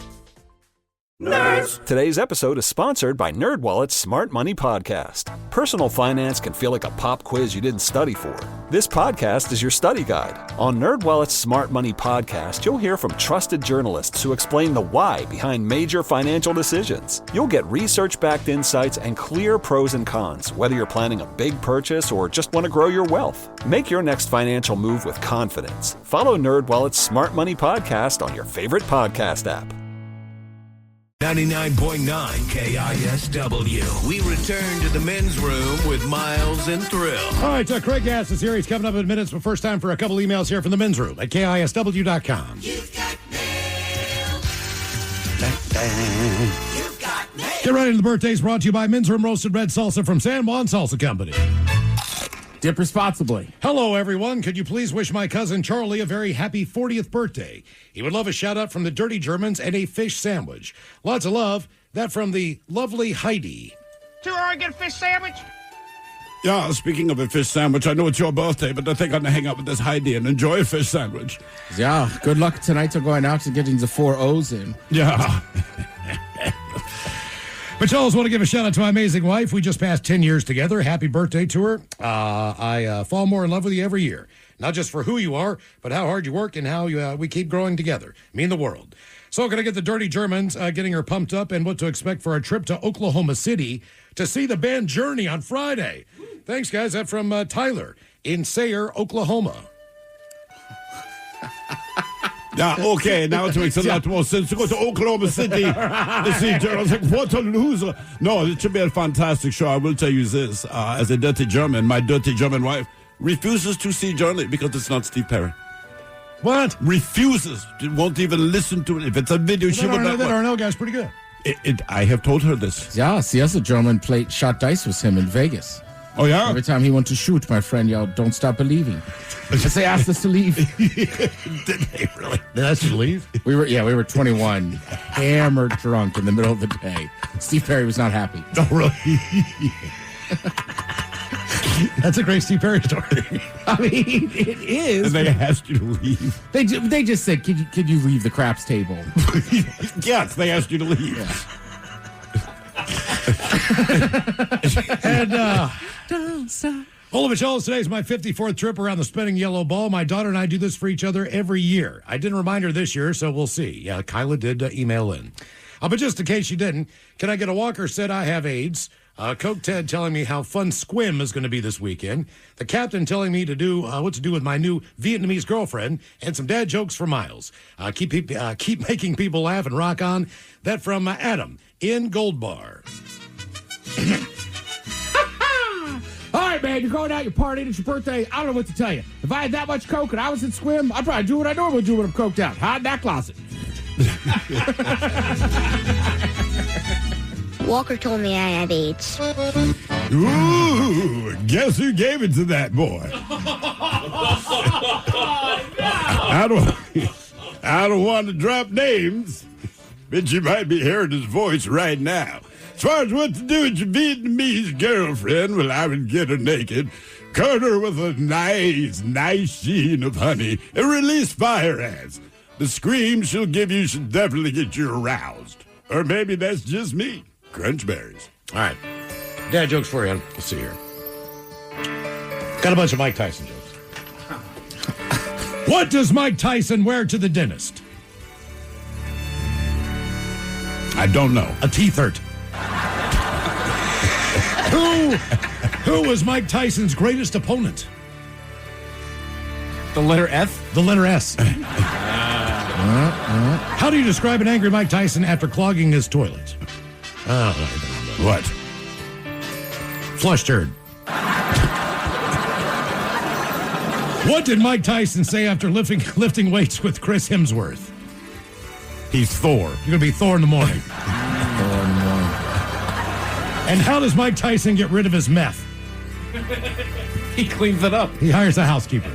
Speaker 3: Nerds! Today's episode is sponsored by NerdWallet's Smart Money Podcast. Personal finance can feel like a pop quiz you didn't study for. This podcast is your study guide. On NerdWallet's Smart Money Podcast, you'll hear from trusted journalists who explain the why behind major financial decisions. You'll get research-backed insights and clear pros and cons, whether you're planning a big purchase or just want to grow your wealth. Make your next financial move with confidence. Follow NerdWallet's Smart Money Podcast on your favorite podcast app.
Speaker 4: 99.9 KISW. We return to the men's room with Miles and Thrill.
Speaker 6: All right, Craig Gass is here. He's coming up in minutes, but first time for a couple emails here from the men's room at KISW.com.
Speaker 4: You've got mail.
Speaker 6: Get ready to the birthdays brought to you by Men's Room Roasted Red Salsa from San Juan Salsa Company.
Speaker 8: Dip responsibly.
Speaker 6: Hello, everyone. Could you please wish my cousin Charlie a very happy 40th birthday? He would love a shout-out from the Dirty Germans and a fish sandwich. Lots of love. That from the lovely Heidi.
Speaker 2: $2 get a fish sandwich?
Speaker 5: Yeah, speaking of a fish sandwich, I know it's your birthday, but I think I'm going to hang out with this Heidi and enjoy a fish sandwich.
Speaker 8: Yeah, good luck tonight to going out and getting the 4 O's in.
Speaker 5: Yeah.
Speaker 6: But I also want to give a shout out to my amazing wife. We just passed 10 years together. Happy birthday to her. I fall more in love with you every year. Not just for who you are, but how hard you work and how we keep growing together. Me and the world. So going to get the Dirty Germans getting her pumped up and what to expect for our trip to Oklahoma City to see the band Journey on Friday. Thanks, guys. That's from Tyler in Sayre, Oklahoma.
Speaker 5: Yeah, okay, now it makes a lot more sense to go to Oklahoma City to see German. I was like, what a loser. No, it should be a fantastic show. I will tell you this, as a dirty German, my dirty German wife refuses to see Johnny because it's not Steve Perry.
Speaker 6: What?
Speaker 5: Refuses. Won't even listen to it. If it's a video, she would not.
Speaker 6: That Arnell guy's pretty good.
Speaker 5: I have told her this.
Speaker 8: Yeah, see, as a gentleman shot dice with him in Vegas.
Speaker 5: Oh, yeah?
Speaker 8: Every time he went to shoot, my friend yelled, "Don't stop believing." Because they asked us to leave.
Speaker 5: Did they really?
Speaker 6: They asked you to leave?
Speaker 8: We were 21, hammered drunk in the middle of the day. Steve Perry was not happy.
Speaker 6: Oh, really? That's a great Steve Perry story.
Speaker 8: I mean, it is.
Speaker 5: And they asked you to leave.
Speaker 8: They just said, could you leave the craps table?
Speaker 5: Yes, they asked you to leave.
Speaker 8: Yeah.
Speaker 6: And Hola, Michelle, today's my 54th trip around the spinning yellow ball. My daughter and I do this for each other every year. I didn't remind her this year, so we'll see. Yeah, Kyla did email in. But just in case she didn't, can I get a walker said I have AIDS? Coke Ted telling me how fun Squim is going to be this weekend. The captain telling me to do what to do with my new Vietnamese girlfriend, and some dad jokes for Miles. Keep making people laugh and rock on. That from Adam in Gold Bar.
Speaker 10: All right, man, you're going out, you're partying, it's your birthday. I don't know what to tell you. If I had that much Coke and I was in Squim, I'd probably do what I normally do when I'm coked out. Hide in that closet.
Speaker 12: Walker told me I have AIDS.
Speaker 5: Ooh, guess who gave it to that boy? I don't want to drop names, but you might be hearing his voice right now. As far as what to do with your Vietnamese girlfriend, well, I would get her naked, coat her with a nice sheen of honey, and release fire ants. The scream she'll give you should definitely get you aroused. Or maybe that's just me. Crunch berries.
Speaker 6: All right. Dad jokes for you. Let's see here. Got a bunch of Mike Tyson jokes. What does Mike Tyson wear to the dentist?
Speaker 5: I don't know.
Speaker 6: A teeth hurt. Who was Mike Tyson's greatest opponent?
Speaker 10: The letter F?
Speaker 6: The letter S. How do you describe an angry Mike Tyson after clogging his toilet?
Speaker 5: What?
Speaker 6: Flush turd. What did Mike Tyson say after lifting weights with Chris Hemsworth?
Speaker 5: He's Thor.
Speaker 6: You're going to be Thor in the morning. And how does Mike Tyson get rid of his meth?
Speaker 10: He cleans it up.
Speaker 6: He hires a housekeeper.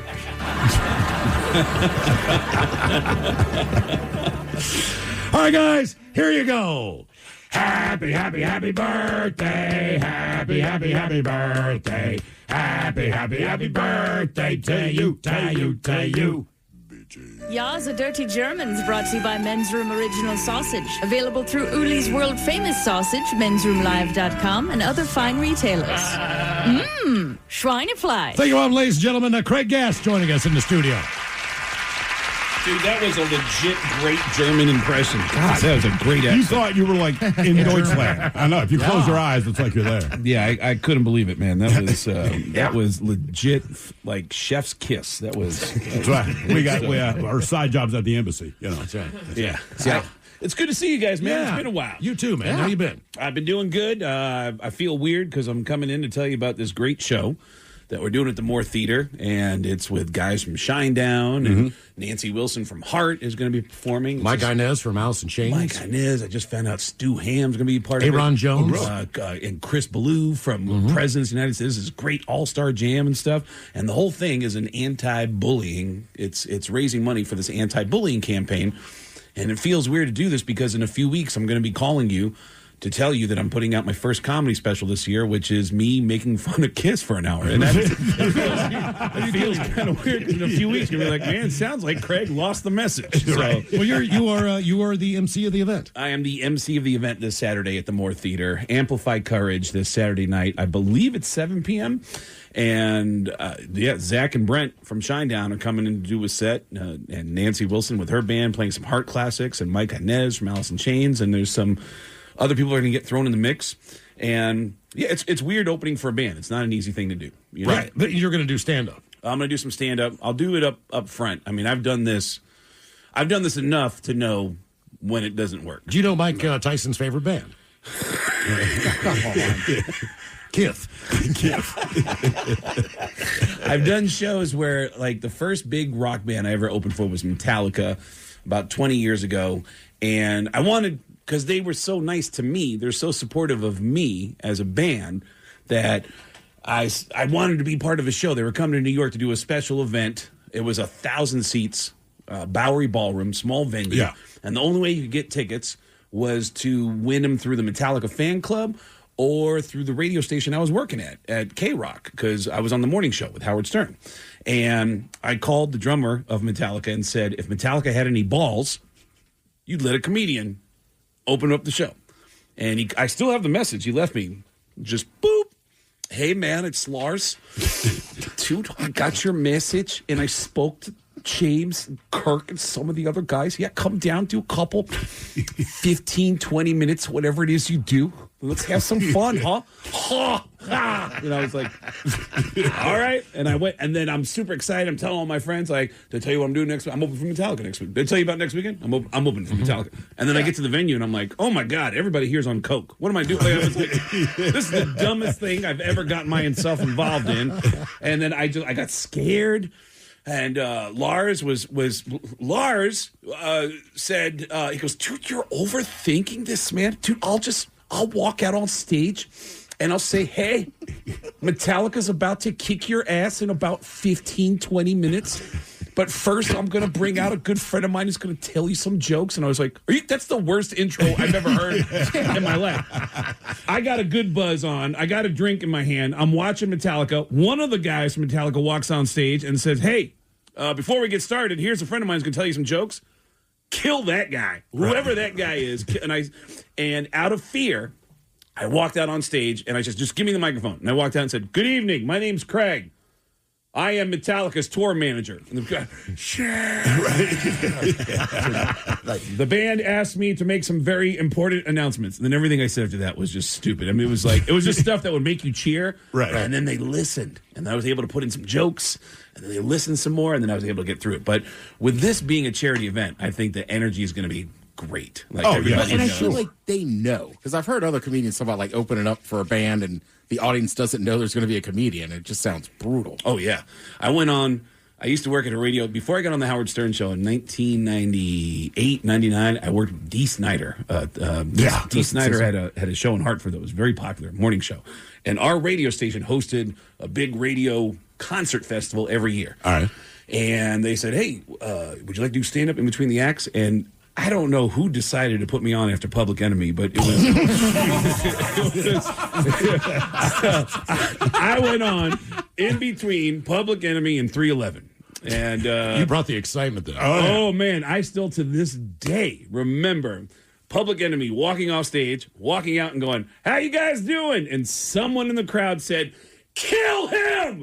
Speaker 6: All right, guys, here you go. Happy, happy, happy birthday. Happy, happy, happy birthday. Happy, happy, happy birthday to you, to you, to you.
Speaker 14: Ja, the Dirty Germans, brought to you by Men's Room Original Sausage. Available through Uli's World Famous Sausage, mensroomlive.com, and other fine retailers. Mmm, Schweinefleisch.
Speaker 6: Thank you, ladies and gentlemen. Craig Gass joining us in the studio.
Speaker 15: Dude, that was a legit great German impression. God, that was a great accent.
Speaker 5: You thought you were like in Deutschland. I know. If you close your eyes, it's like you're there.
Speaker 15: Yeah, I couldn't believe it, man. That was that was legit, like chef's kiss. That was.
Speaker 5: That's right. We got our side jobs at the embassy. You know.
Speaker 6: That's right.
Speaker 15: Yeah. It's good to see you guys, man.
Speaker 6: Yeah.
Speaker 15: It's been a while.
Speaker 6: You too, man. How you been?
Speaker 15: I've been doing good. I feel weird because I'm coming in to tell you about this great show that we're doing at the Moore Theater, and it's with guys from Shinedown, and Nancy Wilson from Heart is going to be performing.
Speaker 6: Mike Inez from Alice in Chains.
Speaker 15: Mike Inez. I just found out Stu Ham's going to be part of it.
Speaker 6: Aaron Jones.
Speaker 15: And Chris Ballou from Presidents of the United States. This is great all-star jam and stuff. And the whole thing is an anti-bullying. It's raising money for this anti-bullying campaign. And it feels weird to do this because in a few weeks I'm going to be calling you to tell you that I'm putting out my first comedy special this year, which is me making fun of Kiss for an hour. And it feels kind of weird in a few weeks. You're going to be like, man, it sounds like Craig lost the message. So,
Speaker 6: right. Well, you are the MC of the event.
Speaker 15: I am the MC of the event this Saturday at the Moore Theater. Amplify Courage this Saturday night. I believe it's 7 p.m. And, Zach and Brent from Shinedown are coming in to do a set, and Nancy Wilson with her band playing some Heart classics, and Mike Inez from Alice in Chains, and there's some other people are going to get thrown in the mix. And, yeah, it's weird opening for a band. It's not an easy thing to do. You know?
Speaker 6: Right. But you're going to do stand-up.
Speaker 15: I'm going to do some stand-up. I'll do it up front. I mean, I've done this enough to know when it doesn't work.
Speaker 6: Do you know Mike Tyson's favorite band?
Speaker 5: Kith.
Speaker 15: I've done shows where, like, the first big rock band I ever opened for was Metallica about 20 years ago. And I wanted, because they were so nice to me, they're so supportive of me as a band, that I wanted to be part of a show. They were coming to New York to do a special event. It was 1,000 seats, Bowery Ballroom, small venue.
Speaker 5: Yeah.
Speaker 15: And the only way you could get tickets was to win them through the Metallica fan club or through the radio station I was working at K-Rock, because I was on the morning show with Howard Stern. And I called the drummer of Metallica and said, if Metallica had any balls, you'd let a comedian open up the show. And I still have the message. He left me just boop. Hey, man, it's Lars. Dude, I got your message, and I spoke to James and Kirk and some of the other guys. Yeah, come down, do a couple 15, 20 minutes, whatever it is you do. Let's have some fun, huh? Ha! Ha! You know, I was like, all right. And I went, and then I'm super excited. I'm telling all my friends, like, to tell you what I'm doing next week. I'm open for Metallica next week. Did I tell you about next weekend? I'm open for Metallica. And then I get to the venue, and I'm like, oh, my God, everybody here's on coke. What am I doing? Like, I was like, this is the dumbest thing I've ever gotten myself involved in. And then I got scared. And Lars said, he goes, dude, you're overthinking this, man. Dude, I'll walk out on stage and I'll say, hey, Metallica's about to kick your ass in about 15, 20 minutes. But first, I'm going to bring out a good friend of mine who's going to tell you some jokes. And I was like, that's the worst intro I've ever heard in my life. I got a good buzz on. I got a drink in my hand. I'm watching Metallica. One of the guys from Metallica walks on stage and says, hey, before we get started, here's a friend of mine who's going to tell you some jokes. Kill that guy, whoever that guy is. And out of fear, I walked out on stage and I said, just give me the microphone. And I walked out and said, good evening. My name's Craig. I am Metallica's tour manager. And the guy, the band asked me to make some very important announcements. And then everything I said after that was just stupid. I mean, it was just stuff that would make you cheer.
Speaker 5: Right.
Speaker 15: And then they listened. And I was able to put in some jokes. And then they listened some more. And then I was able to get through it. But with this being a charity event, I think the energy is going to be great. Like,
Speaker 8: and I feel like they know, because I've heard other comedians talk about like opening up for a band and the audience doesn't know there's going to be a comedian. It just sounds brutal.
Speaker 15: Oh yeah, I used to work at a radio before I got on the Howard Stern show in 1998, 99. I worked with Dee Snider. Dee Snider had a show in Hartford that was very popular, morning show, and our radio station hosted a big radio concert festival every year.
Speaker 5: All right,
Speaker 15: and they said, hey, would you like to do stand up in between the acts? And I don't know who decided to put me on after Public Enemy, but it was. I went on in between Public Enemy and 311. And
Speaker 6: you brought the excitement there.
Speaker 15: Oh, man. I still to this day remember Public Enemy walking off stage, walking out and going, how you guys doing? And someone in the crowd said, kill him!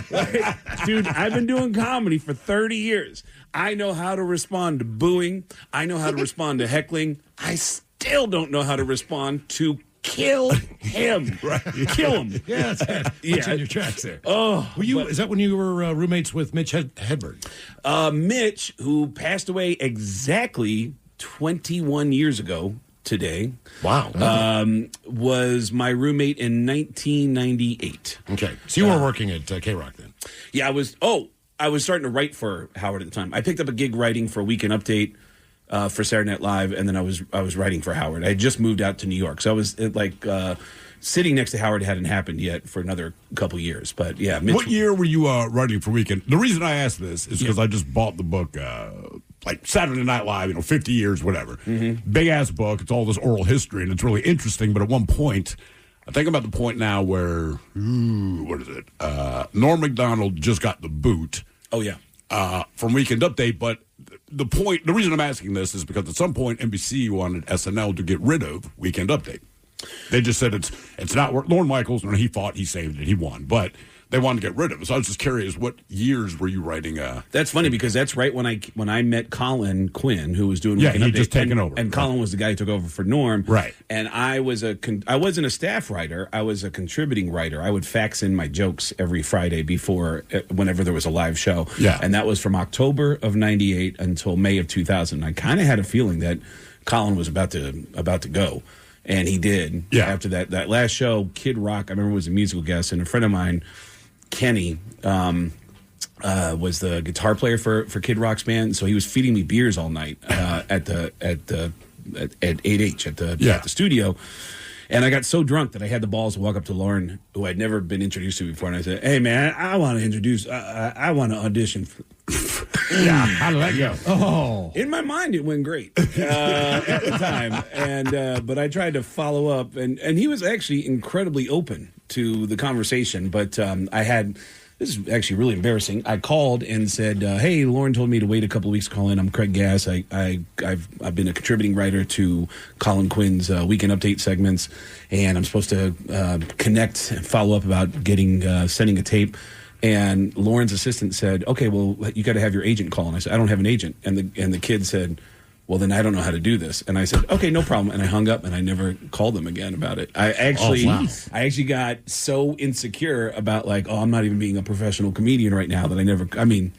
Speaker 15: Like, dude, I've been doing comedy for 30 years. I know how to respond to booing. I know how to respond to heckling. I still don't know how to respond to kill him.
Speaker 5: Right.
Speaker 15: Kill him.
Speaker 6: Yeah, that's on your tracks there.
Speaker 15: Oh,
Speaker 6: is that when you were roommates with Mitch Hedberg?
Speaker 15: Mitch, who passed away exactly 21 years ago today.
Speaker 6: Wow.
Speaker 15: Was my roommate in 1998.
Speaker 6: Okay. So you were working at K-Rock then?
Speaker 15: Yeah, I was starting to write for Howard at the time. I picked up a gig writing for Weekend Update for Saturday Night Live, and then I was writing for Howard. I had just moved out to New York, so I was sitting next to Howard hadn't happened yet for another couple years. But yeah,
Speaker 5: what year were you writing for Weekend? The reason I asked this is because I just bought the book, like Saturday Night Live, 50 years, whatever. Mm-hmm. Big ass book. It's all this oral history, and it's really interesting. But at one point, I think I'm at the point now where what is it? Norm Macdonald just got the boot.
Speaker 15: Oh yeah,
Speaker 5: from Weekend Update. But the reason I'm asking this is because at some point NBC wanted SNL to get rid of Weekend Update. They just said it's not work. Lorne Michaels, he fought, he saved it, he won, but they wanted to get rid of it. So I was just curious, what years were you writing?
Speaker 15: That's funny because that's right when I met Colin Quinn, who was doing Weekend Update,
Speaker 5: just taken over,
Speaker 15: and Colin was the guy who took over for Norm,
Speaker 5: right?
Speaker 15: And I wasn't a staff writer, I was a contributing writer. I would fax in my jokes every Friday before whenever there was a live show, and that was from October of '98 until May of 2000. I kind of had a feeling that Colin was about to go. And he did.
Speaker 5: Yeah.
Speaker 15: After that last show, Kid Rock, I remember, was a musical guest, and a friend of mine, Kenny, was the guitar player for Kid Rock's band. So he was feeding me beers all night at 8H at the studio. And I got so drunk that I had the balls to walk up to Lauren, who I'd never been introduced to before, and I said, "Hey, man, I want to introduce. I want to audition."
Speaker 5: Yeah, how did that go?
Speaker 6: Oh,
Speaker 15: in my mind, it went great at the time, and but I tried to follow up, and he was actually incredibly open to the conversation. But I had. This is actually really embarrassing. I called and said, "Hey, Lauren told me to wait a couple of weeks to call in. I'm Craig Gass. I've been a contributing writer to Colin Quinn's Weekend Update segments, and I'm supposed to connect and follow up about sending a tape." And Lauren's assistant said, "Okay, well, you got to have your agent call." And I said, "I don't have an agent." And the kid said, "Well, then I don't know how to do this." And I said, "Okay, no problem." And I hung up, and I never called them again about it. I actually got so insecure about I'm not even being a professional comedian right now that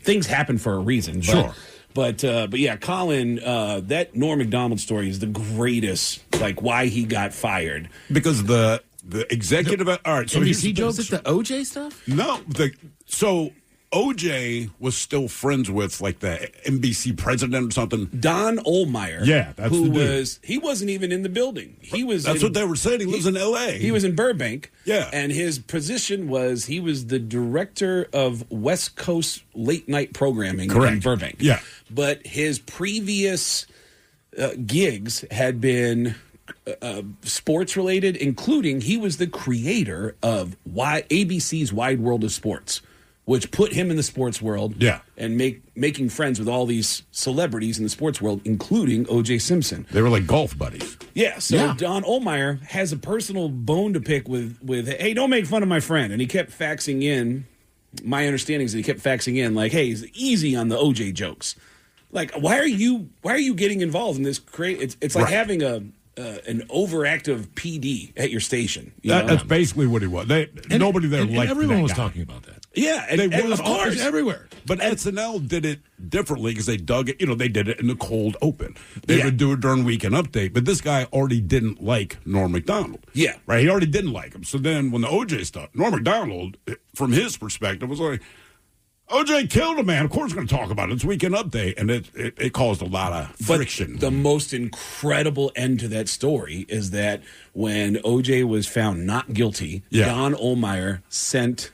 Speaker 15: things happen for a reason.
Speaker 5: Sure.
Speaker 15: But yeah, Colin, that Norm Macdonald story is the greatest, why he got fired.
Speaker 5: Because the executive, all right, so
Speaker 8: NBC jokes? Is it the OJ stuff?
Speaker 5: No, so OJ was still friends with the NBC president or something.
Speaker 15: Don Ohlmeyer.
Speaker 5: Yeah, that's the dude.
Speaker 15: He wasn't even in the building. That's
Speaker 5: what they were saying. He lives in L.A.
Speaker 15: He was in Burbank.
Speaker 5: Yeah.
Speaker 15: And his position was he was the director of West Coast late night programming in Burbank.
Speaker 5: Yeah.
Speaker 15: But his previous gigs had been sports related, including he was the creator of ABC's Wide World of Sports, which put him in the sports world, and making friends with all these celebrities in the sports world, including O.J. Simpson.
Speaker 5: They were like golf buddies.
Speaker 15: Yeah, so Don Ohlmeyer has a personal bone to pick with hey, don't make fun of my friend. And he kept faxing in, my understanding is that he kept faxing in, hey, he's easy on the O.J. jokes. Why are you getting involved in this? It's like having an overactive PD at your station.
Speaker 5: That's basically what he was. Nobody there liked
Speaker 6: everyone was
Speaker 5: guy.
Speaker 6: talking about that.
Speaker 15: Yeah, and of course,
Speaker 6: everywhere.
Speaker 5: But SNL did it differently because they dug it. They did it in the cold open. They would do it during Weekend Update. But this guy already didn't like Norm Macdonald.
Speaker 15: Yeah,
Speaker 5: right. He already didn't like him. So then when the OJ stuff, Norm Macdonald, from his perspective, was like, OJ killed a man. Of course, we're going to talk about it. It's Weekend Update, and it caused a lot of friction.
Speaker 15: But the most incredible end to that story is that when OJ was found not guilty, Don Ohlmeyer sent,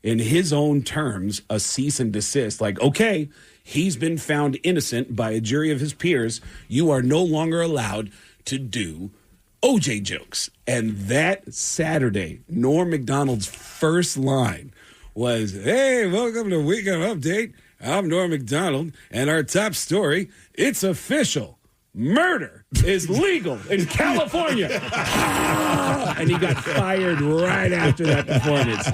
Speaker 15: in his own terms, a cease and desist. Okay, he's been found innocent by a jury of his peers. You are no longer allowed to do OJ jokes. And that Saturday, Norm Macdonald's first line was, "Hey, welcome to Weekend Update. I'm Norm Macdonald, and our top story, it's official. Murder is legal in California." And he got fired right after that performance.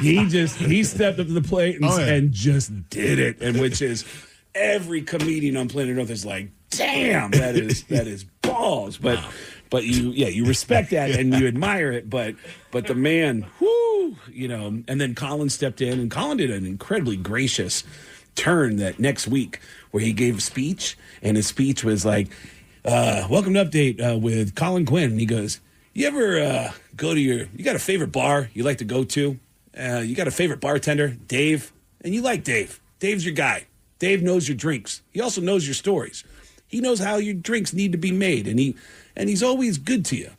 Speaker 15: He stepped up to the plate and just did it, and which is every comedian on planet Earth is like, damn, that is balls. But you respect that and you admire it, but the man, and then Colin stepped in, and Colin did an incredibly gracious turn that next week where he gave a speech, and his speech was like, welcome to Update with Colin Quinn. And he goes, you ever you got a favorite bar you like to go to? You got a favorite bartender, Dave? And you like Dave. Dave's your guy. Dave knows your drinks. He also knows your stories. He knows how your drinks need to be made, and he's always good to you.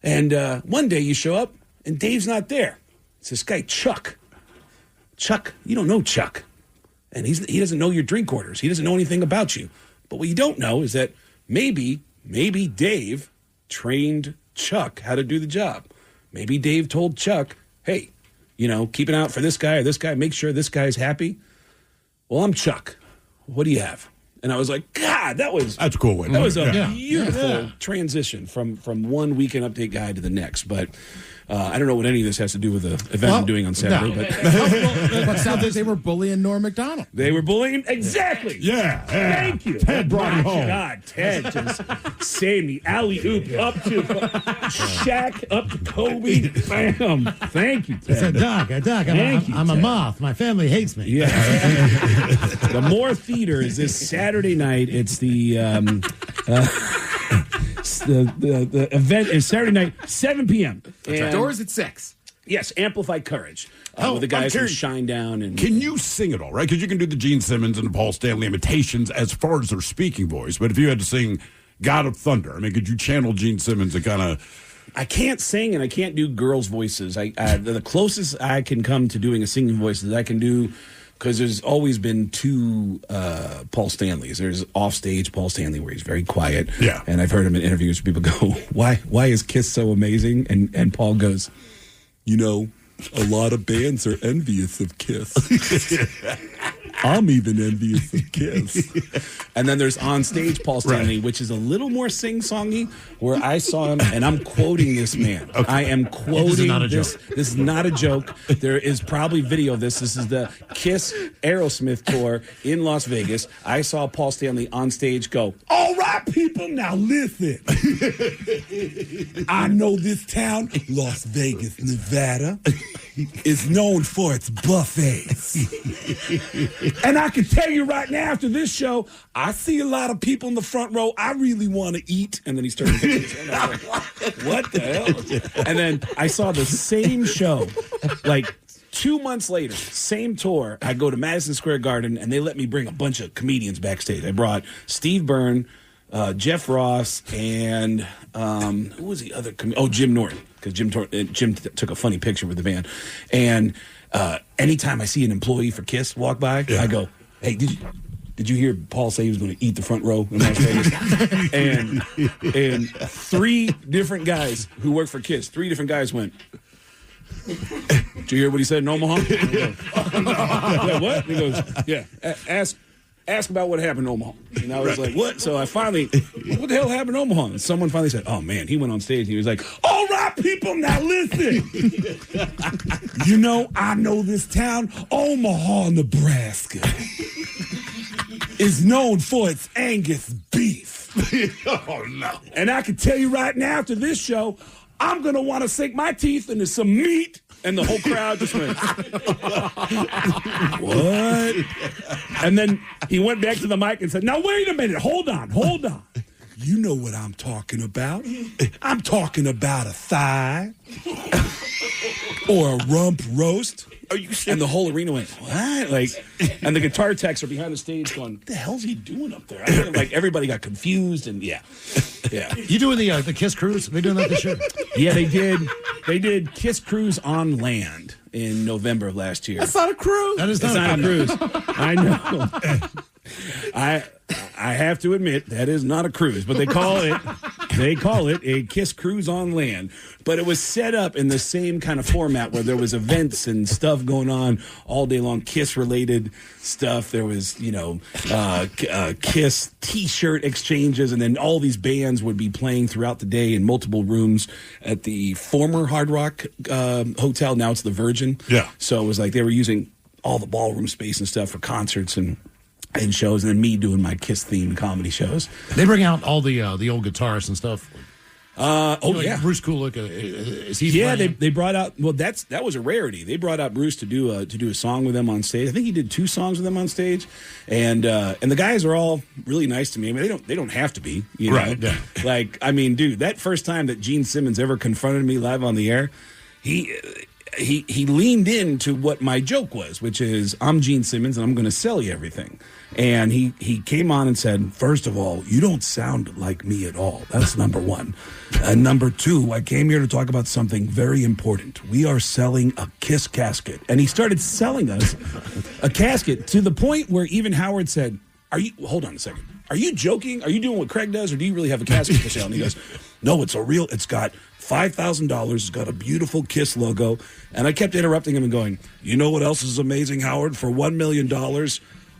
Speaker 15: And one day you show up, and Dave's not there. It's this guy, Chuck. Chuck, you don't know Chuck. And he doesn't know your drink orders. He doesn't know anything about you. But what you don't know is that maybe Dave trained Chuck how to do the job. Maybe Dave told Chuck, hey, keep an eye out for this guy or this guy. Make sure this guy's happy. Well, I'm Chuck. What do you have? And I was like, God, that's
Speaker 5: a cool way.
Speaker 15: That was a beautiful transition from one Weekend Update guy to the next. But I don't know what any of this has to do with the event I'm doing on Saturday.
Speaker 8: No. But sounds like they were bullying Norm Macdonald.
Speaker 15: They were bullying? Exactly.
Speaker 5: Yeah.
Speaker 15: Thank you.
Speaker 5: Ted brought him home.
Speaker 15: God, Ted just saved me. Alley-oop up to Shaq, up to Kobe. Bam. Thank you, Ted.
Speaker 6: Doc, I'm a moth. My family hates me.
Speaker 15: Yeah. The Moore Theater is this Saturday night. It's the The event is Saturday night, 7 p.m. And
Speaker 8: Doors at 6.
Speaker 15: Yes, Amplify Courage. With the
Speaker 5: I'm
Speaker 15: guys from
Speaker 5: curious.
Speaker 15: Shinedown. And
Speaker 5: Can you sing it all, right? Because you can do the Gene Simmons and the Paul Stanley imitations as far as their speaking voice. But if you had to sing God of Thunder, I mean, could you channel Gene Simmons and kind of...
Speaker 15: I can't sing and I can't do girls' voices. The closest I can come to doing a singing voice is I can do, because there's always been two Paul Stanleys. There's offstage Paul Stanley where he's very quiet.
Speaker 5: Yeah.
Speaker 15: And I've heard him in interviews where people go, why is Kiss so amazing? And Paul goes, you know, a lot of bands are envious of Kiss. I'm even envious of Kiss. And then there's on stage Paul Stanley, which is a little more sing-songy, where I saw him, and I'm quoting this man. Okay. I am quoting
Speaker 6: This is not a
Speaker 15: this.
Speaker 6: joke.
Speaker 15: This is not a joke. There is probably video of this. This is the Kiss Aerosmith tour in Las Vegas. I saw Paul Stanley on stage go, all right, people, now listen. I know this town, Las Vegas, Nevada, is known for its buffets. And I can tell you right now, after this show, I see a lot of people in the front row. I really want to eat. And then he started thinking, what the hell? And then I saw the same show, like 2 months later, same tour. I go to Madison Square Garden, and they let me bring a bunch of comedians backstage. I brought Steve Byrne, Jeff Ross, and who was the other Jim Norton, because Jim took a funny picture with the band. And anytime I see an employee for Kiss walk by, I go, hey, did you hear Paul say he was going to eat the front row in Las Vegas? and 3 different guys who work for Kiss, 3 different guys went, did you hear what he said in Omaha? Yeah, what? He goes, yeah, ask about what happened in Omaha. And I was like, what? So I finally, what the hell happened in Omaha? And someone finally said, oh, man, he went on stage and he was like, all right, people, now listen. You know, I know this town, Omaha, Nebraska, is known for its Angus beef.
Speaker 5: Oh, no.
Speaker 15: And I can tell you right now, after this show, I'm going to want to sink my teeth into some meat. And the whole crowd just went, what? And then he went back to the mic and said, now, wait a minute. Hold on. You know what I'm talking about. I'm talking about a thigh or a rump roast. Are you serious? And the whole arena went, what? Like, and the guitar techs are behind the stage going, what the hell's he doing up there? Like, everybody got confused, and yeah.
Speaker 6: You doing the Kiss cruise? Are they doing that this year?
Speaker 15: Yeah, they did. They did Kiss Cruise on land in November of last year.
Speaker 8: That's not a cruise.
Speaker 6: That is
Speaker 15: It's
Speaker 6: not
Speaker 15: not a cruise. I know. I have to admit that is not a cruise, but they call it a Kiss Cruise on land. But it was set up in the same kind of format where there was events and stuff going on all day long, Kiss related stuff. There was, Kiss T-shirt exchanges, and then all these bands would be playing throughout the day in multiple rooms at the former Hard Rock hotel. Now it's the Virgin.
Speaker 5: Yeah.
Speaker 15: So it was like they were using all the ballroom space and stuff for concerts and shows, and then me doing my Kiss-themed comedy shows.
Speaker 6: They bring out all the old guitarists and stuff.
Speaker 15: Yeah,
Speaker 6: Bruce Kulick. Is he?
Speaker 15: Yeah,
Speaker 6: playing?
Speaker 15: they brought out. Well, that was a rarity. They brought out Bruce to do a song with them on stage. I think he did 2 songs with them on stage, and the guys are all really nice to me. I mean, they don't have to be, you know.
Speaker 5: Right, yeah.
Speaker 15: Like, I mean, dude, that first time that Gene Simmons ever confronted me live on the air, he leaned into what my joke was, which is, I'm Gene Simmons and I'm going to sell you everything. And he came on and said, first of all, you don't sound like me at all. That's number 1. And number 2, I came here to talk about something very important. We are selling a Kiss casket. And he started selling us a casket to the point where even Howard said, hold on a second. Are you joking? Are you doing what Craig does, or do you really have a casket for sale? And he goes, no, it's got $5,000. It's got a beautiful Kiss logo. And I kept interrupting him and going, you know what else is amazing, Howard? For $1 million,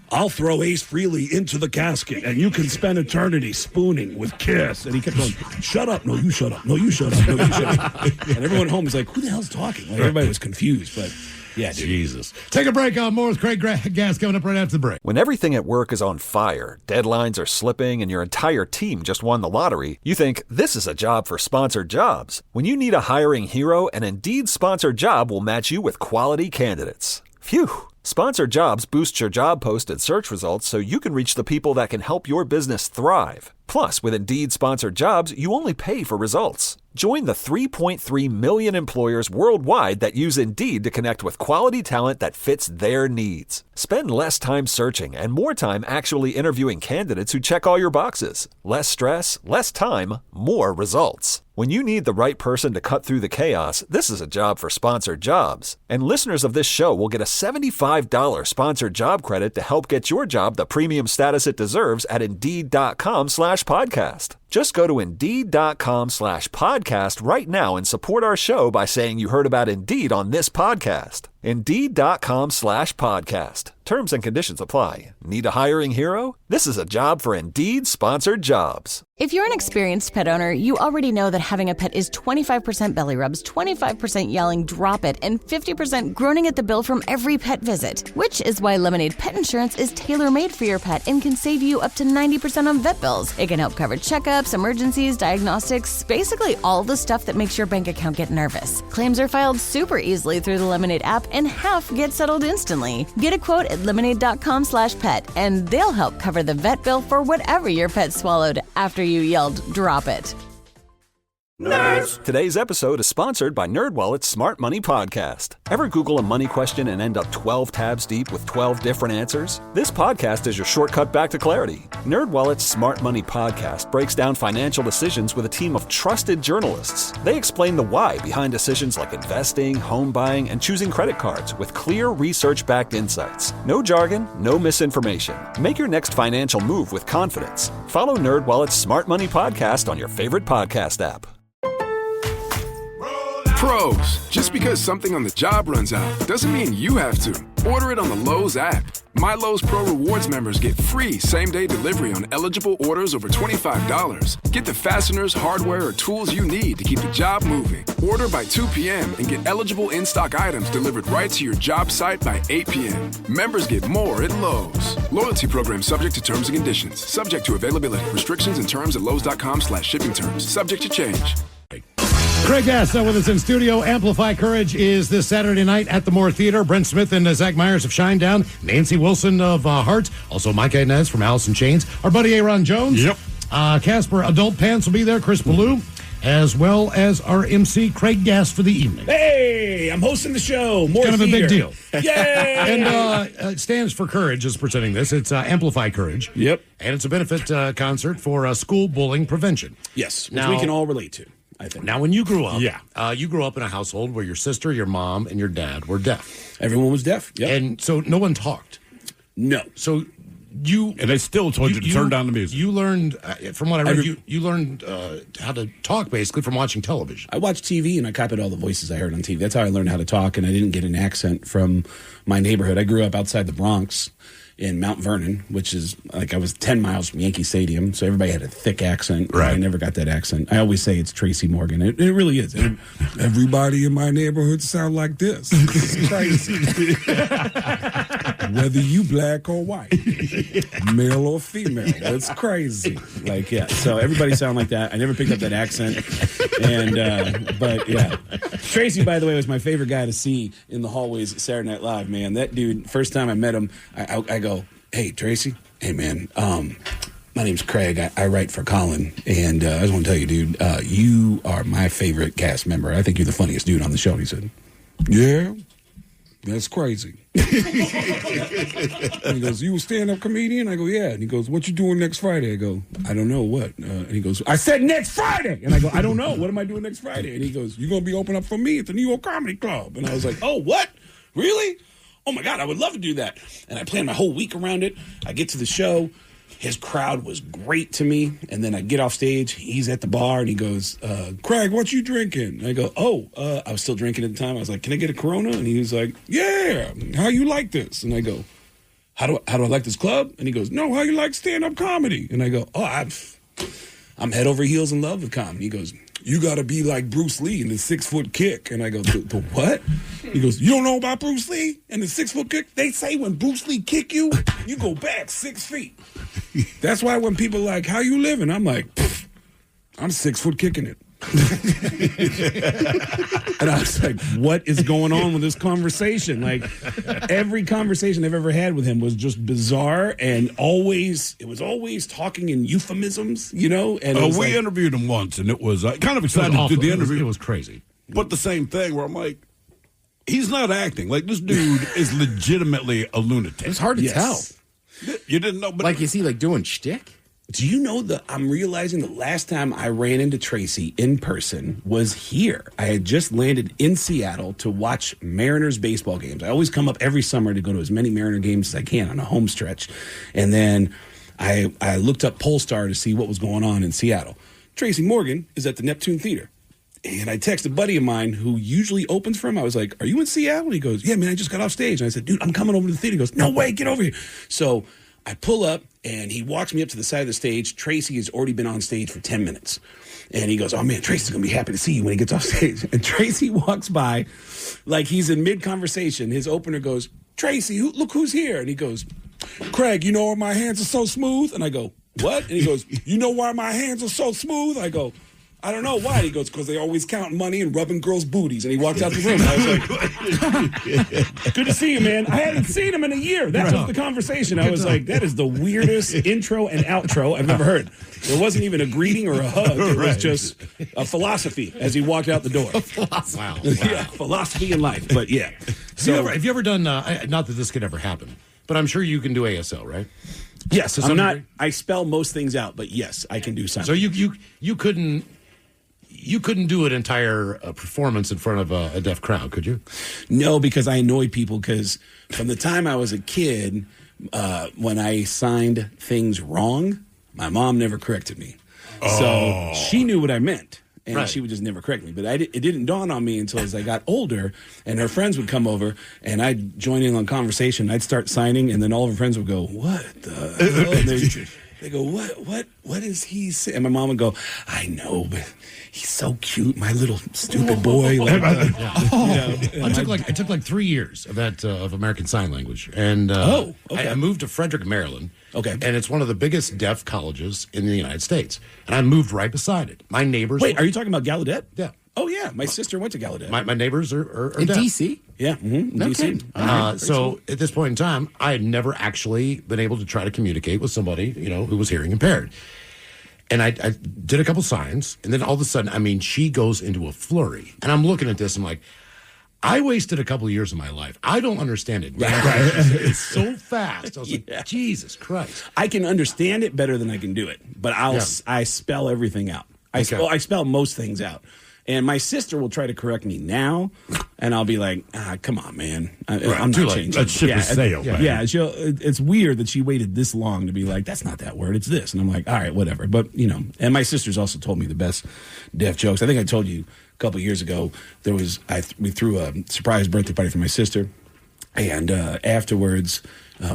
Speaker 15: I'll throw Ace Frehley into the casket, and you can spend eternity spooning with Kiss. And he kept going, shut up. No, you shut up. No, you shut up. No, you shut up. And everyone at home was like, who the hell's talking? Like, everybody was confused, but... Yeah, dude.
Speaker 6: Jesus. Take a break. More with Craig Gass coming up right after the break.
Speaker 3: When everything at work is on fire, deadlines are slipping, and your entire team just won the lottery, you think, this is a job for sponsored jobs. When you need a hiring hero, an Indeed sponsored job will match you with quality candidates. Phew. Sponsored jobs boost your job post and search results so you can reach the people that can help your business thrive. Plus, with Indeed sponsored jobs, you only pay for results. Join the 3.3 million employers worldwide that use Indeed to connect with quality talent that fits their needs. Spend less time searching and more time actually interviewing candidates who check all your boxes. Less stress, less time, more results. When you need the right person to cut through the chaos, this is a job for sponsored jobs. And listeners of this show will get a $75 sponsored job credit to help get your job the premium status it deserves at Indeed.com/podcast. Just go to Indeed.com/podcast right now and support our show by saying you heard about Indeed on this podcast. Indeed.com/podcast. Terms and conditions apply. Need a hiring hero? This is a job for Indeed sponsored jobs.
Speaker 13: If you're an experienced pet owner, you already know that having a pet is 25% belly rubs, 25% yelling, drop it, and 50% groaning at the bill from every pet visit. Which is why Lemonade Pet Insurance is tailor-made for your pet and can save you up to 90% on vet bills. It can help cover checkups, emergencies, diagnostics, basically all the stuff that makes your bank account get nervous. Claims are filed super easily through the Lemonade app and half get settled instantly. Get a quote at lemonade.com/pet and they'll help cover the vet bill for whatever your pet swallowed after you yelled, drop it.
Speaker 3: Nerds! Today's episode is sponsored by NerdWallet's Smart Money Podcast. Ever Google a money question and end up 12 tabs deep with 12 different answers? This podcast is your shortcut back to clarity. NerdWallet's Smart Money Podcast breaks down financial decisions with a team of trusted journalists. They explain the why behind decisions like investing, home buying, and choosing credit cards with clear research-backed insights. No jargon, no misinformation. Make your next financial move with confidence. Follow NerdWallet's Smart Money Podcast on your favorite podcast app.
Speaker 16: Pros, just because something on the job runs out doesn't mean you have to. Order it on the Lowe's app. My Lowe's Pro Rewards members get free same-day delivery on eligible orders over $25. Get the fasteners, hardware, or tools you need to keep the job moving. Order by 2 p.m. and get eligible in-stock items delivered right to your job site by 8 p.m. Members get more at Lowe's. Loyalty program subject to terms and conditions. Subject to availability. Restrictions and terms at lowes.com/shipping terms. Subject to change.
Speaker 6: Craig Gass with us in studio. Amplify Courage is this Saturday night at the Moore Theater. Brent Smith and Zach Myers of Shinedown. Nancy Wilson of Heart. Also Mike Inez from Alice in Chains. Our buddy Aaron Jones.
Speaker 5: Yep.
Speaker 6: Casper Adult Pants will be there. Chris Ballou. As well as our MC, Craig Gass, for the evening.
Speaker 15: Hey, I'm hosting the show. More
Speaker 6: kind of a big deal.
Speaker 15: Yay!
Speaker 6: And it stands for Courage is presenting this. It's Amplify Courage.
Speaker 15: Yep.
Speaker 6: And it's a benefit concert for school bullying prevention.
Speaker 15: Yes, which we can all relate to, I think.
Speaker 6: Now, when you grew up, you grew up in a household where your sister, your mom, and your dad were deaf.
Speaker 15: Everyone was deaf. Yep.
Speaker 6: And so no one talked.
Speaker 15: No.
Speaker 6: So
Speaker 5: and they still told you to turn down the music.
Speaker 6: You learned, from what I read, you learned how to talk basically from watching television.
Speaker 15: I watched TV and I copied all the voices I heard on TV. That's how I learned how to talk, and I didn't get an accent from my neighborhood. I grew up outside the Bronx in Mount Vernon, which is like I was 10 miles from Yankee Stadium, so everybody had a thick accent.
Speaker 5: Right.
Speaker 15: I never got that accent. I always say it's Tracy Morgan. It really is. Everybody in my neighborhood sound like this. It's crazy. Whether you black or white, male or female, it's crazy. Like, yeah, so everybody sound like that. I never picked up that accent. And, but yeah. Tracy, by the way, was my favorite guy to see in the hallways at Saturday Night Live, man. That dude, first time I met him, I go, hey, Tracy, hey, man, my name's Craig. I write for Colin, and I just want to tell you, dude, you are my favorite cast member. I think you're the funniest dude on the show. And he said, yeah, that's crazy. And he goes, you a stand-up comedian? I go, yeah. And he goes, what you doing next Friday? I go, I don't know, what? And he goes, I said next Friday. And I go, I don't know. What am I doing next Friday? And he goes, you're going to be opening up for me at the New York Comedy Club. And I was like, oh, what? Really? Oh, my God, I would love to do that. And I planned my whole week around it. I get to the show. His crowd was great to me. And then I get off stage. He's at the bar, and he goes, Craig, what you drinking? And I go, I was still drinking at the time. I was like, can I get a Corona? And he was like, yeah, how you like this? And I go, how do I like this club? And he goes, no, how you like stand-up comedy? And I go, I'm head over heels in love with comedy. He goes, you got to be like Bruce Lee in the 6-foot kick. And I go, the what? He goes, you don't know about Bruce Lee and the 6-foot kick? They say when Bruce Lee kick you, you go back 6 feet. That's why when people are like, how you living? I'm like, I'm 6 foot kicking it. And I was like, what is going on with this conversation? Like, every conversation I've ever had with him was just bizarre, and it was always talking in euphemisms, you know? And
Speaker 5: we interviewed him once, and it was kind of excited to do the interview.
Speaker 6: It was crazy.
Speaker 5: But the same thing where I'm like, he's not acting. Like, this dude is legitimately a lunatic.
Speaker 8: It's hard to tell.
Speaker 5: You didn't know, but
Speaker 8: like, is he like doing shtick?
Speaker 15: Do you know that I'm realizing the last time I ran into Tracy in person was here? I had just landed in Seattle to watch Mariners baseball games. I always come up every summer to go to as many Mariner games as I can on a home stretch. And then I looked up Polestar to see what was going on in Seattle. Tracy Morgan is at the Neptune Theater. And I texted a buddy of mine who usually opens for him. I was like, are you in Seattle? And he goes, yeah, man, I just got off stage. And I said, dude, I'm coming over to the theater. He goes, no way, get over here. So I pull up, and he walks me up to the side of the stage. Tracy has already been on stage for 10 minutes. And he goes, oh, man, Tracy's going to be happy to see you when he gets off stage. And Tracy walks by like he's in mid-conversation. His opener goes, Tracy, look who's here. And he goes, Craig, you know why my hands are so smooth? And I go, what? And he goes, you know why my hands are so smooth? I go, I don't know why. He goes, because they always count money and rubbing girls' booties. And he walked out the room. I was like, good to see you, man. I hadn't seen him in a year. That was the conversation. I was like, that is the weirdest intro and outro I've ever heard. There wasn't even a greeting or a hug. It was just a philosophy as he walked out the door.
Speaker 6: Wow.
Speaker 15: Yeah, philosophy in life. But yeah. So,
Speaker 6: have you ever done, not that this could ever happen, but I'm sure you can do ASL, right?
Speaker 15: Yes. I spell most things out, but yes, I can do something.
Speaker 6: So you couldn't do an entire performance in front of a deaf crowd, could you?
Speaker 15: No, because I annoy people. Because from the time I was a kid, when I signed things wrong, my mom never corrected me. So she knew what I meant, and she would just never correct me. But it didn't dawn on me until as I got older, and her friends would come over, and I'd join in on conversation. I'd start signing, and then all of her friends would go, "What the hell?" And they go, what is he saying? And my mom would go, I know, but he's so cute, my little stupid boy.
Speaker 6: I took like 3 years of that of American Sign Language, and I moved to Frederick, Maryland.
Speaker 15: Okay,
Speaker 6: and it's one of the biggest deaf colleges in the United States, and I moved right beside it. My neighbors.
Speaker 15: Wait, are you talking about Gallaudet?
Speaker 6: Yeah.
Speaker 15: Oh yeah, my sister went to Gallaudet.
Speaker 6: My neighbors are
Speaker 8: in
Speaker 6: deaf.
Speaker 8: DC.
Speaker 15: Yeah, in DC.
Speaker 6: So at this point in time, I had never actually been able to try to communicate with somebody, who was hearing impaired. And I did a couple signs, and then all of a sudden, she goes into a flurry. And I'm looking at this, and I'm like, I wasted a couple of years of my life. I don't understand it. It's so fast. I was like, Jesus Christ.
Speaker 15: I can understand it better than I can do it, but I spell everything out. I spell most things out. And my sister will try to correct me now, and I'll be like, come on, man. I'm not changing.
Speaker 5: That ship is sailed.
Speaker 15: Yeah, it's weird that she waited this long to be like, that's not that word, it's this. And I'm like, all right, whatever. But, and my sister's also told me the best deaf jokes. I think I told you a couple of years ago, we threw a surprise birthday party for my sister, and afterwards,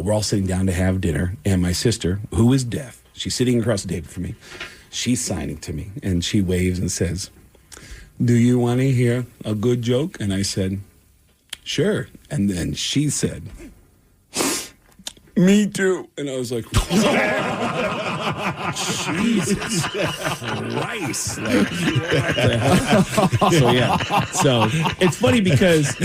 Speaker 15: we're all sitting down to have dinner, and my sister, who is deaf, she's sitting across the table from me, she's signing to me, and she waves and says, do you want to hear a good joke? And I said, sure. And then she said, me too. And I was like, Jesus Christ. Like, what the hell? So it's funny because,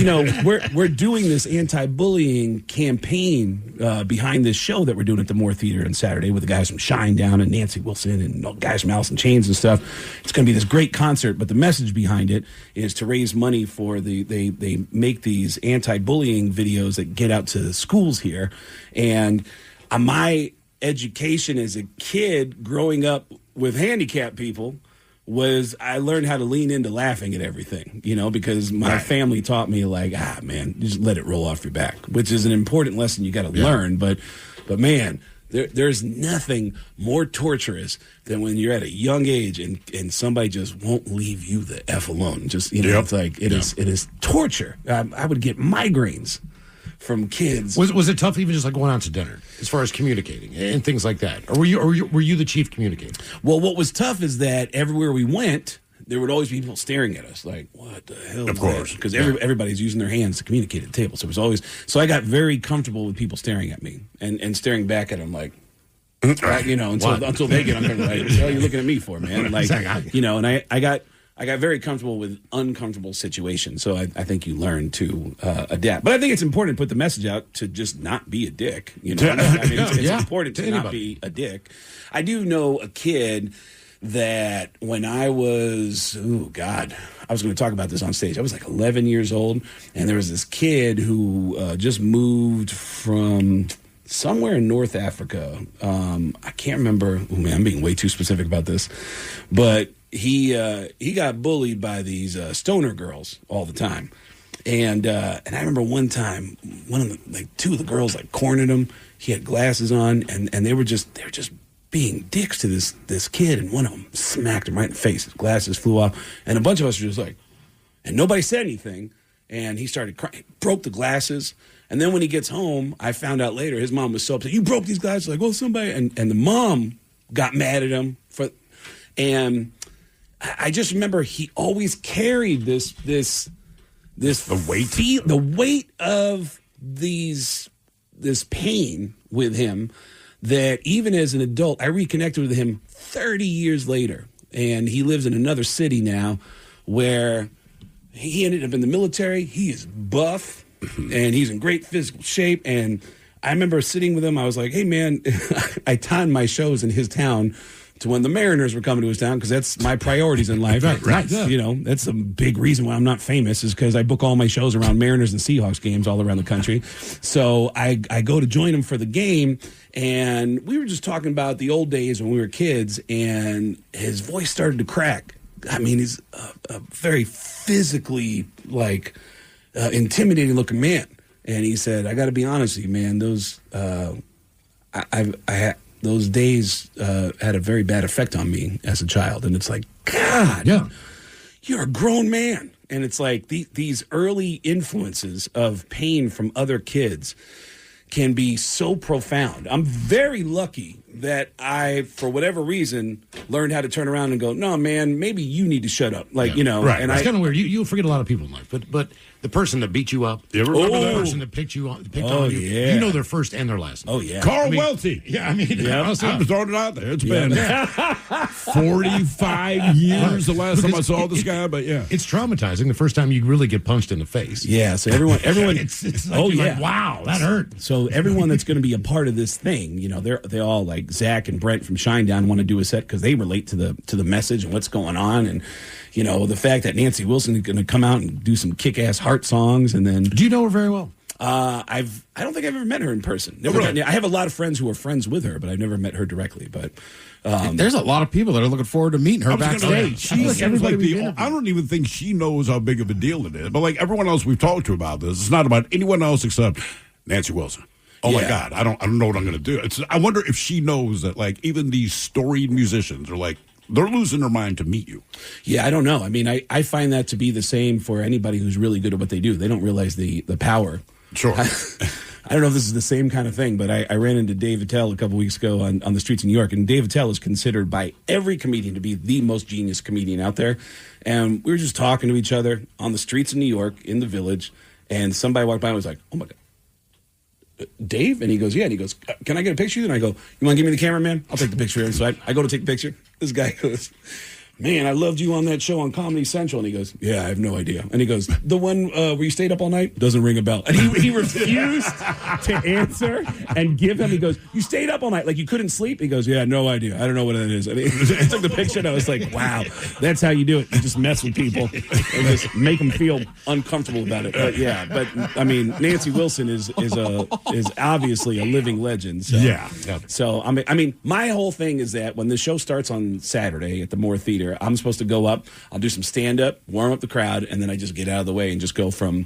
Speaker 15: we're doing this anti-bullying campaign behind this show that we're doing at the Moore Theater on Saturday with the guys from Shinedown and Nancy Wilson and guys from Alice in Chains and stuff. It's going to be this great concert, but the message behind it is to raise money for they make these anti-bullying videos that get out to the schools here. And my education as a kid growing up with handicapped people was I learned how to lean into laughing at everything, because my family taught me like, man, just let it roll off your back, which is an important lesson you got to learn. But man, there's nothing more torturous than when you're at a young age and somebody just won't leave you the F alone. Just, it's like, it is torture. I would get migraines from kids.
Speaker 6: Was it tough even just like going out to dinner as far as communicating and things like that? Or were you the chief communicator?
Speaker 15: Well, what was tough is that everywhere we went, there would always be people staring at us like, what the hell?
Speaker 5: Of course.
Speaker 15: Because everybody's using their hands to communicate at the table. So it was always, so I got very comfortable with people staring at me and staring back at them like, until they get on there like, what the hell are you looking at me for, man? Like, and I I got very comfortable with uncomfortable situations. So I think you learn to adapt. But I think it's important to put the message out to just not be a dick. You know, I mean, it's important to not be a dick. I do know a kid that when I was, I was going to talk about this on stage. I was like 11 years old, and there was this kid who just moved from somewhere in North Africa. I can't remember. Oh man, I'm being way too specific about this, but he got bullied by these stoner girls all the time, and I remember one time two of the girls cornered him. He had glasses on, and they were just being dicks to this kid, and one of them smacked him right in the face. His glasses flew off, and a bunch of us were just like, and nobody said anything, and he started crying, broke the glasses, and then when he gets home, I found out later, his mom was so upset, you broke these glasses, like, well, somebody, and the mom got mad at him, and I just remember he always carried this the weight of this pain with him, that even as an adult, I reconnected with him 30 years later. And he lives in another city now where he ended up in the military. He is buff and he's in great physical shape. And I remember sitting with him. I was like, hey, man, I timed my shows in his town to when the Mariners were coming to his town, because that's my priorities in life.
Speaker 6: Right. Yeah.
Speaker 15: You know, that's a big reason why I'm not famous, is because I book all my shows around Mariners and Seahawks games all around the country. So I go to join him for the game, and we were just talking about the old days when we were kids, and his voice started to crack. I mean, he's a very physically, intimidating looking man. And he said, I got to be honest with you, man, those days had a very bad effect on me as a child. And it's like, God, you're a grown man. And it's like these early influences of pain from other kids can be so profound. I'm very lucky that I, for whatever reason, learned how to turn around and go, no, man, maybe you need to shut up.
Speaker 6: Right.
Speaker 15: And
Speaker 6: it's kind of weird. You'll forget a lot of people in life, but the person that beat you up, the person that picked on you, you know their first and their last name.
Speaker 15: Oh, yeah.
Speaker 5: Carl Welty. Yeah, I mean, I'm throwing it out there. It's been 45 years the last time I saw this guy, but yeah.
Speaker 6: It's traumatizing the first time you really get punched in the face.
Speaker 15: Yeah, so everyone
Speaker 6: it's like, like, wow, that hurt.
Speaker 15: So everyone that's going to be a part of this thing, you know, they all, like Zach and Brent from Shinedown, want to do a set because they relate to the message and what's going on. And you know, the fact that Nancy Wilson is going to come out and do some kick-ass heart songs. And then,
Speaker 6: do you know her very well?
Speaker 15: I don't think I've ever met her in person. I have a lot of friends who are friends with her, but I've never met her directly. But
Speaker 8: there's a lot of people that are looking forward to meeting her backstage.
Speaker 5: I don't even think she knows how big of a deal it is. But like everyone else we've talked to about this, it's not about anyone else except Nancy Wilson. Oh my God, I don't know what I'm going to do. I wonder if she knows that like even these storied musicians are like, they're losing their mind to meet you.
Speaker 15: Yeah, I don't know. I mean, I find that to be the same for anybody who's really good at what they do. They don't realize the power.
Speaker 5: Sure.
Speaker 15: I don't know if this is the same kind of thing, but I ran into Dave Attell a couple weeks ago on the streets in New York, and Dave Attell is considered by every comedian to be the most genius comedian out there. And we were just talking to each other on the streets in New York, in the Village, and somebody walked by and was like, oh, my God. Dave? And he goes, yeah. And he goes, can I get a picture? And I go, you want to give me the camera, man? I'll take the picture. And so I go to take the picture. This guy goes, man, I loved you on that show on Comedy Central. And he goes, yeah, I have no idea. And he goes, the one where you stayed up all night? Doesn't ring a bell. And he refused to answer and give him. He goes, you stayed up all night? Like you couldn't sleep? He goes, yeah, no idea. I don't know what that is. And I took the picture and I was like, wow, that's how you do it. You just mess with people and just make them feel uncomfortable about it. But yeah, I mean, Nancy Wilson is obviously a living legend. So.
Speaker 5: Yeah.
Speaker 15: So I mean, my whole thing is that when the show starts on Saturday at the Moore Theater, I'm supposed to go up, I'll do some stand-up, warm up the crowd, and then I just get out of the way and just go from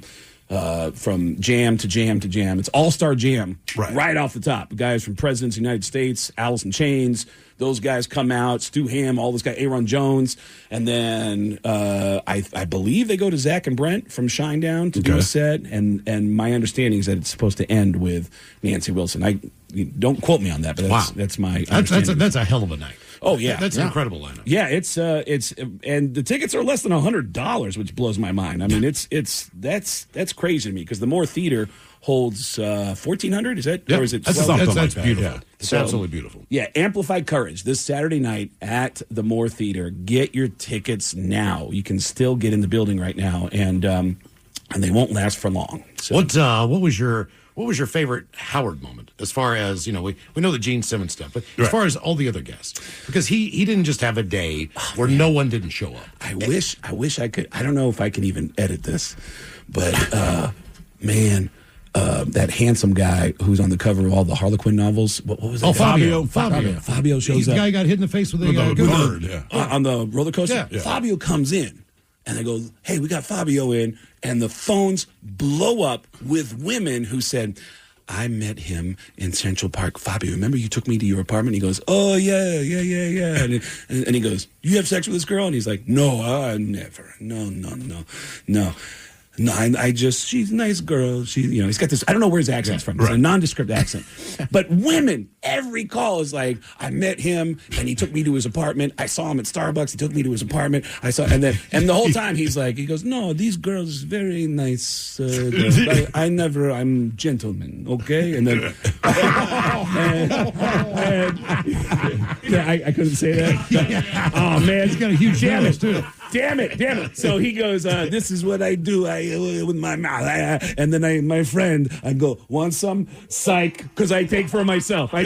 Speaker 15: jam to jam to jam. It's all-star jam right off the top. The guys from Presidents of the United States, Alice in Chains, those guys come out, Stu Hamm, all those guys, Aaron Jones, and then I believe they go to Zach and Brent from Shinedown to do a set, and my understanding is that it's supposed to end with Nancy Wilson. Don't quote me on that, but that's my understanding.
Speaker 6: That's a hell of a night.
Speaker 15: Oh yeah,
Speaker 6: That's an incredible lineup.
Speaker 15: Yeah, it's and the tickets are less than $100, which blows my mind. I mean, that's crazy to me because the Moore Theater holds 1,400. Is that or is it?
Speaker 6: That's
Speaker 15: 12?
Speaker 6: that's beautiful.
Speaker 5: Yeah.
Speaker 6: It's
Speaker 15: So,
Speaker 6: absolutely beautiful.
Speaker 15: Yeah, Amplified Courage this Saturday night at the Moore Theater. Get your tickets now. You can still get in the building right now, and they won't last for long. So.
Speaker 6: What was your favorite Howard moment? As far as we know the Gene Simmons stuff, but as far as all the other guests, because he didn't just have a day where no one didn't show up.
Speaker 15: I wish I could. I don't know if I can even edit this, but man. That handsome guy who's on the cover of all the Harlequin novels. What was that?
Speaker 6: Oh, Fabio.
Speaker 15: Fabio shows up.
Speaker 6: The guy got hit in the face with a bird.
Speaker 15: On the roller coaster.
Speaker 6: Yeah.
Speaker 15: Fabio comes in, and they go, "Hey, we got Fabio in," and the phones blow up with women who said, "I met him in Central Park. Fabio, remember you took me to your apartment?" He goes, "Oh yeah." And he goes, "You have sex with this girl?" And he's like, "No, I never. No. No, I just, she's a nice girl. He's got this, I don't know where his accent's from. It's a nondescript accent. But women, every call is like, I met him and he took me to his apartment. I saw him at Starbucks. He took me to his apartment. And the whole time he goes, no, these girls, very nice. I'm gentleman, okay? And then, I couldn't say that. Oh man,
Speaker 6: he's got a huge damage too.
Speaker 15: Damn it. So he goes, this is what I do with my mouth. And then my friend, I go, want some? Psych, because I take for myself. I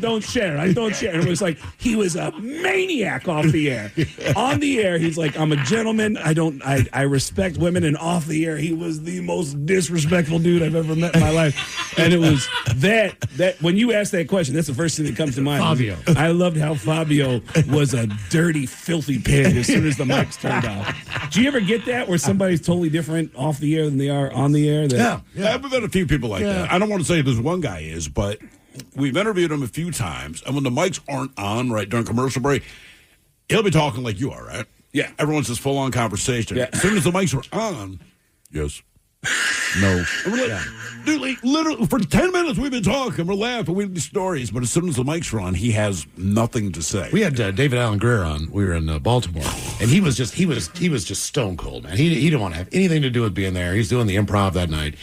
Speaker 15: don't share. And it was like, he was a maniac off the air. On the air, he's like, I'm a gentleman. I respect women. And off the air, he was the most disrespectful dude I've ever met in my life. And it was that when you ask that question, that's the first thing that comes to mind.
Speaker 6: Fabio.
Speaker 15: I loved how Fabio was a dirty, filthy pig as soon as the mics turned off. Do you ever get that where somebody's totally different off the air than they are on the air?
Speaker 5: Yeah. I've met a few people like that. I don't want to say this one guy is, but we've interviewed him a few times, and when the mics aren't on right during commercial break, he'll be talking like you are, right?
Speaker 15: Yeah.
Speaker 5: Everyone's just full-on conversation.
Speaker 15: Yeah.
Speaker 5: As soon as the mics are on, yes. No. And we're like, dude, like, literally, for 10 minutes we've been talking, we're laughing, we have these stories, but as soon as the mics are on, he has nothing to say.
Speaker 6: We had David Allen Greer on. We were in Baltimore, and he was just stone cold, man. He didn't want to have anything to do with being there. He's doing the improv that night.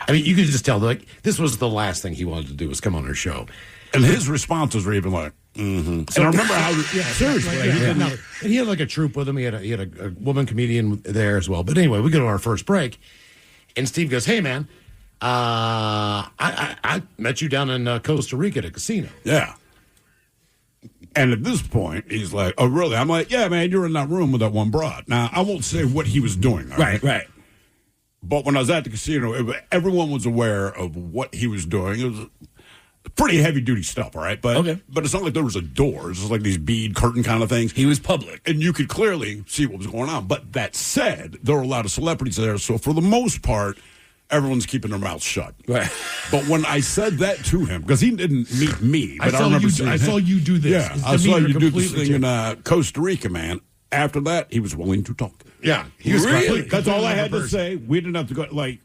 Speaker 6: I mean, you could just tell, like, this was the last thing he wanted to do was come on our show.
Speaker 5: And his responses were even like, mm-hmm. And I remember how, seriously.
Speaker 6: And he had like a troupe with him. He had a woman comedian there as well. But anyway, we go to our first break. And Steve goes, hey, man, I met you down in Costa Rica at a casino.
Speaker 5: Yeah. And at this point, he's like, oh, really? I'm like, yeah, man, you're in that room with that one broad. Now, I won't say what he was doing.
Speaker 15: Right.
Speaker 5: But when I was at the casino, everyone was aware of what he was doing. It was pretty heavy-duty stuff, all right? But it's not like there was a door. It's just like these bead curtain kind of things.
Speaker 15: He was public.
Speaker 5: And you could clearly see what was going on. But that said, there were a lot of celebrities there. So for the most part, everyone's keeping their mouths shut.
Speaker 15: Right.
Speaker 5: But when I said that to him, because he didn't meet me, but I remember seeing
Speaker 6: I saw you do this.
Speaker 5: Yeah, I saw you do this thing in Costa Rica, man. After that, he was willing to talk.
Speaker 6: Yeah. He was
Speaker 5: really? That's all I had to say. We didn't have to go, like,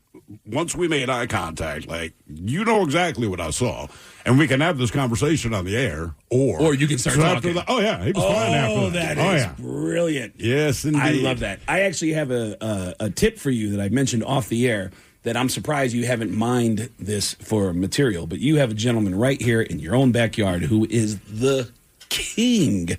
Speaker 5: once we made eye contact, like, you know exactly what I saw. And we can have this conversation on the air, or
Speaker 15: you can start talking.
Speaker 5: He was fine after that.
Speaker 15: That is brilliant.
Speaker 5: Yes, indeed.
Speaker 15: I love that. I actually have a tip for you that I mentioned off the air that I'm surprised you haven't mined this for material, but you have a gentleman right here in your own backyard who is the king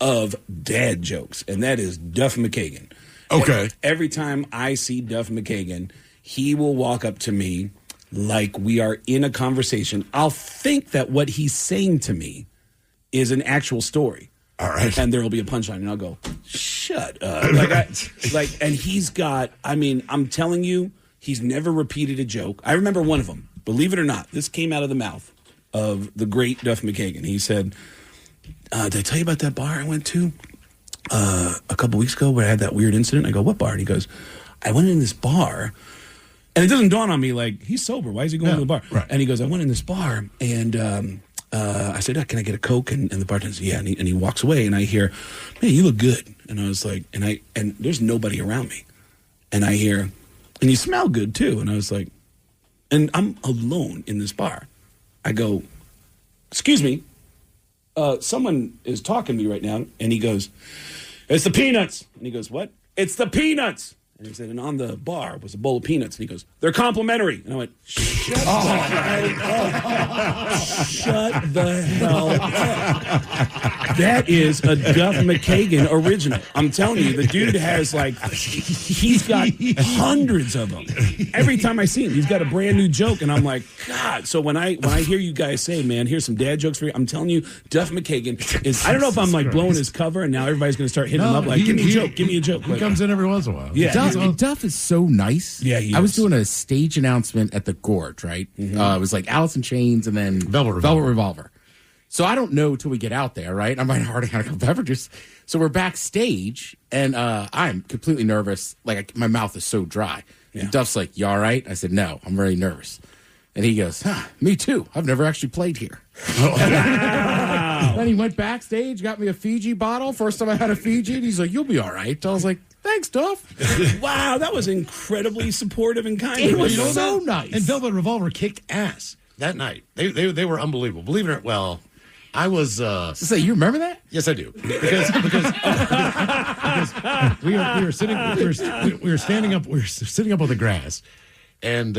Speaker 15: of dad jokes, and that is Duff McKagan.
Speaker 5: Okay.
Speaker 15: Every time I see Duff McKagan, he will walk up to me like we are in a conversation. I'll think that what he's saying to me is an actual story.
Speaker 5: All right.
Speaker 15: And there will be a punchline, and I'll go, shut up. And he's got, I'm telling you, he's never repeated a joke. I remember one of them. Believe it or not, this came out of the mouth of the great Duff McKagan. He said, did I tell you about that bar I went to a couple weeks ago where I had that weird incident? I go, what bar? And he goes, I went in this bar. And it doesn't dawn on me, like, he's sober. Why is he going to the bar?
Speaker 5: Right.
Speaker 15: And he goes, I went in this bar, and I said, can I get a Coke? And the bartender said, yeah. And he walks away, and I hear, man, you look good. And I was like, and there's nobody around me. And I hear, and you smell good, too. And I was like, and I'm alone in this bar. I go, excuse me, someone is talking to me right now, and he goes, it's the peanuts. And he goes, what? It's the peanuts. And he said, and on the bar was a bowl of peanuts. And he goes, they're complimentary. And I went, shut the hell up. That is a Duff McKagan original. I'm telling you, the dude has he's got hundreds of them. Every time I see him, he's got a brand new joke. And I'm like, God. So when I hear you guys say, man, here's some dad jokes for you, I'm telling you, Duff McKagan is, I don't know if I'm blowing his cover and now everybody's going to start hitting him up give me a joke, give me a joke.
Speaker 6: He comes in every once in a while.
Speaker 15: Yeah.
Speaker 8: Duff is so nice.
Speaker 15: Yeah, he
Speaker 8: I was
Speaker 15: is.
Speaker 8: doing a stage announcement at the Gorge, right?
Speaker 15: Mm-hmm.
Speaker 8: It was like Alice in Chains and then Velvet Revolver. So I don't know till we get out there, right? I'm already had a couple beverages. So we're backstage, and I'm completely nervous. My mouth is so dry. Yeah. And Duff's like, you all right? I said, no, I'm very nervous. And he goes, me too. I've never actually played here. Then he went backstage, got me a Fiji bottle. First time I had a Fiji, and he's like, you'll be all right. I was like, thanks, Duff.
Speaker 15: Wow, that was incredibly supportive and kind.
Speaker 8: It was so nice.
Speaker 6: And Velvet Revolver kicked ass that night. They were unbelievable. Believe it or not, well, I was.
Speaker 8: So you remember that?
Speaker 6: Yes, I do. Because we were standing up on the grass, and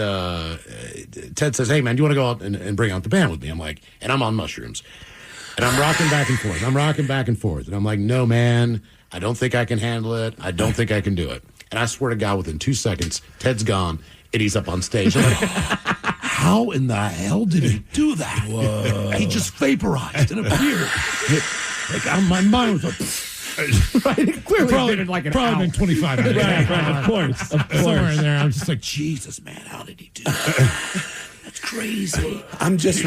Speaker 6: Ted says, "Hey man, do you want to go out and bring out the band with me?" I'm like, and I'm on mushrooms, and I'm rocking back and forth. And I'm like, no man, I don't think I can handle it. I don't think I can do it. And I swear to God, within 2 seconds, Ted's gone and he's up on stage. I'm like, how in the hell did he do that?
Speaker 15: Whoa.
Speaker 6: He just vaporized and appeared. My mind was like,
Speaker 8: Right, clearly
Speaker 6: probably
Speaker 8: did it like an
Speaker 6: probably
Speaker 8: hour.
Speaker 6: been 25 minutes.
Speaker 15: Right, of course.
Speaker 6: Somewhere in there, I'm just like, Jesus, man, how did he do that? That's crazy.
Speaker 15: I'm just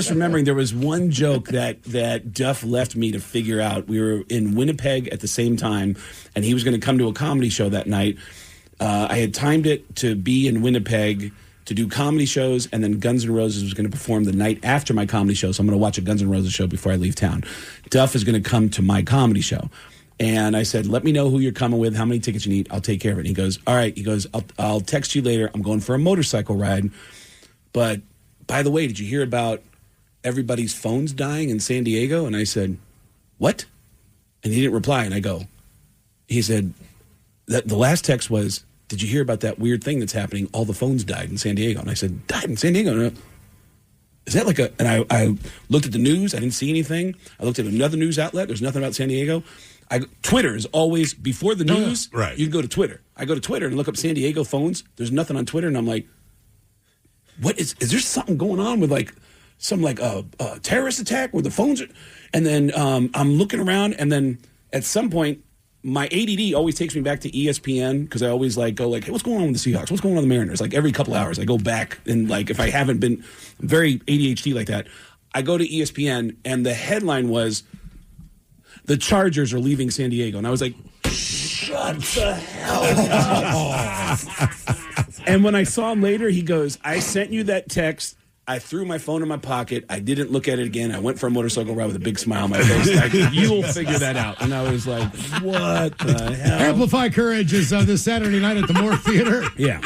Speaker 15: remembering there was one joke that Duff left me to figure out. We were in Winnipeg at the same time, and he was going to come to a comedy show that night. I had timed it to be in Winnipeg to do comedy shows, and then Guns N' Roses was going to perform the night after my comedy show, so I'm going to watch a Guns N' Roses show before I leave town. Duff is going to come to my comedy show. And I said, let me know who you're coming with, how many tickets you need. I'll take care of it. And he goes, all right. He goes, I'll text you later. I'm going for a motorcycle ride. But by the way, did you hear about everybody's phones dying in San Diego? And I said, what? And he didn't reply. And he said, that the last text was, did you hear about that weird thing that's happening? All the phones died in San Diego. And I said, died in San Diego? Is that like and I looked at the news. I didn't see anything. I looked at another news outlet. There's nothing about San Diego. Twitter is always, before the news,
Speaker 6: right.
Speaker 15: You go to Twitter. I go to Twitter and look up San Diego phones. There's nothing on Twitter. And I'm like, what is there something going on with some terrorist attack where the phones are? And then I'm looking around, and then at some point, my ADD always takes me back to ESPN because I always go hey, what's going on with the Seahawks? What's going on with the Mariners? Every couple hours, I go back and if I haven't been very ADHD like that, I go to ESPN and the headline was, the Chargers are leaving San Diego. And I was like, shut the hell up. And when I saw him later, he goes, I sent you that text. I threw my phone in my pocket. I didn't look at it again. I went for a motorcycle ride with a big smile on my face. You'll figure that out. And I was like, what the hell?
Speaker 6: Amplify Courage is this Saturday night at the Moore Theater.
Speaker 15: Yeah.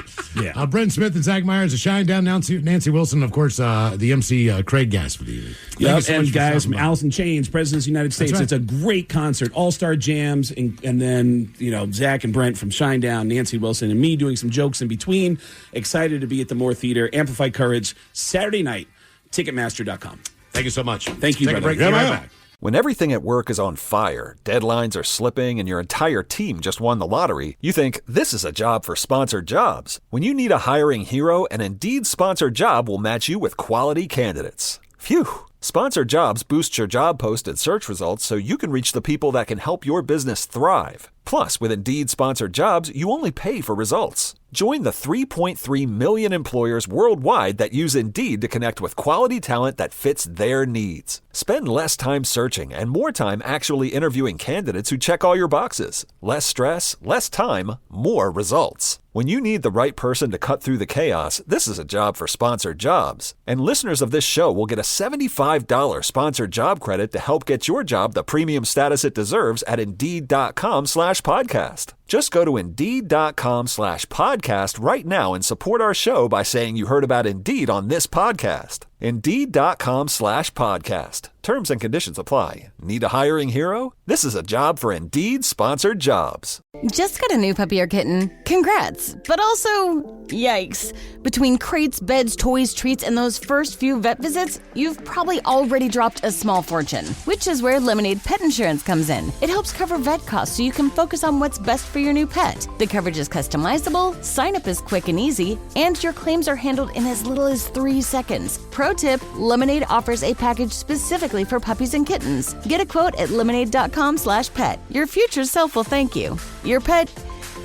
Speaker 6: Brent Smith and Zach Myers, a Shine Down, Nancy Wilson, of course, the MC Craig Gass for the evening.
Speaker 15: Yep, and guys from Alice in Chains, Presidents of the United States.
Speaker 6: Right.
Speaker 15: It's a great concert. All-star jams, and then, Zach and Brent from Shine Down, Nancy Wilson, and me doing some jokes in between. Excited to be at the Moore Theater. Amplify Courage, Saturday night, Ticketmaster.com.
Speaker 6: Thank you so much.
Speaker 15: Thank you,
Speaker 6: Take a
Speaker 15: brother.
Speaker 6: break. Be right back.
Speaker 3: When everything at work is on fire, deadlines are slipping, and your entire team just won the lottery, you think, this is a job for sponsored jobs. When you need a hiring hero, an Indeed sponsored job will match you with quality candidates. Phew! Sponsored jobs boost your job posted search results so you can reach the people that can help your business thrive. Plus, with Indeed sponsored jobs, you only pay for results. Join the 3.3 million employers worldwide that use Indeed to connect with quality talent that fits their needs. Spend less time searching and more time actually interviewing candidates who check all your boxes. Less stress, less time, more results. When you need the right person to cut through the chaos, this is a job for sponsored jobs. And listeners of this show will get a $75 sponsored job credit to help get your job the premium status it deserves at Indeed.com/podcast. Just go to Indeed.com/podcast right now and support our show by saying you heard about Indeed on this podcast. Indeed.com/podcast. Terms and conditions apply. Need a hiring hero? This is a job for Indeed-sponsored jobs.
Speaker 13: Just got a new puppy or kitten? Congrats. But also, yikes. Between crates, beds, toys, treats, and those first few vet visits, you've probably already dropped a small fortune, which is where Lemonade Pet Insurance comes in. It helps cover vet costs so you can focus on what's best for your new pet. The coverage is customizable, sign-up is quick and easy, and your claims are handled in as little as 3 seconds. Pro tip, Lemonade offers a package specifically for puppies and kittens. Get a quote at lemonade.com/pet. Your future self will thank you. Your pet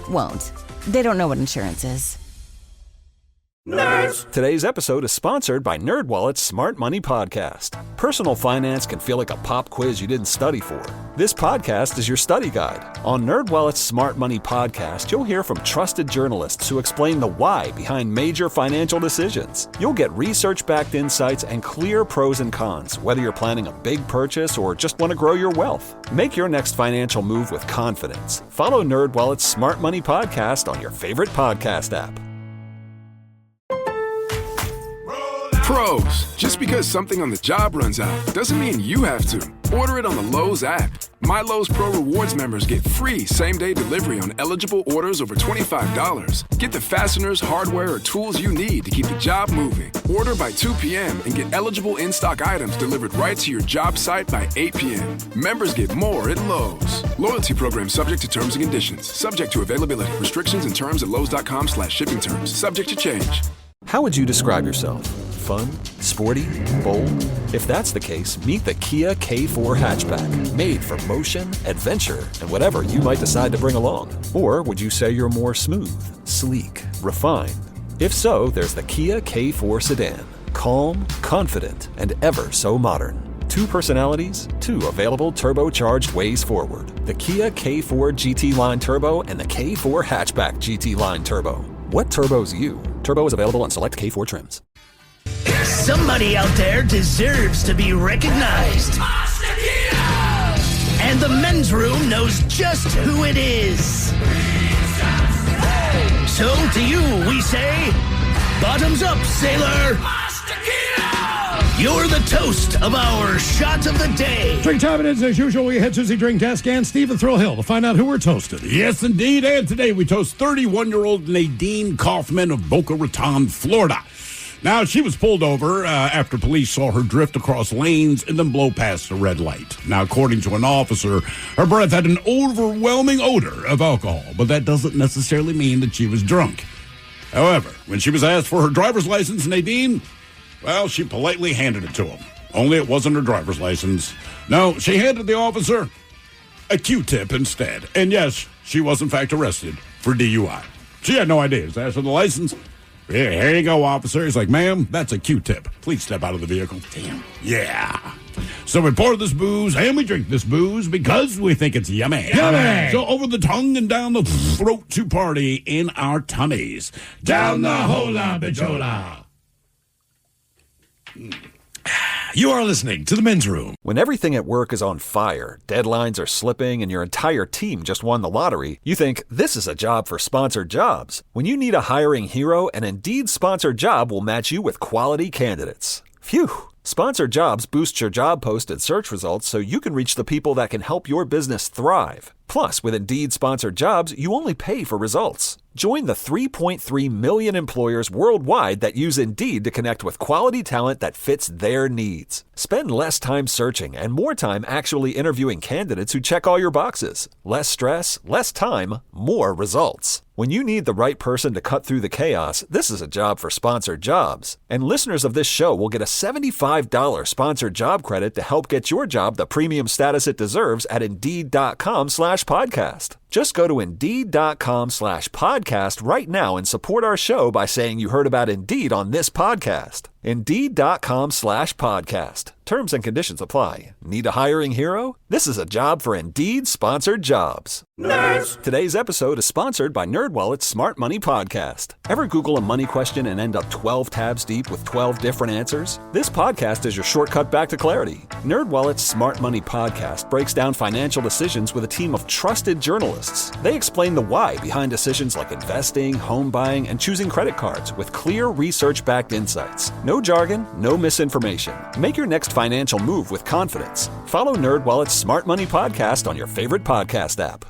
Speaker 13: won't. They don't know what insurance is.
Speaker 3: Nerds! Today's episode is sponsored by NerdWallet's Smart Money Podcast. Personal finance can feel like a pop quiz you didn't study for. This podcast is your study guide. On NerdWallet's Smart Money Podcast, you'll hear from trusted journalists who explain the why behind major financial decisions. You'll get research-backed insights and clear pros and cons, whether you're planning a big purchase or just want to grow your wealth. Make your next financial move with confidence. Follow NerdWallet's Smart Money Podcast on your favorite podcast app.
Speaker 16: Pros, just because something on the job runs out doesn't mean you have to. Order it on the Lowe's app. My Lowe's Pro Rewards members get free same-day delivery on eligible orders over $25. Get the fasteners, hardware, or tools you need to keep the job moving. Order by 2 p.m. and get eligible in-stock items delivered right to your job site by 8 p.m. Members get more at Lowe's. Loyalty program subject to terms and conditions. Subject to availability, restrictions, and terms at lowes.com/shipping terms. Subject to change.
Speaker 3: How would you describe yourself? Fun, sporty, bold? If that's the case, meet the Kia K4 hatchback, made for motion, adventure, and whatever you might decide to bring along. Or would you say you're more smooth, sleek, refined? If so, there's the Kia K4 sedan. Calm, confident, and ever so modern. 2 personalities, 2 available turbocharged ways forward. The Kia K4 GT Line Turbo and the K4 Hatchback GT Line Turbo. What turbo's you? Turbo is available on select K4 trims.
Speaker 17: Somebody out there deserves to be recognized. And the men's room knows just who it is. So to you we say, bottoms up, sailor. You're the toast of our shot of the day.
Speaker 6: Drink time it is. As usual, we head to the drink desk and Stephen Thrill Hill to find out who we're toasting.
Speaker 5: Yes, indeed. And today we toast 31-year-old Nadine Kaufman of Boca Raton, Florida. Now, she was pulled over after police saw her drift across lanes and then blow past a red light. Now, according to an officer, her breath had an overwhelming odor of alcohol, but that doesn't necessarily mean that she was drunk. However, when she was asked for her driver's license, Nadine, well, she politely handed it to him. Only it wasn't her driver's license. No, she handed the officer a Q-tip instead. And yes, she was in fact arrested for DUI. She had no idea. She asked for the license. Here you go, officer. He's like, ma'am, that's a Q-tip. Please step out of the vehicle. Damn. Yeah. So we pour this booze and we drink this booze because we think it's yummy.
Speaker 6: Yummy.
Speaker 5: So over the tongue and down the throat to party in our tummies. Down the hola bichola.
Speaker 6: You are listening to The Men's Room.
Speaker 3: When everything at work is on fire, deadlines are slipping, and your entire team just won the lottery, you think, this is a job for sponsored jobs. When you need a hiring hero, an Indeed sponsored job will match you with quality candidates. Phew! Sponsored jobs boost your job posted search results so you can reach the people that can help your business thrive. Plus, with Indeed sponsored jobs, you only pay for results. Join the 3.3 million employers worldwide that use Indeed to connect with quality talent that fits their needs. Spend less time searching and more time actually interviewing candidates who check all your boxes. Less stress, less time, more results. When you need the right person to cut through the chaos, this is a job for sponsored jobs. And listeners of this show will get a $75 sponsored job credit to help get your job the premium status it deserves at Indeed.com/podcast. Just go to Indeed.com/podcast right now and support our show by saying you heard about Indeed on this podcast. Indeed.com/podcast. Terms and conditions apply. Need a hiring hero? This is a job for Indeed sponsored jobs. Nerds! Today's episode is sponsored by NerdWallet's Smart Money Podcast. Ever Google a money question and end up 12 tabs deep with 12 different answers? This podcast is your shortcut back to clarity. NerdWallet's Smart Money Podcast breaks down financial decisions with a team of trusted journalists. They explain the why behind decisions like investing, home buying, and choosing credit cards with clear research-backed insights. No No jargon, no misinformation. Make your next financial move with confidence. Follow NerdWallet's Smart Money Podcast on your favorite podcast app.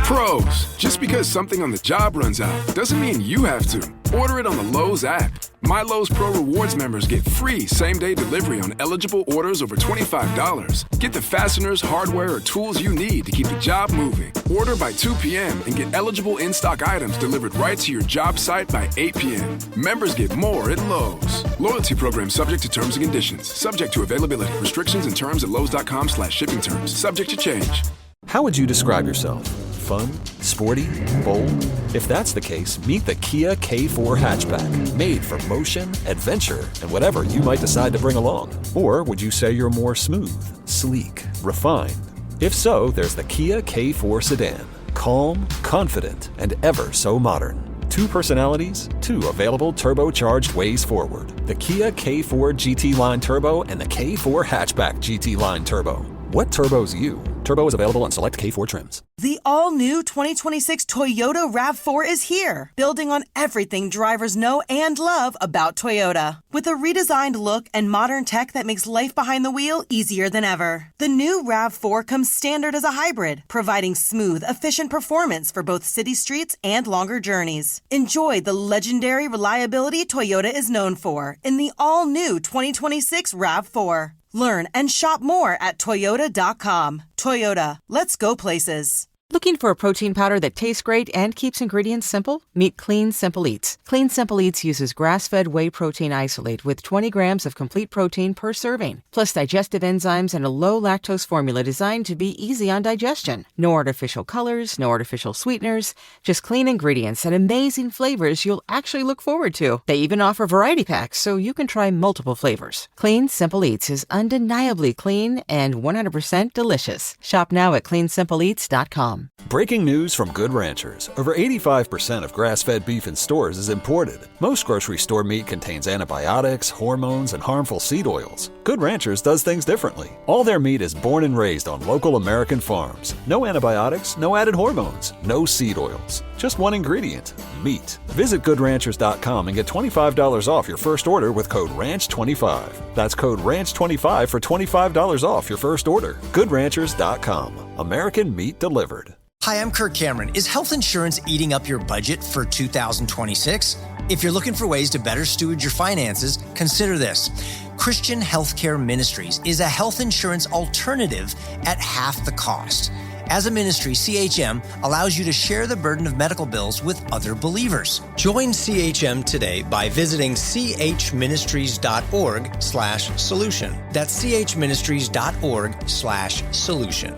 Speaker 16: Pros, just because something on the job runs out doesn't mean you have to. Order it on the Lowe's app. My Lowe's Pro Rewards members get free same-day delivery on eligible orders over $25. Get the fasteners, hardware, or tools you need to keep the job moving. Order by 2 p.m. and get eligible in-stock items delivered right to your job site by 8 p.m. Members get more at Lowe's. Loyalty program subject to terms and conditions. Subject to availability. Restrictions and terms at lowes.com/shipping terms. Subject to change.
Speaker 3: How would you describe yourself? Fun, sporty, bold? If that's the case, meet the Kia K4 hatchback, made for motion, adventure, and whatever you might decide to bring along. Or would you say you're more smooth, sleek, refined? If so, there's the Kia K4 sedan. Calm, confident, and ever so modern. 2 personalities, 2 available turbocharged ways forward. The Kia K4 GT Line Turbo and the K4 Hatchback GT Line Turbo. What turbo's you? Turbo is available on select K4 trims.
Speaker 18: The all-new 2026 Toyota RAV4 is here, building on everything drivers know and love about Toyota. With a redesigned look and modern tech that makes life behind the wheel easier than ever. The new RAV4 comes standard as a hybrid, providing smooth, efficient performance for both city streets and longer journeys. Enjoy the legendary reliability Toyota is known for in the all-new 2026 RAV4. Learn and shop more at Toyota.com. Toyota, let's go places.
Speaker 19: Looking for a protein powder that tastes great and keeps ingredients simple? Meet Clean Simple Eats. Clean Simple Eats uses grass-fed whey protein isolate with 20 grams of complete protein per serving, plus digestive enzymes and a low-lactose formula designed to be easy on digestion. No artificial colors, no artificial sweeteners, just clean ingredients and amazing flavors you'll actually look forward to. They even offer variety packs so you can try multiple flavors. Clean Simple Eats is undeniably clean and 100% delicious. Shop now at cleansimpleeats.com.
Speaker 3: Breaking news from Good Ranchers. Over 85% of grass-fed beef in stores is imported. Most grocery store meat contains antibiotics, hormones, and harmful seed oils. Good Ranchers does things differently. All their meat is born and raised on local American farms. No antibiotics, no added hormones, no seed oils. Just one ingredient, meat. Visit GoodRanchers.com and get $25 off your first order with code RANCH25. That's code RANCH25 for $25 off your first order. GoodRanchers.com. American meat delivered.
Speaker 20: Hi, I'm Kirk Cameron. Is health insurance eating up your budget for 2026? If you're looking for ways to better steward your finances, consider this. Christian Healthcare Ministries is a health insurance alternative at half the cost. As a ministry, CHM allows you to share the burden of medical bills with other believers. Join CHM today by visiting chministries.org/solution. That's chministries.org/solution.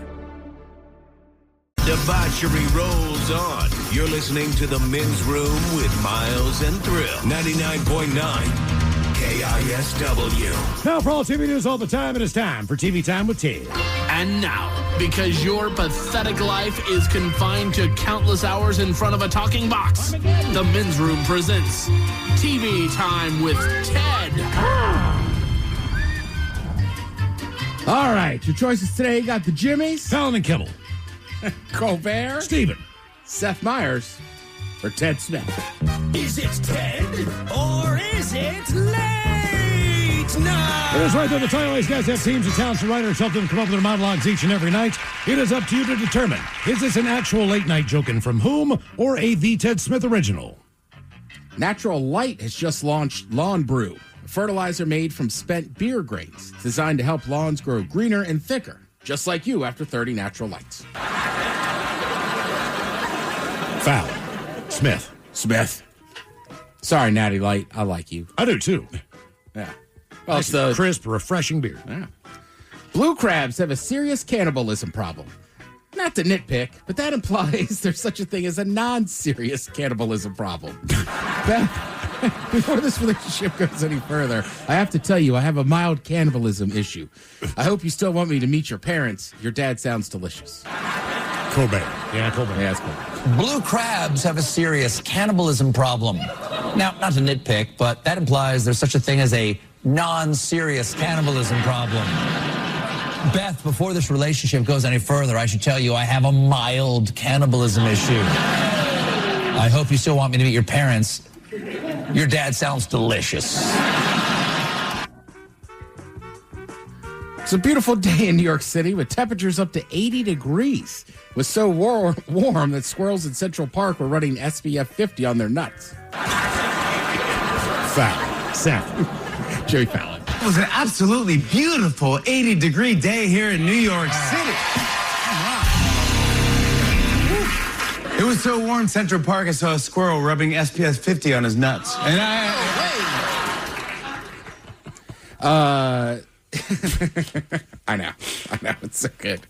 Speaker 4: Debauchery rolls on. You're listening to The Men's Room with Miles and Thrill. 99.9 KISW.
Speaker 6: Now for all TV news all the time, it is time for TV Time with Ted.
Speaker 24: And now, because your pathetic life is confined to countless hours in front of a talking box, The Men's Room presents TV Time with Ted.
Speaker 8: All right, your choices today got the Jimmys,
Speaker 6: Fallon and Kimmel,
Speaker 8: Colbert,
Speaker 6: Steven,
Speaker 8: Seth Meyers, or Ted Smith.
Speaker 17: Is it Ted or is it late night?
Speaker 6: It is right there. The Twilight guys have teams of talented writers help them come up with their monologues each and every night. It is up to you to determine, is this an actual late night joke and from whom, or a The Ted Smith original?
Speaker 8: Natural Light has just launched Lawn Brew, a fertilizer made from spent beer grains, designed to help lawns grow greener and thicker, just like you after 30 natural lights.
Speaker 6: Foul. Smith.
Speaker 8: Sorry, Natty Light. I like you.
Speaker 6: I do too.
Speaker 8: Yeah.
Speaker 6: Well, it's the crisp, refreshing beer.
Speaker 8: Yeah. Blue crabs have a serious cannibalism problem. Not to nitpick, but that implies there's such a thing as a non-serious cannibalism problem. Before this relationship goes any further, I have to tell you I have a mild cannibalism issue. I hope you still want me to meet your parents. Your dad sounds delicious.
Speaker 6: Colbert. Yeah, Colbert.
Speaker 8: Yeah, it's Colbert.
Speaker 25: Blue crabs have a serious cannibalism problem. Now, not to nitpick, but that implies there's such a thing as a non-serious cannibalism problem. Beth, before this relationship goes any further, I should tell you I have a mild cannibalism issue. I hope you still want me to meet your parents. Your dad sounds delicious.
Speaker 8: It's a beautiful day in New York City with temperatures up to 80 degrees. It was so warm that squirrels in Central Park were running SPF 50 on their nuts. Sam. Joey Fallon.
Speaker 7: It was an absolutely beautiful 80-degree day here in New York City. It was so warm in Central Park, I saw a squirrel rubbing SPF 50 on his nuts. And
Speaker 8: I know. It's so good.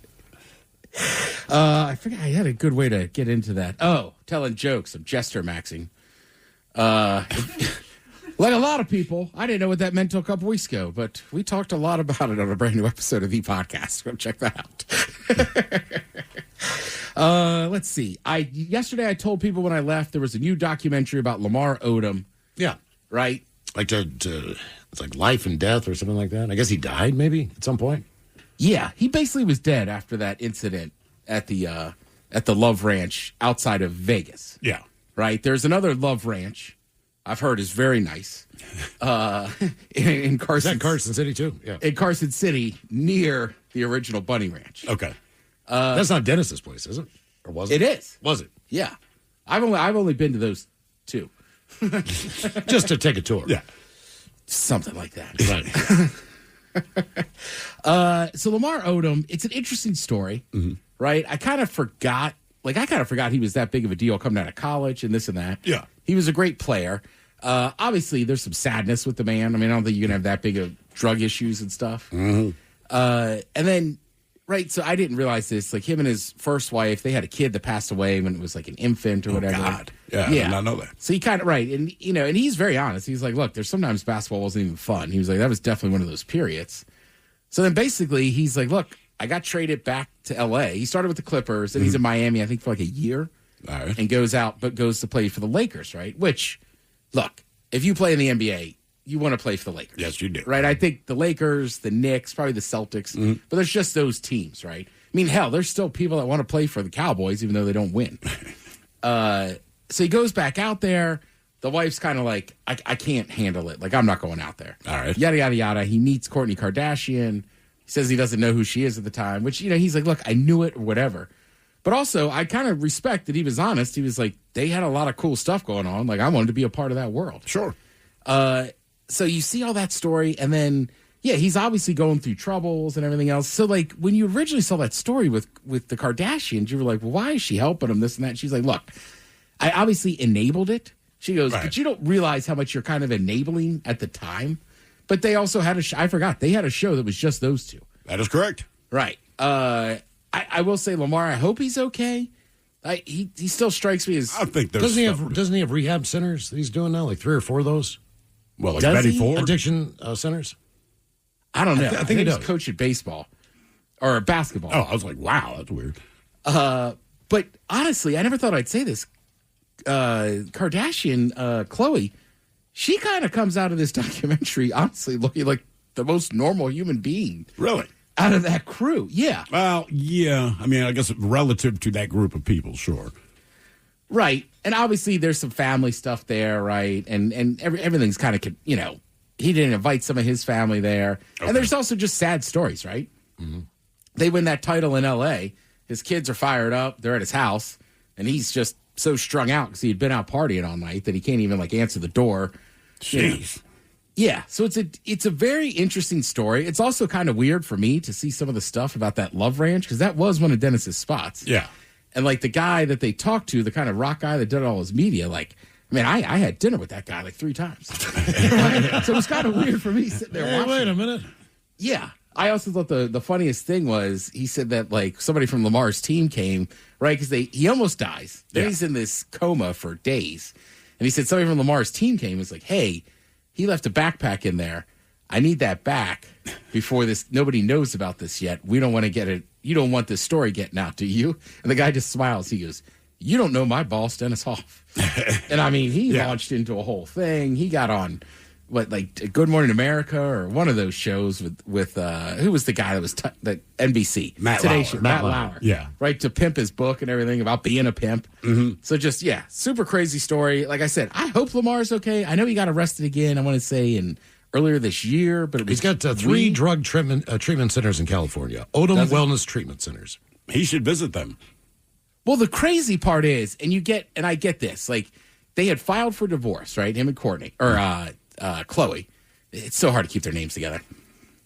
Speaker 8: I forgot I had a good way to get into that. Oh, telling jokes of jester maxing. Like a lot of people, I didn't know what that meant until a couple weeks ago, but we talked a lot about it on a brand new episode of The Podcast. Go check that out. Let's see. Yesterday I told people when I left there was a new documentary about Lamar Odom.
Speaker 6: Yeah.
Speaker 8: Right?
Speaker 6: Like it's like life and death or something like that. I guess he died maybe at some point.
Speaker 8: Yeah, he basically was dead after that incident at the Love Ranch outside of Vegas.
Speaker 6: Yeah.
Speaker 8: Right? There's another Love Ranch I've heard is very nice. In Carson.
Speaker 6: Is that Carson City too? Yeah.
Speaker 8: In Carson City, near the original Bunny Ranch.
Speaker 6: Okay. That's not Dennis's place, is it? Or was it?
Speaker 8: It is.
Speaker 6: Was it?
Speaker 8: Yeah. I've only been to those two.
Speaker 6: Just to take a tour.
Speaker 8: Yeah. Something like that.
Speaker 6: Right.
Speaker 8: So Lamar Odom, it's an interesting story, right? I kind of forgot he was that big of a deal coming out of college and this and that.
Speaker 6: Yeah.
Speaker 8: He was a great player. Obviously, there's some sadness with the man. I mean, I don't think you can have that big of drug issues and stuff.
Speaker 6: Mm-hmm.
Speaker 8: And then, right, so I didn't realize this. Like, him and his first wife, they had a kid that passed away when it was like an infant or whatever.
Speaker 6: God. Yeah, I did not know that.
Speaker 8: So he kind of, right, and, and he's very honest. He's like, look, there's sometimes basketball wasn't even fun. He was like, that was definitely one of those periods. So then basically, he's like, look, I got traded back to L.A. He started with the Clippers, and he's in Miami, I think, for like a year.
Speaker 6: All right.
Speaker 8: And goes to play for the Lakers, right? Which, look, if you play in the NBA, you want to play for the Lakers.
Speaker 6: Yes, you do.
Speaker 8: Right? I think the Lakers, the Knicks, probably the Celtics, but there's just those teams, right? I mean, hell, there's still people that want to play for the Cowboys, even though they don't win. So he goes back out there. The wife's kind of like, I can't handle it. Like, I'm not going out there.
Speaker 6: All right.
Speaker 8: Yada, yada, yada. He meets Kourtney Kardashian. He says he doesn't know who she is at the time, which, he's like, look, I knew it or whatever. But also, I kind of respect that he was honest. He was like, they had a lot of cool stuff going on. Like, I wanted to be a part of that world.
Speaker 6: Sure.
Speaker 8: So you see all that story, and then, he's obviously going through troubles and everything else. So, like, when you originally saw that story with the Kardashians, you were like, well, why is she helping him, this and that? And she's like, look, I obviously enabled it. She goes, but you don't realize how much you're kind of enabling at the time. But they also had I forgot, they had a show that was just those two.
Speaker 6: That is correct.
Speaker 8: Right. I will say, Lamar, I hope he's okay. He still strikes me as.
Speaker 6: I think there's
Speaker 8: doesn't
Speaker 6: he have rehab centers that he's doing now, like 3 or 4 of those? Well, like
Speaker 8: Does
Speaker 6: Betty
Speaker 8: he?
Speaker 6: Ford addiction centers.
Speaker 8: I don't know.
Speaker 6: I think he
Speaker 8: he's
Speaker 6: does.
Speaker 8: coaching baseball or basketball.
Speaker 6: Oh, I was like, wow, that's weird.
Speaker 8: But honestly, I never thought I'd say this. Kardashian, Khloe, she kind of comes out of this documentary honestly looking like the most normal human being.
Speaker 6: Really?
Speaker 8: Out of that crew, yeah.
Speaker 6: Well, yeah. I mean, I guess relative to that group of people, sure.
Speaker 8: Right. And obviously there's some family stuff there, right? And everything's kind of, he didn't invite some of his family there. Okay. And there's also just sad stories, right?
Speaker 6: Mm-hmm.
Speaker 8: They win that title in L.A. His kids are fired up. They're at his house. And he's just so strung out because he had been out partying all night that he can't even, answer the door.
Speaker 6: Jeez.
Speaker 8: Yeah, so it's a very interesting story. It's also kind of weird for me to see some of the stuff about that Love Ranch because that was one of Dennis's spots.
Speaker 6: Yeah.
Speaker 8: And, the guy that they talked to, the kind of rock guy that did all his media, I had dinner with that guy 3 times. So it was kind of weird for me sitting there watching.
Speaker 6: Wait a minute.
Speaker 8: Yeah. I also thought the funniest thing was he said that, somebody from Lamar's team came, right? Because he almost dies. Then he's in this coma for days. And he said somebody from Lamar's team came and was like, hey, he left a backpack in there. I need that back before this. Nobody knows about this yet. We don't want to get it. You don't want this story getting out, do you? And the guy just smiles. He goes, you don't know my boss, Dennis Hoff. And I mean, he launched into a whole thing. He got on Good Morning America or one of those shows with who was the guy that was that NBC
Speaker 5: Matt
Speaker 8: Lauer.
Speaker 5: Yeah,
Speaker 8: right, to pimp his book and everything about being a pimp.
Speaker 5: Mm-hmm.
Speaker 8: So just super crazy story. Like I said, I hope Lamar's okay. I know he got arrested again. I want to say earlier this year, but
Speaker 6: he's got 3 drug treatment centers in California. Odom Wellness Treatment Centers.
Speaker 5: He should visit them.
Speaker 8: Well, the crazy part is, I get this, like they had filed for divorce, right? Him and Courtney or Chloe. It's so hard to keep their names together.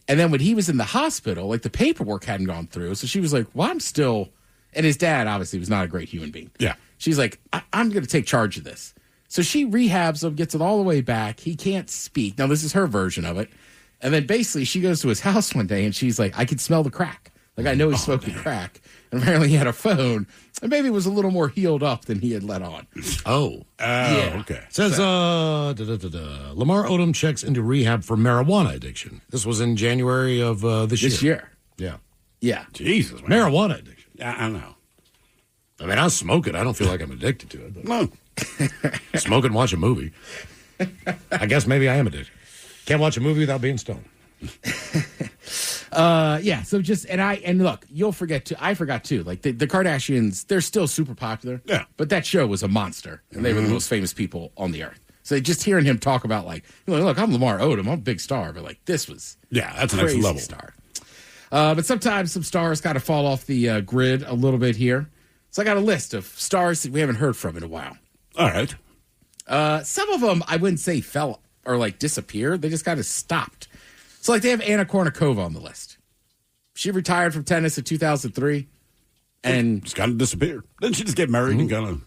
Speaker 8: And then when he was in the hospital, like the paperwork hadn't gone through, so she was like, "Well, I'm still." And his dad obviously was not a great human being.
Speaker 5: Yeah,
Speaker 8: she's like, "I'm going to take charge of this." So she rehabs him, gets it all the way back. He can't speak. Now this is her version of it. And then basically she goes to his house one day and she's like, "I can smell the crack. Like I know he's smoking crack." And apparently he had a phone and maybe was a little more healed up than he had let on.
Speaker 5: Okay.
Speaker 6: Says Lamar Odom checks into rehab for marijuana addiction. This was in January of this year.
Speaker 8: Yeah.
Speaker 6: Jesus, man. Marijuana addiction.
Speaker 5: Yeah, I know.
Speaker 6: I mean, I smoke it. I don't feel like I'm addicted to it. But
Speaker 5: no.
Speaker 6: Smoke it and watch a movie. I guess maybe I am addicted. Can't watch a movie without being stoned.
Speaker 8: So just and look, you'll forget too. I forgot too. Like the Kardashians, they're still super popular.
Speaker 5: Yeah.
Speaker 8: But that show was a monster, and they were the most famous people on the earth. So just hearing him talk about look, I'm Lamar Odom, I'm a big star, but like this was
Speaker 5: that's
Speaker 8: crazy
Speaker 5: next level
Speaker 8: star. But sometimes some stars got to fall off the grid a little bit here. So I got a list of stars that we haven't heard from in a while.
Speaker 5: All right.
Speaker 8: Some of them I wouldn't say fell or disappeared. They just kind of stopped. So they have Anna Kournikova on the list. She retired from tennis in 2003. And
Speaker 5: just kind of disappeared. Didn't she just get married and kind of...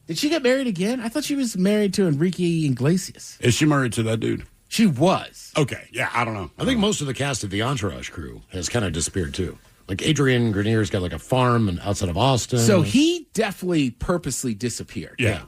Speaker 8: Did she get married again? I thought she was married to Enrique Iglesias.
Speaker 5: Is she married to that dude?
Speaker 8: She was.
Speaker 5: Okay. Yeah, I don't know.
Speaker 6: I think most of the cast of the Entourage crew has kind of disappeared, too. Like Adrian Grenier's got a farm outside of Austin.
Speaker 8: So he definitely purposely disappeared.
Speaker 5: Yeah.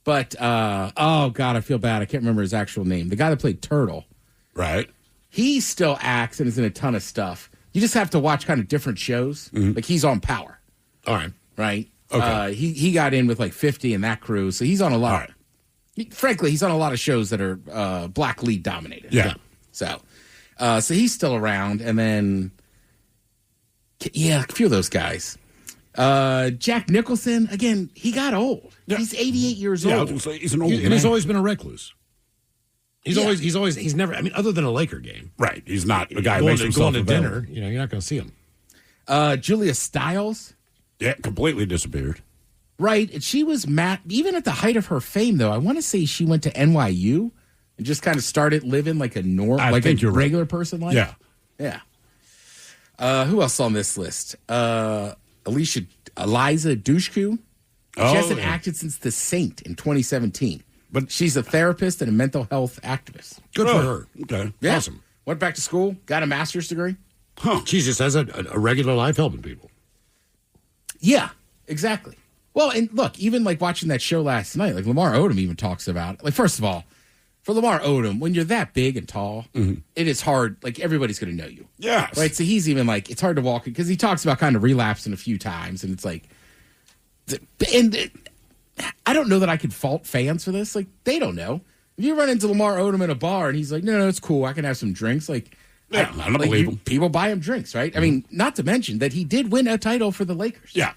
Speaker 8: But, oh, God, I feel bad. I can't remember his actual name. The guy that played Turtle.
Speaker 5: Right.
Speaker 8: He still acts and is in a ton of stuff. You just have to watch kind of different shows.
Speaker 5: Mm-hmm.
Speaker 8: Like he's on Power.
Speaker 6: All right.
Speaker 8: Right?
Speaker 6: Okay.
Speaker 8: He got in with 50 in that crew. So he's on a lot. Frankly, he's on a lot of shows that are black lead dominated.
Speaker 5: Yeah.
Speaker 8: So he's still around. And then, a few of those guys. Jack Nicholson, again, he got old. Yeah. He's 88 years old.
Speaker 5: I was going to say, he's an old man.
Speaker 6: And he's always been a recluse. He's never, other than a Laker game.
Speaker 5: Right. He's not a guy who makes himself
Speaker 6: going to dinner. You're not going to see him.
Speaker 8: Julia Stiles.
Speaker 5: Yeah, completely disappeared.
Speaker 8: Right. And she was even at the height of her fame, though. I want to say she went to NYU and just kind of started living like a regular person life.
Speaker 5: Yeah.
Speaker 8: Yeah. Who else on this list? Eliza Dushku. She hasn't acted since The Saint in 2017. But she's a therapist and a mental health activist.
Speaker 6: Good for her.
Speaker 5: Okay.
Speaker 8: Yeah.
Speaker 6: Awesome.
Speaker 8: Went back to school, got a master's degree.
Speaker 6: Huh. She just has a regular life helping people.
Speaker 8: Yeah, exactly. Well, and look, even watching that show last night, Lamar Odom even talks about it. First of all, for Lamar Odom, when you're that big and tall, it is hard. Everybody's going to know you.
Speaker 5: Yes.
Speaker 8: Right? So he's even it's hard to walk because he talks about kind of relapsing a few times. And it's I don't know that I could fault fans for this. They don't know. If you run into Lamar Odom in a bar and he's like, no, it's cool. I can have some drinks.
Speaker 5: I don't believe him.
Speaker 8: People buy him drinks, right? I mean, not to mention that he did win a title for the Lakers.
Speaker 5: Yeah.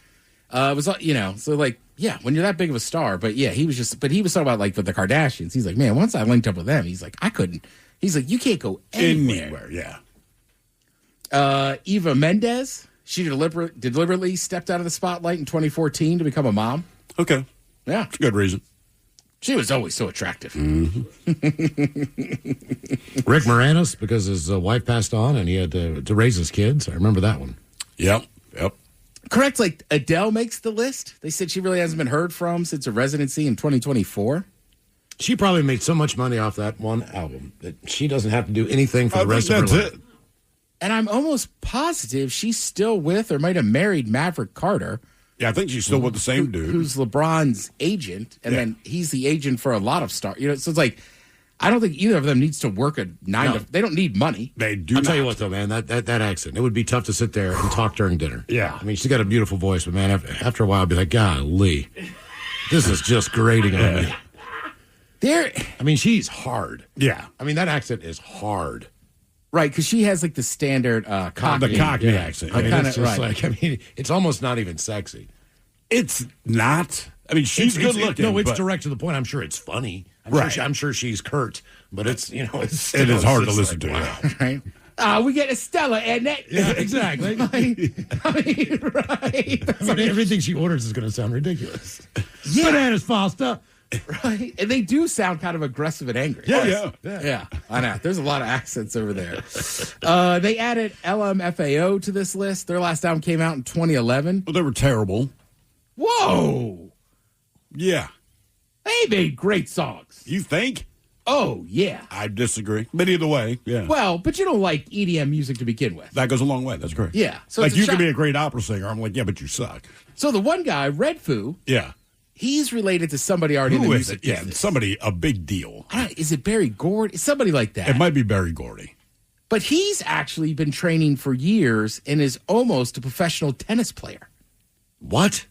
Speaker 8: It was, so when you're that big of a star, but yeah, he was talking about with the Kardashians. He's like, man, once I linked up with them, he's like, I couldn't. He's like, you can't go anywhere.
Speaker 5: Yeah.
Speaker 8: Eva Mendes, she deliberately stepped out of the spotlight in 2014 to become a mom.
Speaker 5: Okay.
Speaker 8: Yeah.
Speaker 5: It's a good reason.
Speaker 8: She was always so attractive.
Speaker 6: Mm-hmm. Rick Moranis, because his wife passed on and he had to raise his kids. I remember that one.
Speaker 5: Yep.
Speaker 8: Correct. Adele makes the list. They said she really hasn't been heard from since her residency in 2024.
Speaker 6: She probably made so much money off that one album that she doesn't have to do anything for the rest of her life.
Speaker 8: And I'm almost positive she's still with or might have married Maverick Carter.
Speaker 5: Yeah, I think she's still with the same dude.
Speaker 8: Who's LeBron's agent, and then he's the agent for a lot of stars. So it's I don't think either of them needs to work a 9 to... They don't need money.
Speaker 5: They do
Speaker 6: I'll tell you what, though, man, that accent, it would be tough to sit there and talk during dinner.
Speaker 5: Yeah.
Speaker 6: I mean, she's got a beautiful voice, but, man, after a while, I'd be like, golly, this is just grating on me. I mean, she's hard.
Speaker 5: Yeah.
Speaker 6: I mean, that accent is hard.
Speaker 8: Right, because she has like the standard Cockney.
Speaker 5: The Cockney accent.
Speaker 6: I mean,
Speaker 8: Kinda,
Speaker 6: it's just
Speaker 8: right.
Speaker 6: like, I mean, it's almost not even sexy.
Speaker 5: It's not. I mean, she's good looking.
Speaker 6: No, it's
Speaker 5: but
Speaker 6: direct to the point. I'm sure it's funny. I'm sure she's curt, but it's, it's
Speaker 5: it is hard to
Speaker 6: just
Speaker 5: listen to.
Speaker 6: wow.
Speaker 8: Right. We get Estella and that.
Speaker 6: Yeah, exactly.
Speaker 8: Right.
Speaker 6: I mean, everything she orders is going to sound ridiculous. Bananas, Foster.
Speaker 8: Right. And they do sound kind of aggressive and angry.
Speaker 5: Yeah.
Speaker 8: I know. There's a lot of accents over there. They added LMFAO to this list. Their last album came out in 2011.
Speaker 5: Well, they were terrible.
Speaker 8: Whoa.
Speaker 5: Yeah.
Speaker 8: They made great songs.
Speaker 5: You think?
Speaker 8: Oh, yeah.
Speaker 5: I disagree. But either way, yeah.
Speaker 8: Well, but you don't like EDM music to begin with.
Speaker 5: That goes a long way. That's correct.
Speaker 8: Yeah. So
Speaker 5: like,
Speaker 8: it's a
Speaker 5: you can
Speaker 8: shot.
Speaker 5: be a great opera singer. I'm like, yeah, but you suck.
Speaker 8: So the one guy, Red Foo,
Speaker 5: Yeah.
Speaker 8: he's related to somebody already in the
Speaker 5: Who is
Speaker 8: music
Speaker 5: it? Yeah,
Speaker 8: business.
Speaker 5: somebody, a big deal.
Speaker 8: Is it Barry Gordy? Somebody like that.
Speaker 5: It might be Barry Gordy.
Speaker 8: But he's actually been training for years and is almost a professional tennis player.
Speaker 6: What?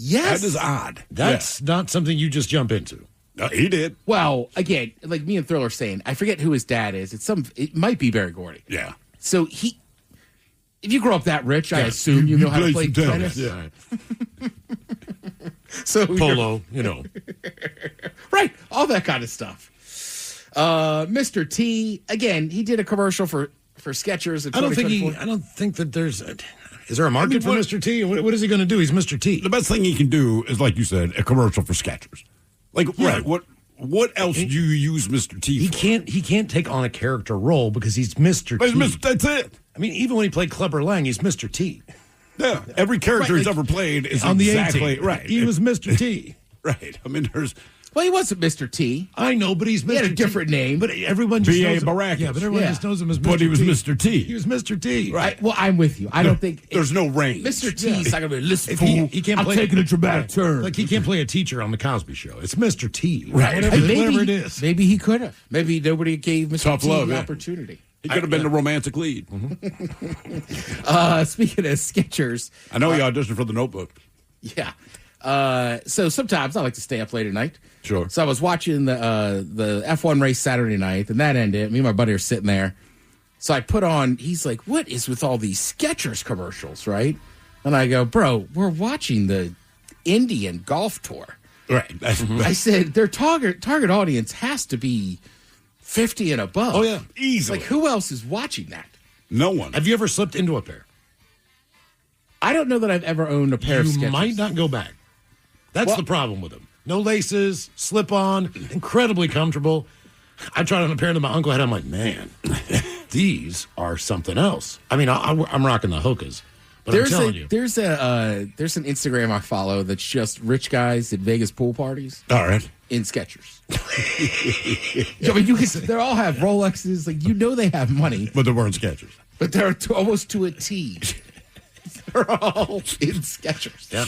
Speaker 8: Yes.
Speaker 5: That is odd.
Speaker 6: That's not something you just jump into.
Speaker 5: He did.
Speaker 8: Well, again, like me and Thriller are saying, I forget who his dad is. It might be Barry Gordy.
Speaker 5: Yeah.
Speaker 8: So if you grow up that rich, I assume you know how to play
Speaker 5: some
Speaker 8: tennis.
Speaker 5: Yeah.
Speaker 8: So
Speaker 6: Polo,
Speaker 8: right, all that kind of stuff. Mr. T, again, he did a commercial for Skechers in 2024.
Speaker 6: I don't think that there's. Is there a market for Mr. T? What is he going to do? He's Mr. T.
Speaker 5: The best thing he can do is, like you said, a commercial for Skechers. Like, right? What else do you use Mr. T for?
Speaker 6: He can't take on a character role because he's Mr. T.
Speaker 5: That's it.
Speaker 6: I mean, even when he played Clubber Lang, he's Mr. T.
Speaker 5: Yeah, every character he's ever played is
Speaker 6: on
Speaker 5: exactly
Speaker 6: the A-Team.
Speaker 5: right.
Speaker 6: He was Mr. T.
Speaker 5: Right. I mean,
Speaker 8: Well, he wasn't Mr. T.
Speaker 6: I know, but he's Mr.
Speaker 8: He had a
Speaker 6: T.
Speaker 8: different name.
Speaker 6: But everyone just
Speaker 5: B.A.
Speaker 6: knows him.
Speaker 5: Baracus.
Speaker 6: Yeah, but everyone just knows him as Mr. T.
Speaker 5: But he was Mr. T.
Speaker 6: He was Mr. T.
Speaker 8: Right. Well, I'm with you. I don't think
Speaker 5: there's no range.
Speaker 8: Mr. T's not going to be listen.
Speaker 6: If
Speaker 8: Fool,
Speaker 6: he can't
Speaker 8: I'm
Speaker 6: play,
Speaker 8: taking a dramatic turn.
Speaker 6: Like he can't play a teacher on the Cosby Show. It's Mr. T.
Speaker 5: Right.
Speaker 6: Whatever it is.
Speaker 8: Maybe he could have. Maybe nobody gave Mr.
Speaker 5: Tough
Speaker 8: T
Speaker 5: love,
Speaker 8: the
Speaker 5: yeah.
Speaker 8: opportunity.
Speaker 5: He could have been the romantic lead.
Speaker 8: Speaking of Skechers,
Speaker 5: I know he auditioned for The Notebook.
Speaker 8: yeah. So sometimes I like to stay up late at night.
Speaker 5: Sure.
Speaker 8: So I was watching the F1 race Saturday night, and that ended. Me and my buddy are sitting there. So I put on. He's like, "What is with all these Skechers commercials?" Right? And I go, "Bro, we're watching the Indian golf tour."
Speaker 5: Right.
Speaker 8: I said, "Their target audience has to be 50 and above."
Speaker 6: Oh, yeah.
Speaker 5: Easily.
Speaker 8: Like, who else is watching that?
Speaker 5: No one.
Speaker 6: Have you ever slipped into a pair?
Speaker 8: I don't know that I've ever owned a pair of
Speaker 6: You
Speaker 8: Skechers.
Speaker 6: might not go back. That's the problem with them. No laces, slip on, incredibly comfortable. I tried on a pair that my uncle had. I'm like, man, these are something else. I mean, I'm rocking the Hokas, but I'm telling you.
Speaker 8: There's an Instagram I follow that's just rich guys at Vegas pool parties.
Speaker 5: All right.
Speaker 8: In Skechers. I mean, they all have Rolexes. Like, they have money.
Speaker 5: But they weren't Skechers.
Speaker 8: But they're almost to a T. They're all in Skechers.
Speaker 6: Yeah.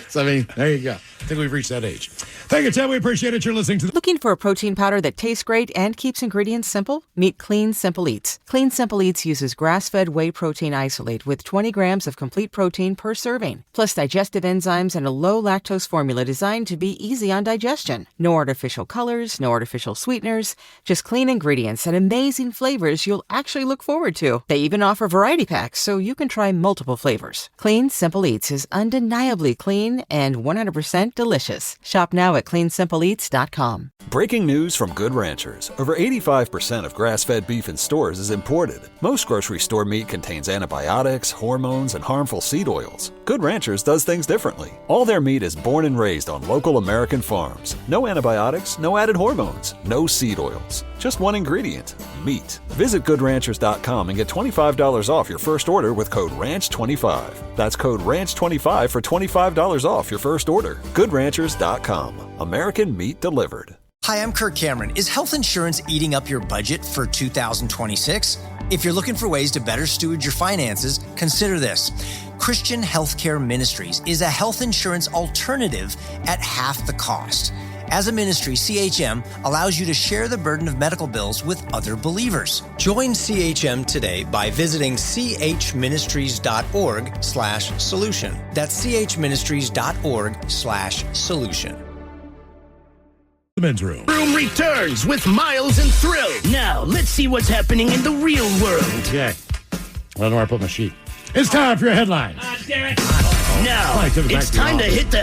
Speaker 8: So, I mean, there you go.
Speaker 6: I think we've reached that age. Thank you, Ted. We appreciate it. You're listening to
Speaker 19: Looking for a protein powder that tastes great and keeps ingredients simple? Meet Clean Simple Eats. Clean Simple Eats uses grass-fed whey protein isolate with 20 grams of complete protein per serving, plus digestive enzymes and a low-lactose formula designed to be easy on digestion. No artificial colors, no artificial sweeteners, just clean ingredients and amazing flavors you'll actually look forward to. They even offer variety packs so you can try multiple flavors. Clean Simple Eats is undeniably clean and 100% delicious. Shop now at cleansimpleeats.com.
Speaker 3: Breaking news from Good Ranchers. Over 85% of grass-fed beef in stores is imported. Most grocery store meat contains antibiotics, hormones, and harmful seed oils. Good Ranchers does things differently. All their meat is born and raised on local American farms. No antibiotics, no added hormones, no seed oils. Just one ingredient, meat. Visit GoodRanchers.com and get $25 off your first order with code RANCH25. That's code RANCH25 for $25 off your first order. GoodRanchers.com. American meat delivered.
Speaker 20: Hi, I'm Kirk Cameron. Is health insurance eating up your budget for 2026? If you're looking for ways to better steward your finances, consider this. Christian Healthcare Ministries is a health insurance alternative at half the cost. As a ministry, CHM allows you to share the burden of medical bills with other believers. Join CHM today by visiting chministries.org/solution. That's chministries.org/solution.
Speaker 6: The men's room.
Speaker 17: Room returns with Miles and Thrill. Now, let's see what's happening in the real world.
Speaker 6: Okay. I don't know where I put my sheet. It's time for your headlines.
Speaker 17: Damn it. Now, it's time to hit the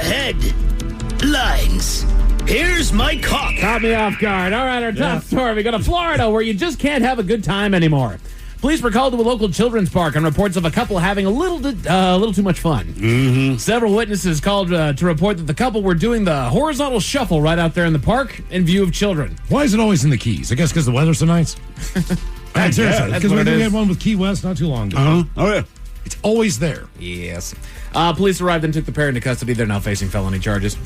Speaker 17: headlines. Here's Mike Hawk.
Speaker 9: Caught me off guard. All right, our top story. We go to Florida, where you just can't have a good time anymore. Police were called to a local children's park on reports of a couple having a little too much fun.
Speaker 6: Mm-hmm.
Speaker 9: Several witnesses called to report that the couple were doing the horizontal shuffle right out there in the park in view of children.
Speaker 6: Why is it always in the Keys? I guess because the weather's so nice. Seriously, because we had one with Key West not too long ago.
Speaker 5: Uh-huh. Oh, yeah.
Speaker 6: It's always there.
Speaker 9: Yes. Police arrived and took the pair into custody. They're now facing felony charges.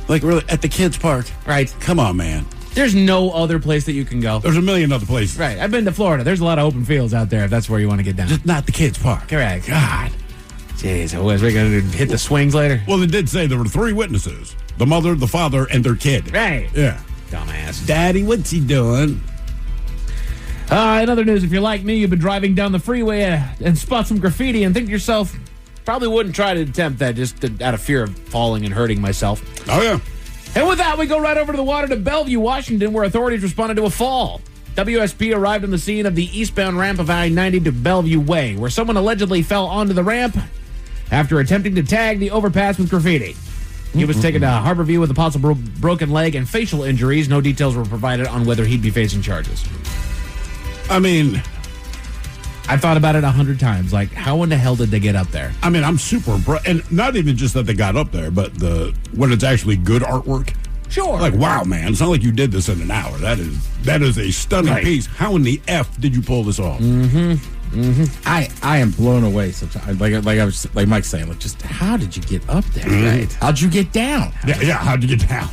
Speaker 5: Like, really, at the kids' park?
Speaker 9: Right.
Speaker 5: Come on, man.
Speaker 9: There's no other place that you can go.
Speaker 5: There's a million other places.
Speaker 9: Right. I've been to Florida. There's a lot of open fields out there if that's where you want to get down.
Speaker 5: Just not the kids' park.
Speaker 9: Correct. God. Jeez, we're going to hit the swings later?
Speaker 5: Well, they did say there were 3 witnesses. The mother, the father, and their kid.
Speaker 9: Right.
Speaker 5: Yeah.
Speaker 9: Dumbass.
Speaker 5: Daddy, what's he doing?
Speaker 9: In other news, if you're like me, you've been driving down the freeway and spot some graffiti and think to yourself, probably wouldn't try to attempt that just out of fear of falling and hurting myself.
Speaker 5: Oh, yeah.
Speaker 9: And with that, we go right over to the water to Bellevue, Washington, where authorities responded to a fall. WSP arrived on the scene of the eastbound ramp of I-90 to Bellevue Way, where someone allegedly fell onto the ramp after attempting to tag the overpass with graffiti. He was taken to Harborview with a possible broken leg and facial injuries. No details were provided on whether he'd be facing charges.
Speaker 5: I mean,
Speaker 9: I've thought about it 100 times. Like, how in the hell did they get up there?
Speaker 5: I mean, I'm super impressed. And not even just that they got up there, but when it's actually good artwork.
Speaker 9: Sure.
Speaker 5: Like, wow, man. It's not like you did this in an hour. That is a stunning piece. How in the F did you pull this off?
Speaker 8: I am blown away sometimes. Like Mike's saying, like, just how did you get up there?
Speaker 9: Right.
Speaker 8: How'd you get down?
Speaker 5: Yeah, how'd you get down?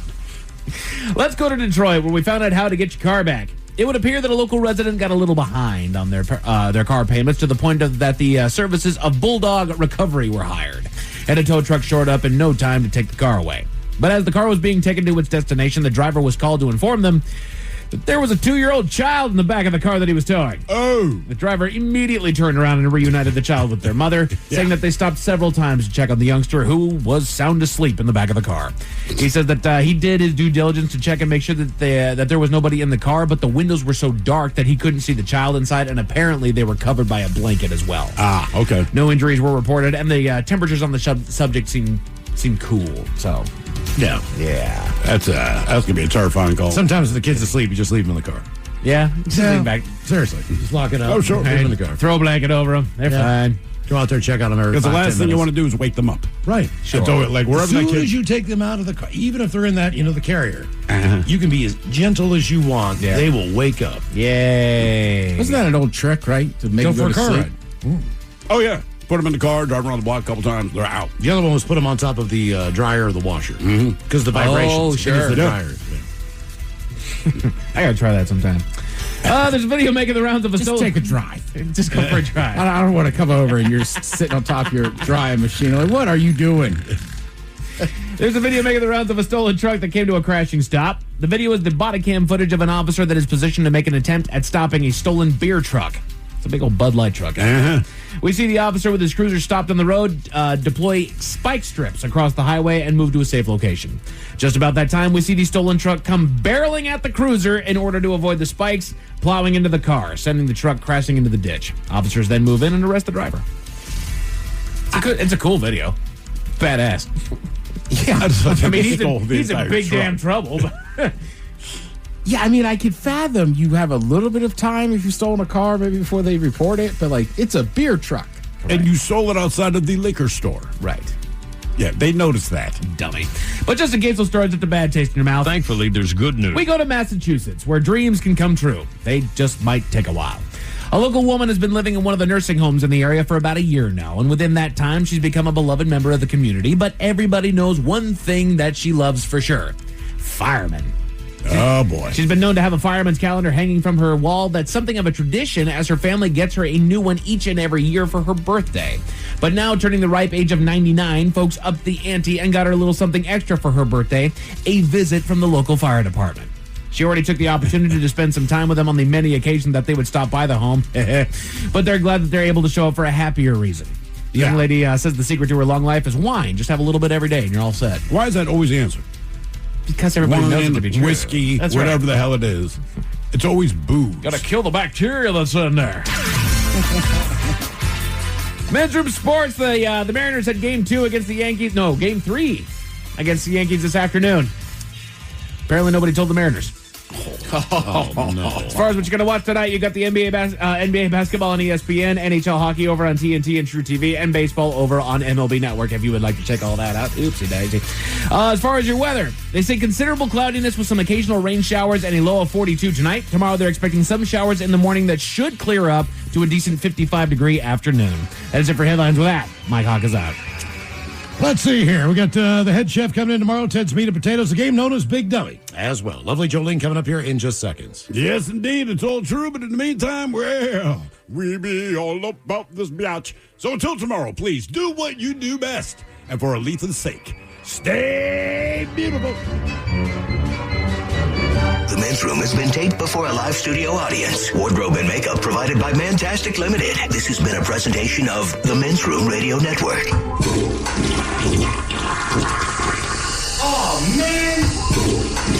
Speaker 9: Let's go to Detroit, where we found out how to get your car back. It would appear that a local resident got a little behind on their car payments to the point that the services of Bulldog Recovery were hired, and a tow truck showed up in no time to take the car away. But as the car was being taken to its destination, the driver was called to inform them that there was a 2-year-old child in the back of the car that he was towing.
Speaker 5: Oh.
Speaker 9: The driver immediately turned around and reunited the child with their mother, saying that they stopped several times to check on the youngster, who was sound asleep in the back of the car. He says that he did his due diligence to check and make sure that there was nobody in the car, but the windows were so dark that he couldn't see the child inside, and apparently they were covered by a blanket as well.
Speaker 5: Ah, okay.
Speaker 9: No injuries were reported, and the temperatures on the subject seemed cool, so...
Speaker 5: Yeah. That's gonna be a terrifying call.
Speaker 6: Sometimes if the kid's asleep, you just leave him in the car.
Speaker 9: Yeah, just leave back.
Speaker 6: Seriously, just lock it up.
Speaker 5: Oh, sure.
Speaker 6: Leave him in the car.
Speaker 9: Throw a blanket over them. They're fine.
Speaker 6: Go out there, check out them every
Speaker 5: Because the
Speaker 6: 5-10
Speaker 5: last thing you
Speaker 6: minutes.
Speaker 5: want to do is wake them up.
Speaker 6: Right.
Speaker 5: Sure. So, like, wherever
Speaker 6: as
Speaker 5: that
Speaker 6: soon
Speaker 5: kid...
Speaker 6: as you take them out of the car, even if they're in that, the carrier, you can be as gentle as you want.
Speaker 9: Yeah.
Speaker 6: They will wake up.
Speaker 9: Yay.
Speaker 8: Wasn't that an old trick, right? To make
Speaker 6: Go
Speaker 8: them
Speaker 6: for
Speaker 8: go
Speaker 6: a
Speaker 8: to
Speaker 6: car
Speaker 8: sleep?
Speaker 6: ride.
Speaker 5: Oh, yeah. Put them in the car, drive around the block a couple times, they're out.
Speaker 6: The other one was put them on top of the dryer or the washer. Because the vibrations.
Speaker 9: Oh, sure.
Speaker 6: Because the dryer.
Speaker 9: I gotta try that sometime. There's a video making the rounds of a
Speaker 8: Just take a drive.
Speaker 9: Just go for a drive.
Speaker 8: I don't want to come over and you're sitting on top of your drying machine. Like, what are you doing?
Speaker 9: There's a video making the rounds of a stolen truck that came to a crashing stop. The video is the body cam footage of an officer that is positioned to make an attempt at stopping a stolen beer truck. It's a big old Bud Light truck. We see the officer with his cruiser stopped on the road, deploy spike strips across the highway, and move to a safe location. Just about that time, we see the stolen truck come barreling at the cruiser in order to avoid the spikes, plowing into the car, sending the truck crashing into the ditch. Officers then move in and arrest the driver. It's a cool video. Badass.
Speaker 8: Yeah.
Speaker 9: I mean, he's in big damn trouble.
Speaker 8: Yeah, I mean, I could fathom you have a little bit of time if you stole a car maybe before they report it, but, like, it's a beer truck.
Speaker 5: And you sold it outside of the liquor store.
Speaker 9: Right.
Speaker 5: Yeah, they noticed that.
Speaker 9: Dummy. But just in case those stories have a bad taste in your mouth,
Speaker 11: thankfully, there's good news.
Speaker 9: We go to Massachusetts, where dreams can come true. They just might take a while. A local woman has been living in one of the nursing homes in the area for about a year now, and within that time, she's become a beloved member of the community. But everybody knows one thing that she loves for sure: firemen.
Speaker 5: Oh, boy.
Speaker 9: She's been known to have a fireman's calendar hanging from her wall that's something of a tradition, as her family gets her a new one each and every year for her birthday. But now, turning the ripe age of 99, folks upped the ante and got her a little something extra for her birthday: a visit from the local fire department. She already took the opportunity to spend some time with them on the many occasions that they would stop by the home. But they're glad that they're able to show up for a happier reason. The young lady says the secret to her long life is wine. Just have a little bit every day and you're all set.
Speaker 5: Why is that always the answer?
Speaker 9: Because everybody knows it to be true.
Speaker 5: Whiskey,
Speaker 9: That's
Speaker 5: whatever
Speaker 9: right.
Speaker 5: the hell it is. It's always booze.
Speaker 9: Got to kill the bacteria that's in there. Men's Room Sports, the Mariners had Game 2 against the Yankees. No, Game 3 against the Yankees this afternoon. Apparently nobody told the Mariners.
Speaker 5: Oh, no.
Speaker 9: As far as what you're going to watch tonight, you got the NBA basketball on ESPN, NHL hockey over on TNT and True TV, and baseball over on MLB Network if you would like to check all that out. Oopsie daisy. As far as your weather, they say considerable cloudiness with some occasional rain showers and a low of 42 tonight. Tomorrow they're expecting some showers in the morning that should clear up to a decent 55-degree afternoon. That is it for headlines with that. Mike Hawk is out.
Speaker 6: Let's see here. We got the head chef coming in tomorrow, Ted's Meat and Potatoes, the game known as Big Dummy, as well. Lovely Jolene coming up here in just seconds.
Speaker 5: Yes, indeed. It's all true. But in the meantime, well, we be all about this biatch. So until tomorrow, please do what you do best. And for Aletha's sake, stay beautiful.
Speaker 4: The Men's Room has been taped before a live studio audience. Wardrobe and makeup provided by Mantastic Limited. This has been a presentation of the Men's Room Radio Network.
Speaker 19: Oh, man!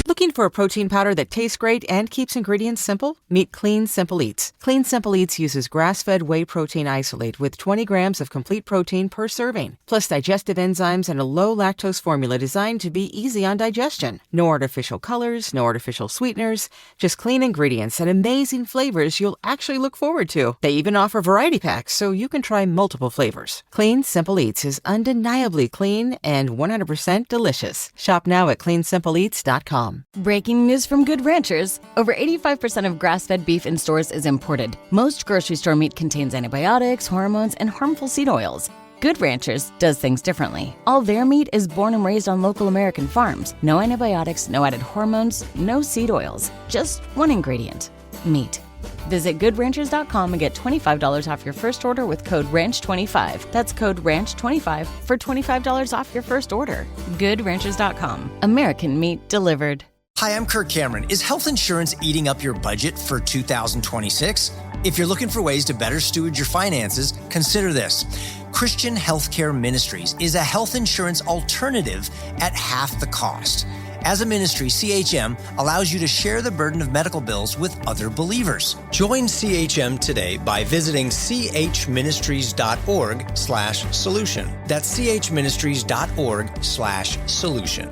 Speaker 19: Looking for a protein powder that tastes great and keeps ingredients simple? Meet Clean Simple Eats. Clean Simple Eats uses grass-fed whey protein isolate with 20 grams of complete protein per serving, plus digestive enzymes and a low-lactose formula designed to be easy on digestion. No artificial colors, no artificial sweeteners, just clean ingredients and amazing flavors you'll actually look forward to. They even offer variety packs so you can try multiple flavors. Clean Simple Eats is undeniably clean and 100% delicious. Shop now at cleansimpleeats.com.
Speaker 13: Breaking news from Good Ranchers. Over 85% of grass-fed beef in stores is imported. Most grocery store meat contains antibiotics, hormones, and harmful seed oils. Good Ranchers does things differently. All their meat is born and raised on local American farms. No antibiotics, no added hormones, no seed oils. Just one ingredient, meat. Visit goodranchers.com and get $25 off your first order with code RANCH25. That's code RANCH25 for $25 off your first order. Goodranchers.com. American meat delivered.
Speaker 20: Hi, I'm Kirk Cameron. Is health insurance eating up your budget for 2026? If you're looking for ways to better steward your finances, consider this. Christian Healthcare Ministries is a health insurance alternative at half the cost. As a ministry, CHM allows you to share the burden of medical bills with other believers. Join CHM today by visiting chministries.org/solution. That's chministries.org/solution.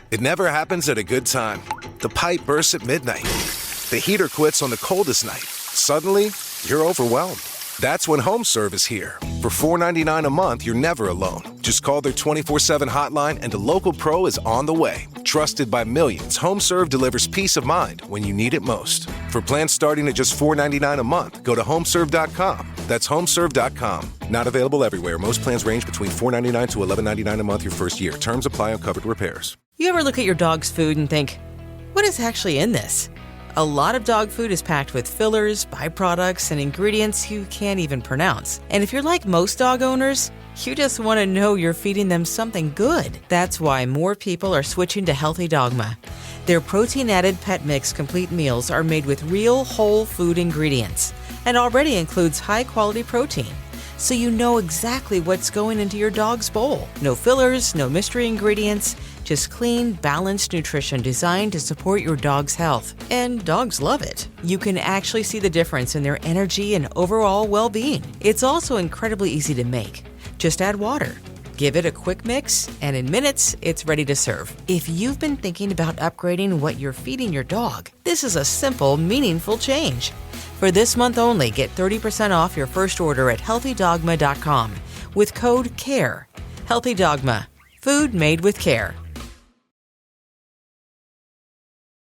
Speaker 1: It never happens at a good time. The pipe bursts at midnight. The heater quits on the coldest night. Suddenly, you're overwhelmed. That's when HomeServe is here. For $4.99 a month, you're never alone. Just call their 24/7 hotline and a local pro is on the way. Trusted by millions, HomeServe delivers peace of mind when you need it most. For plans starting at just $4.99 a month, go to homeserve.com. That's homeserve.com. Not available everywhere. Most plans range between $4.99 to $11.99 a month your first year. Terms apply on covered repairs.
Speaker 19: You ever look at your dog's food and think, what is actually in this? A lot of dog food is packed with fillers, byproducts, and ingredients you can't even pronounce. And if you're like most dog owners, you just want to know you're feeding them something good. That's why more people are switching to Healthy Dogma. Their protein-added pet mix complete meals are made with real whole food ingredients and already includes high-quality protein. So you know exactly what's going into your dog's bowl. No fillers, no mystery ingredients, just clean, balanced nutrition designed to support your dog's health. And dogs love it. You can actually see the difference in their energy and overall well-being. It's also incredibly easy to make. Just add water. Give it a quick mix, and in minutes, it's ready to serve. If you've been thinking about upgrading what you're feeding your dog, this is a simple, meaningful change. For this month only, get 30% off your first order at healthydogma.com with code CARE. Healthy Dogma. Food made with care.